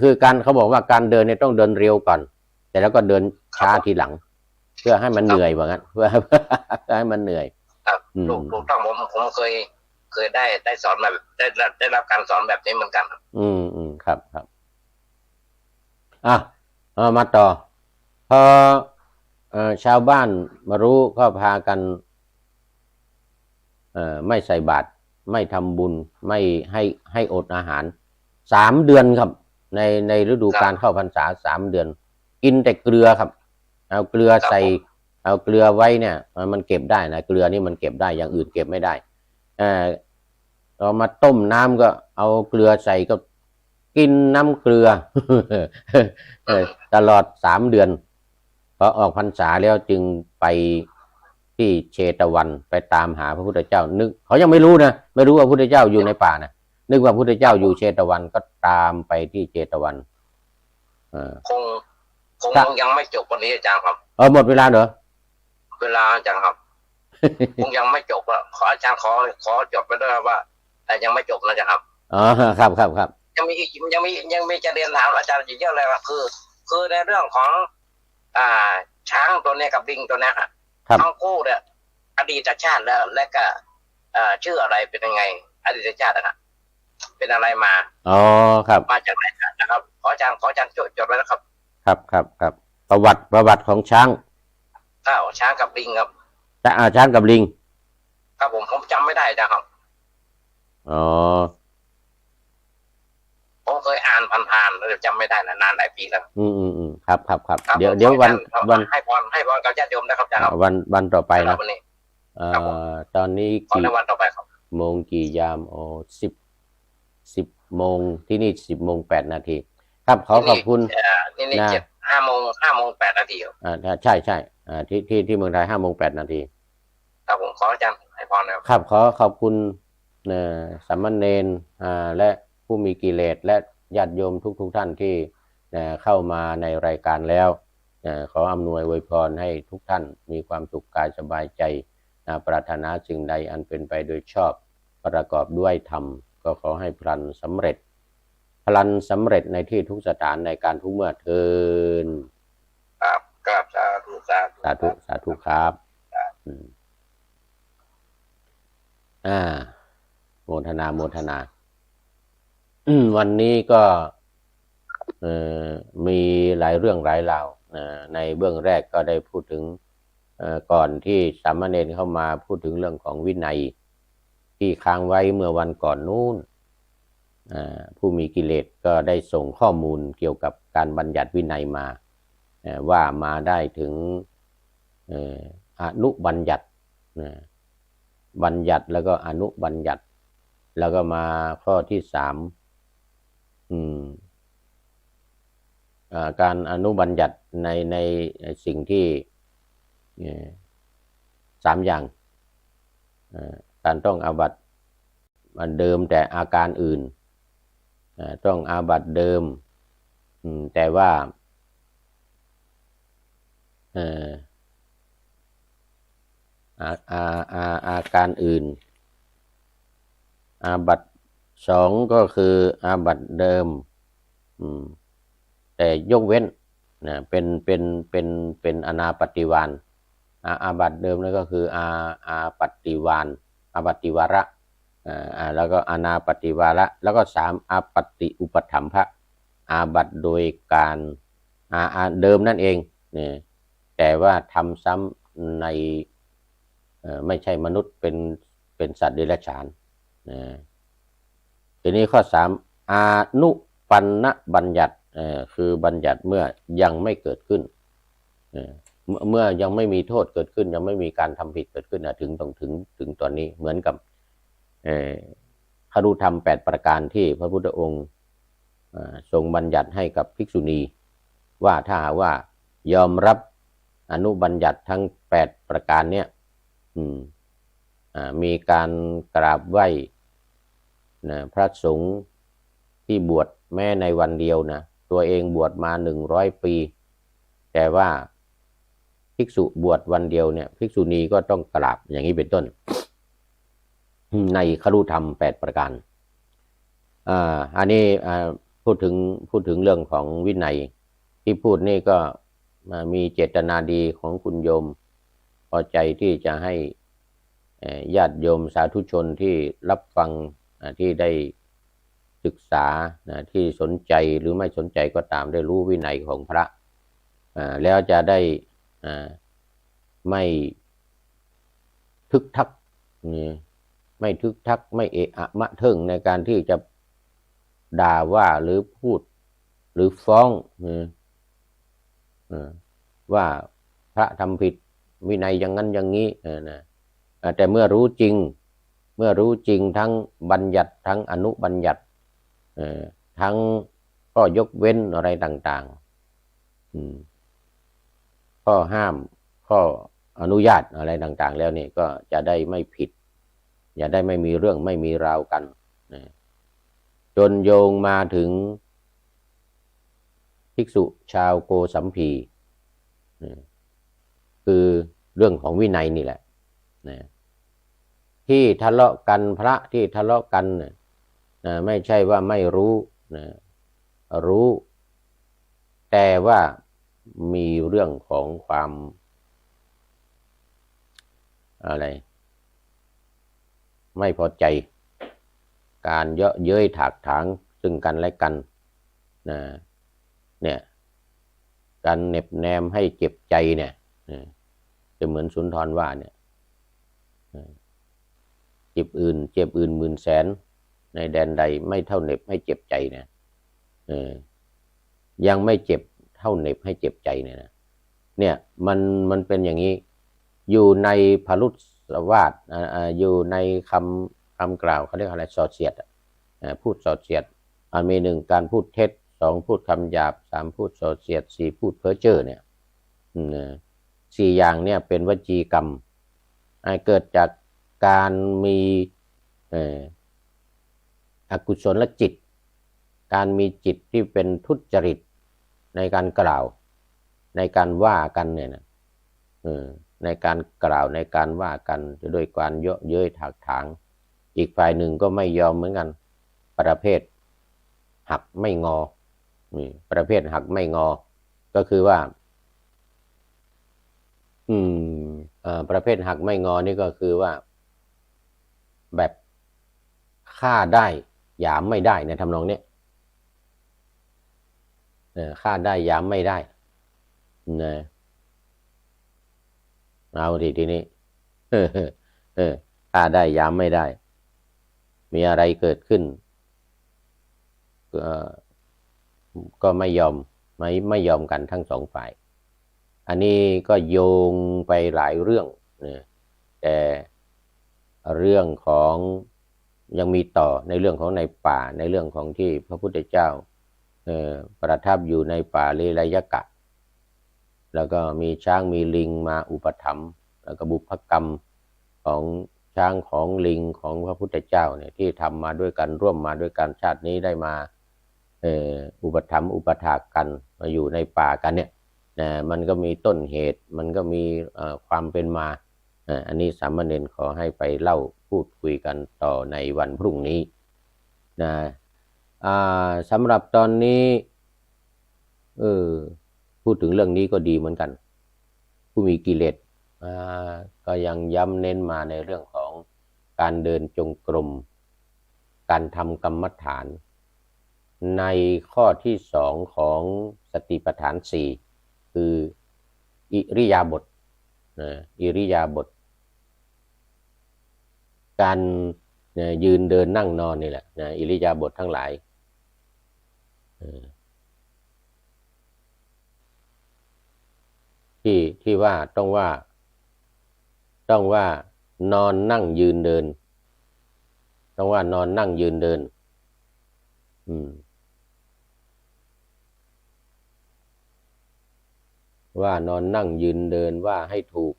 คือการเขาบอกว่าการเดินเนี่ยต้องเดินเร็วก่อนแต่แล้วก็เดินช้าทีหลังเพื่อให้มันเหนื่อยว่างั้นเพื่อให้มันเหนื่อยถูกต้องผมเคยได้สอนแบบได้รับการสอนแบบนี้เหมือนกันครับมาต่อพอชาวบ้านมารู้ก็พากันไม่ใส่บาตรไม่ทำบุญไม่ให้อดอาหาร3 เดือนครับในฤดูการเข้าพรรษา3 เดือนกินแต่เกลือครับเอาเกลือใส่เอาเกลือไว้เนี่ยมันเก็บได้นะเกลือนี่มันเก็บได้อย่างอื่นเก็บไม่ได้เอามาต้มน้ำก็เอาเกลือใส่ก็กินน้ำเกลือ ตลอด3 เดือนพอออกพรรษาแล้วจึงไปที่เชตวันไปตามหาพระพุทธเจ้านึกเขายังไม่รู้นะไม่รู้ว่าพระพุทธเจ้าอยู่ในป่านะนึกว่าพระพุทธเจ้าอยู่เชตวันก็ตามไปที่เชตวันคงยังไม่จบวันนี้อาจารย์ครับหมดเวลาเหรอเวลาอาจารย์ครับ คงยังไม่จบอ่ะขออาจารย์ขอจบไปด้วยว่าแต่ยังไม่จบนะอาจารย์ครับครับยังมีจะเรียนถามอาจารย์อีกเยอะเลยว่าคือในเรื่องของช้างตัวนี้กับลิงตัวนี้ครับทั้งคู่เนี่ยอดีตชาติและก็ชื่ออะไรเป็นยังไงอดีตชาตินะครับเป็นอะไรมาครับมาจากไหนนะครับขออาจารย์จดไว้แล้วครับครับประวัติของช้างช้างกับลิงครับช้างกับลิงครับผมจำไม่ได้นะครับผมเคยอ่านผ่านๆแล้วจำไม่ได้นานหลายปีแล้วครับเดี๋ยววันให้พรกับญาติโยมนะครับอาจารย์วันต่อไปนะตอนนี้กี่วันต่อไปครับโมงกี่ยาม10 โมงที่นี่10:08 นาทีครับขอบคุณนี่5 โมง 8 นาทีใช่ที่เมืองไทย5:08 นาทีครับผมขออาจารย์ให้พรครับขอบคุณสามเณรและผู้มีกิเลสและญาติโยมทุกท่านที่เข้ามาในรายการแล้วขออำนวยอวยพรให้ทุกท่านมีความสุขกายสบายใจปรารถนาสิ่งใดอันเป็นไปโดยชอบประกอบด้วยธรรมก็ขอให้พลันสำเร็จในที่ทุกสถานในการทุกเมื่อเทินครับสาธุครับโมทนาวันนี้ก็มีหลายเรื่องหลายราวในเบื้องแรกก็ได้พูดถึงก่อนที่สามเณรเข้ามาพูดถึงเรื่องของวินัยที่ค้างไว้เมื่อวันก่อนนู้นผู้มีกิเลสก็ได้ส่งข้อมูลเกี่ยวกับการบัญญัติวินัยมาว่ามาได้ถึงอนุบัญญัติบัญญัติแล้วก็อนุบัญญัติแล้วก็มาข้อที่ การอนุบัญญัติในสิ่งที่3 อย่างการต้องอาบัติเดิมแต่อาการอื่นต้องอาบัติเดิมแต่ว่าอาการอื่นอาบัติ2ก็คืออาบัติเดิมแต่ยกเว้นเป็นอนาปฏิวานอาบัติเดิมนั่นก็คืออาปฏิวานอาบัติวาระแล้วก็อนาปฏิวาระแล้วก็3อาปัตติอุปถัมภะอาบัติโดยการเดิมนั่นเองแต่ว่าทำซ้ำในไม่ใช่มนุษย์เป็นสัตว์เดรัจฉานทีนี้ข้อ3อานุปันนบัญญัติคือบัญญัติเมื่อยังไม่เกิดขึ้นเมื่อยังไม่มีโทษเกิดขึ้นยังไม่มีการทำผิดเกิดขึ้นถึงตอนนี้เหมือนกับคฤธรรม8ประการที่พระพุทธองค์ทรงบัญญัติให้กับภิกษุณีว่าถ้าหากว่ายอมรับอนุบัญญัติทั้ง8ประการเนี้ยมีการกราบไหว้พระสงฆ์ที่บวชแม้ในวันเดียวนะตัวเองบวชมา100 ปีแต่ว่าภิกษุบวชวันเดียวเนี่ยภิกษุณีก็ต้องกราบอย่างนี้เป็นต้นในคฤธรรม8ประการอันนี้พูดถึงเรื่องของวินัยที่พูดนี่ก็มีเจตนาดีของคุณโยมพอใจที่จะให้ญาติโยมสาธุชนที่รับฟังที่ได้ศึกษาที่สนใจหรือไม่สนใจก็ตามได้รู้วินัยของพระแล้วจะได้ไม่ทึกทักไม่ทึกทักไม่เอะอะมะเทิงในการที่จะด่าว่าหรือพูดหรือฟ้องว่าพระทำผิดวินัยอย่างนั้นอย่างนี้แต่เมื่อรู้จริงทั้งบัญญัติทั้งอนุบัญญัติทั้งข้อยกเว้นอะไรต่างๆข้อห้ามข้ออนุญาตอะไรต่างๆแล้วนี่ก็จะได้ไม่ผิดอย่าได้ไม่มีเรื่องไม่มีราวกันจนโยงมาถึงภิกษุชาวโกสัมพีคือเรื่องของวินัยนี่แหละที่ทะเลาะกันพระที่ทะเลาะกันไม่ใช่ว่าไม่รู้รู้แต่ว่ามีเรื่องของความอะไรไม่พอใจการเยาะเย้ยถากถางซึ่งกันและกันเนี่ยการเหน็บแนมให้เจ็บใจเนี่ยจะเหมือนสุนทรว่าเนี่ยเจ็บอื่นหมื่นแสนในแดนใดไม่เท่าเหน็บให้เจ็บใจเนี่ยยังไม่เจ็บเท่าเหน็บให้เจ็บใจเนี่ยมันเป็นอย่างนี้อยู่ในพรุสวาทอยู่ในคำกล่าวเขาเรียกอะไรส่อเสียดพูดส่อเสียดมี1การพูดเท็จ2พูดคำหยาบ3พูดส่อเสียด4พูดเพ้อเจ้อเนี่ย4อย่างเนี่ยเป็นวจีกรรมเกิดจากการมีอกุศลจิตการมีจิตที่เป็นทุจริตในการกล่าวในการว่ากันเนี่ยนะในการกล่าวในการว่ากันจะด้วยการเยาะเย้ยถากถางอีกฝ่ายหนึ่งก็ไม่ยอมเหมือนกันประเภทหักไม่งอประเภทหักไม่งอก็คือว่าประเภทหักไม่งอนี่ก็คือว่าแบบฆ่าได้หยามไม่ได้ในทำนองนี้ฆ่าได้หยามไม่ได้เอาทีนี้ฆ่าได้หยามไม่ได้มีอะไรเกิดขึ้นก็ไม่ยอมกันทั้ง2ฝ่ายอันนี้ก็โยงไปหลายเรื่องแต่เรื่องของ ยังมีต่อในเรื่องของในป่าในเรื่องของที่พระพุทธเจ้าประทับอยู่ในป่าเลไลยกะแล้วก็มีช้างมีลิงมาอุปถัมภ์แล้วก็บุพกรรมของช้างของลิงของพระพุทธเจ้าเนี่ยที่ทำมาด้วยกันร่วมมาด้วยกันชาตินี้ได้มาอุปถัมภ์อุปถากกันมาอยู่ในป่ากันเนี่ยมันก็มีต้นเหตุมันก็มีความเป็นมาอันนี้สามเณรขอให้ไปเล่าพูดคุยกันต่อในวันพรุ่งนี้นะสำหรับตอนนี้พูดถึงเรื่องนี้ก็ดีเหมือนกันผู้มีกิเลสก็ยังย้ำเน้นมาในเรื่องของการเดินจงกรมการทำกรรมฐานในข้อที่2ของสติปัฏฐาน4คืออิริยาบถอิริยาบถการยืนเดินนั่งนอนนี่แหละอิริยาบถทั้งหลายที่ว่าต้องว่านอนนั่งยืนเดินต้องว่านอนนั่งยืนเดินว่านอนนั่งยืนเดินว่าให้ถูก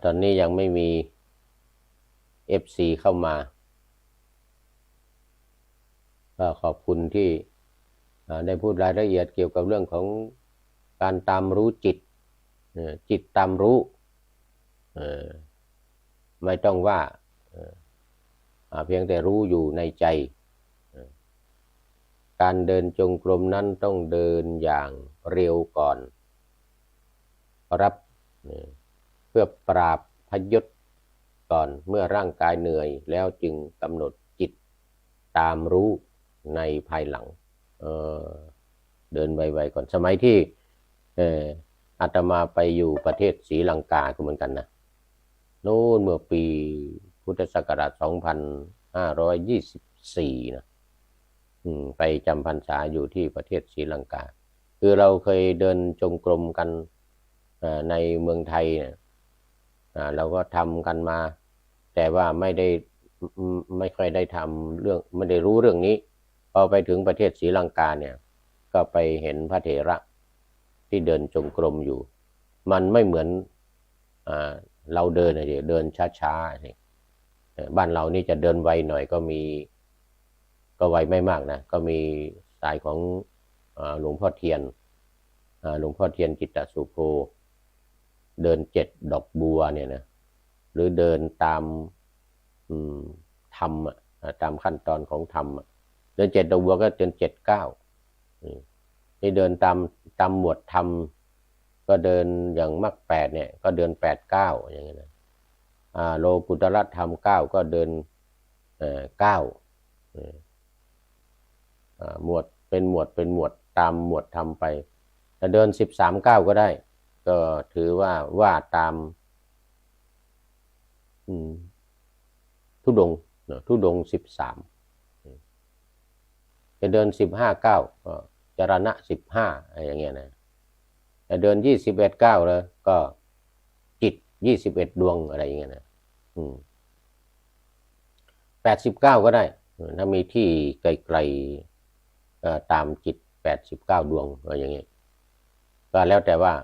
ตอนนี้ยังไม่มี FC เข้ามาก็ขอบคุณที่ได้พูดรายละเอียดเกี่ยวกับเรื่องของการตามรู้จิตจิตตามรู้ไม่ต้องว่าเพียงแต่รู้อยู่ในใจการเดินจงกรมนั้นต้องเดินอย่างเร็วก่อนรับเพื่อปราบพยศก่อนเมื่อร่างกายเหนื่อยแล้วจึงกำหนดจิตตามรู้ในภายหลังเดินไวๆก่อนสมัยที่อาตมาไปอยู่ประเทศศรีลังกาก็เหมือนกันนะโน่นเมื่อปีพุทธศักราช2524นะไปจำพรรษาอยู่ที่ประเทศศรีลังกาคือเราเคยเดินจงกรมกันในเมืองไทยเนี่ยเราก็ทำกันมาแต่ว่าไม่ค่อยได้ทำเรื่องไม่ได้รู้เรื่องนี้พอไปถึงประเทศศรีลังกาเนี่ยก็ไปเห็นพระเถระที่เดินจงกรมอยู่มันไม่เหมือนเราเดินเดินช้าๆบ้านเรานี่จะเดินไวหน่อยก็ไวไม่มากนะก็มีสายของหลวงพ่อเทียนจิตตสุโภเดิน7 ดอกบัวเนี่ยนะหรือเดินตามธรรมตามขั้นตอนของธรรมเดิน7 ดอกบัวก็เดิน7 ก้าวที่เดินตามหมวดธรรมก็เดินอย่างมรรค8เนี่ยก็เดิน8 ก้าวอย่างเงี้ยนะโลกุตระธรรม9ก็เดิน9หมวดเป็นหมวดตามหมวดธรรมไปแต่เดิน13 ก้าวก็ได้ก็ถือว่าตามธุดงค์13จะเดิน15 ก้าวก็จรณะ15อะไรอย่างเงี้ยนะแต่เดิน21 ก้าวแล้วก็จิต21 ดวงอะไรอย่างเงี้ยนะ89ก็ได้ถ้ามีที่ไกลๆตามจิต89 ดวงอะไรอย่างเงี้ยก็แล้วแต่ว่า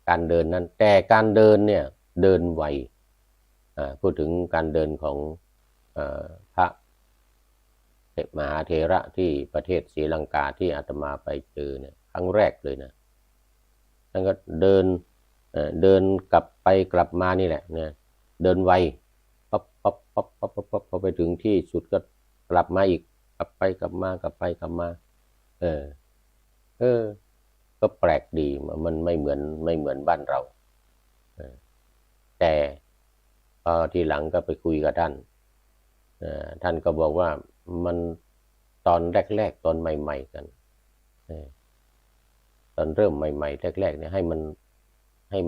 การเดินนั้นแต่การเดินเนี่ยเดินไวพูดถึงการเดินของพระมหาเถระที่ประเทศศรีลังกาที่อาตมาไปเจอเนี่ยครั้งแรกเลยนะท่านก็เดินกลับไปกลับมานี่แหละเนี่ยเดินไวปั๊บพอไปถึงที่สุดก็กลับมาอีกกลับไปกลับมา ก็แปลกดีมันไม่เหมือนบ้านเราแต่พอทีหลังก็ไปคุยกับท่านท่านก็บอกว่ามันตอนแรกๆตอนใหม่ๆกันตอนเริ่มใหม่ๆแรกๆเนี่ยให้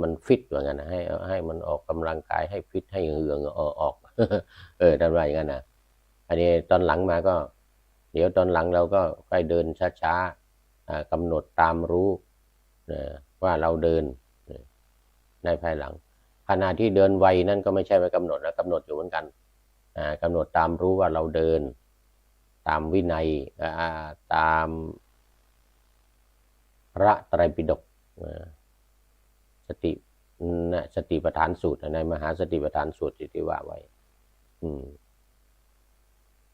มันฟิตว่างั้นนะให้มันออกกำลังกายให้ฟิตให้เหงื่อออกท่านว่าอย่างนั้นนะอันนี้ตอนหลังมาก็เดี๋ยวตอนหลังเราก็ค่อยเดินช้าๆกำหนดตามรู้ว่าเราเดินในภายหลังขณะที่เดินไวนั่นก็ไม่ใช่ไปกำหนดนะกำหนดอยู่เหมือนกันกำหนดตามรู้ว่าเราเดินตามวินัยตามพระไตรปิฎกสติปัฏฐานสูตรในมหาสติปัฏฐานสูตรที่ว่าไว้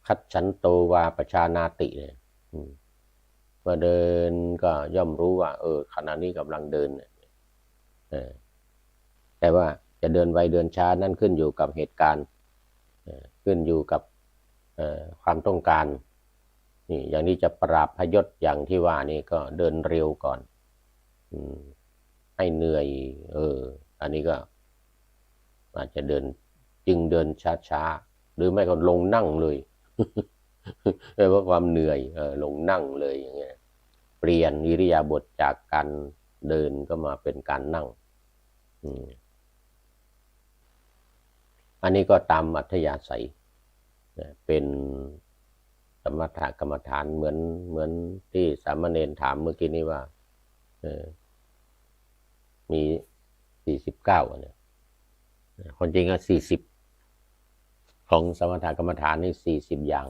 คัจฉันโตวาปชานาติเนี่ยเมื่อเดินก็ย่อมรู้ว่าขณะนี้กำลังเดินแต่ว่าจะเดินไวเดินช้านั่นขึ้นอยู่กับเหตุการณ์ขึ้นอยู่กับความต้องการนี่อย่างนี้จะปราบพยศอย่างที่ว่านี่ก็เดินเร็วก่อนให้เหนื่อยอันนี้ก็อาจจะเดินช้าๆหรือไม่ก็ลงนั่งเลยเพราะความเหนื่อยลงนั่งเลยอย่างเงี้ยเปลี่ยนอิริยาบถจากการเดินก็มาเป็นการนั่งอันนี้ก็ตามอัธยาศัยเป็นสมถกรรมฐานเหมือนที่สามเณรถามเมื่อกี้นี้ว่ามี49เนี่ยคนจริงก็40ของสมถกรรมฐานนี่40อย่าง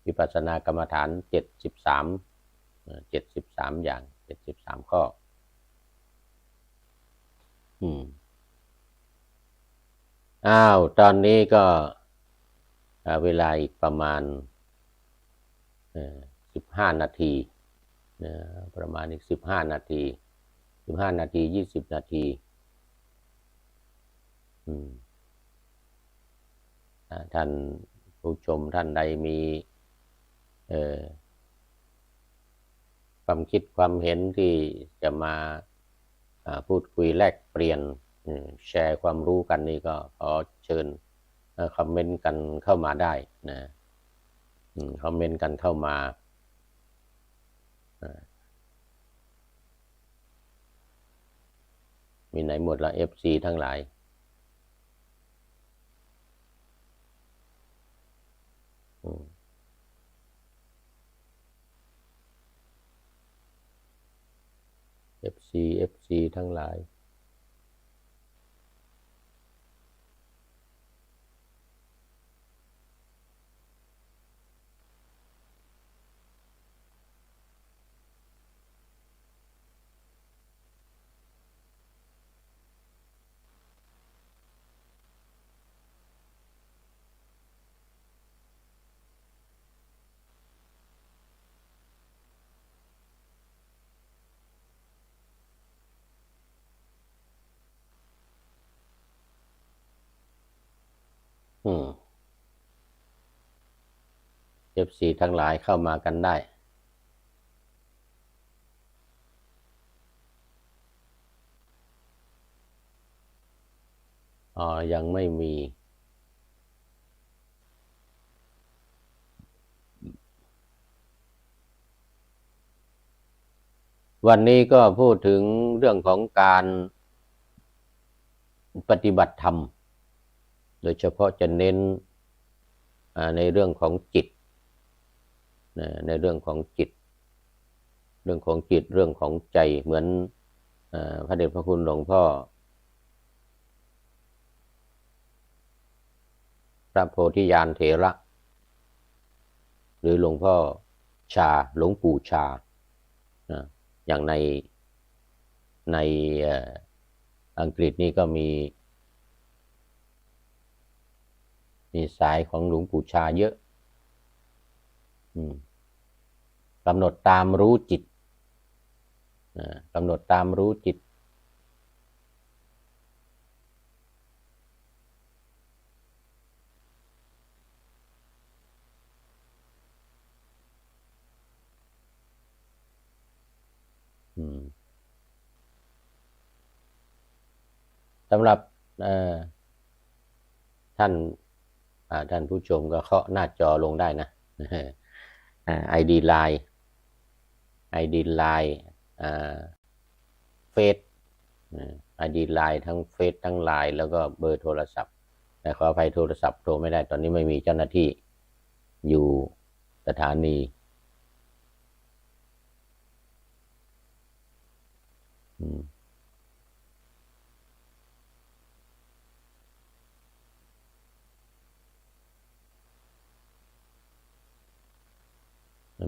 วิปัสสนากรรมฐาน73อย่าง73ข้อตอนนี้ก็เวลาอีกประมาณ15 นาทีประมาณอีก15 นาที20 นาทีท่านผู้ชมท่านใดมีความคิดความเห็นที่จะมาพูดคุยแลกเปลี่ยนแชร์ความรู้กันนี่ก็ขอเชิญคอมเมนต์กันเข้ามาได้นะคอมเมนต์กันเข้ามามีไหนหมดละ FC ทั้งหลายFC ทั้งหลายFC ทั้งหลายเข้ามากันได้ยังไม่มีวันนี้ก็พูดถึงเรื่องของการปฏิบัติธรรมโดยเฉพาะจะเน้นในเรื่องของจิตในเรื่องของจิตเรื่องของใจเหมือนพระเดชพระคุณหลวงพ่อพระโพธิญาณเถระหรือหลวงพ่อหลวงปู่ชาอย่างในอังกฤษนี่ก็มีสายของหลวงปู่ชาเยอะกำหนดตามรู้จิตกำหนดตามรู้จิต สำหรับท่านผู้ชมก็เคาะหน้าจอลงได้นะID LineเฟซID Lineทั้งเฟซทั้ง Line แล้วก็เบอร์โทรศัพท์แต่ขออภัยโทรศัพท์โทรไม่ได้ตอนนี้ไม่มีเจ้าหน้าที่อยู่สถานี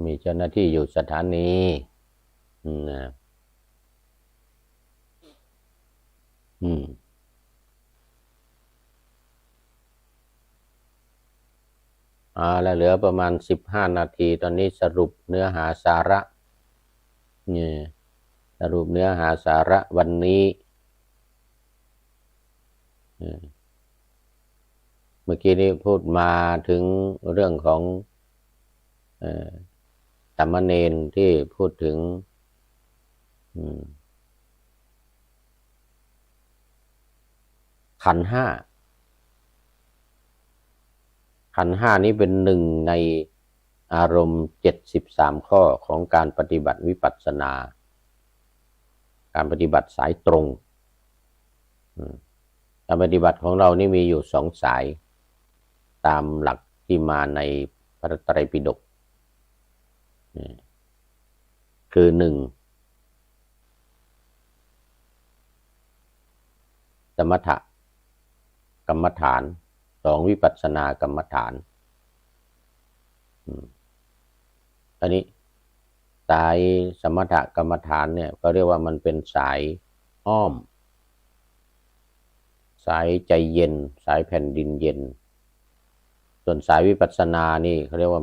มีเจ้าหน้าที่อยู่สถานีแล้วเหลือประมาณ15 นาทีตอนนี้สรุปเนื้อหาสาระสรุปเนื้อหาสาระวันนี้เมื่อกี้นี้พูดมาถึงเรื่องของสามเณรที่พูดถึงขันธ์ห้านี้เป็นหนึ่งในอารมณ์73 ข้อของการปฏิบัติวิปัสสนาการปฏิบัติสายตรงการปฏิบัติของเรานี่มีอยู่2 สายตามหลักที่มาในพระไตรปิฎกคือ1สมถกรรมฐาน2วิปัสสนากรรมฐานอันนี้สายสมถกรรมฐานเนี่ยก็เรียกว่ามันเป็นสายอ้อมสายใจเย็นสายแผ่นดินเย็นส่วนสายวิปัสสนานี่เขาเรียกว่า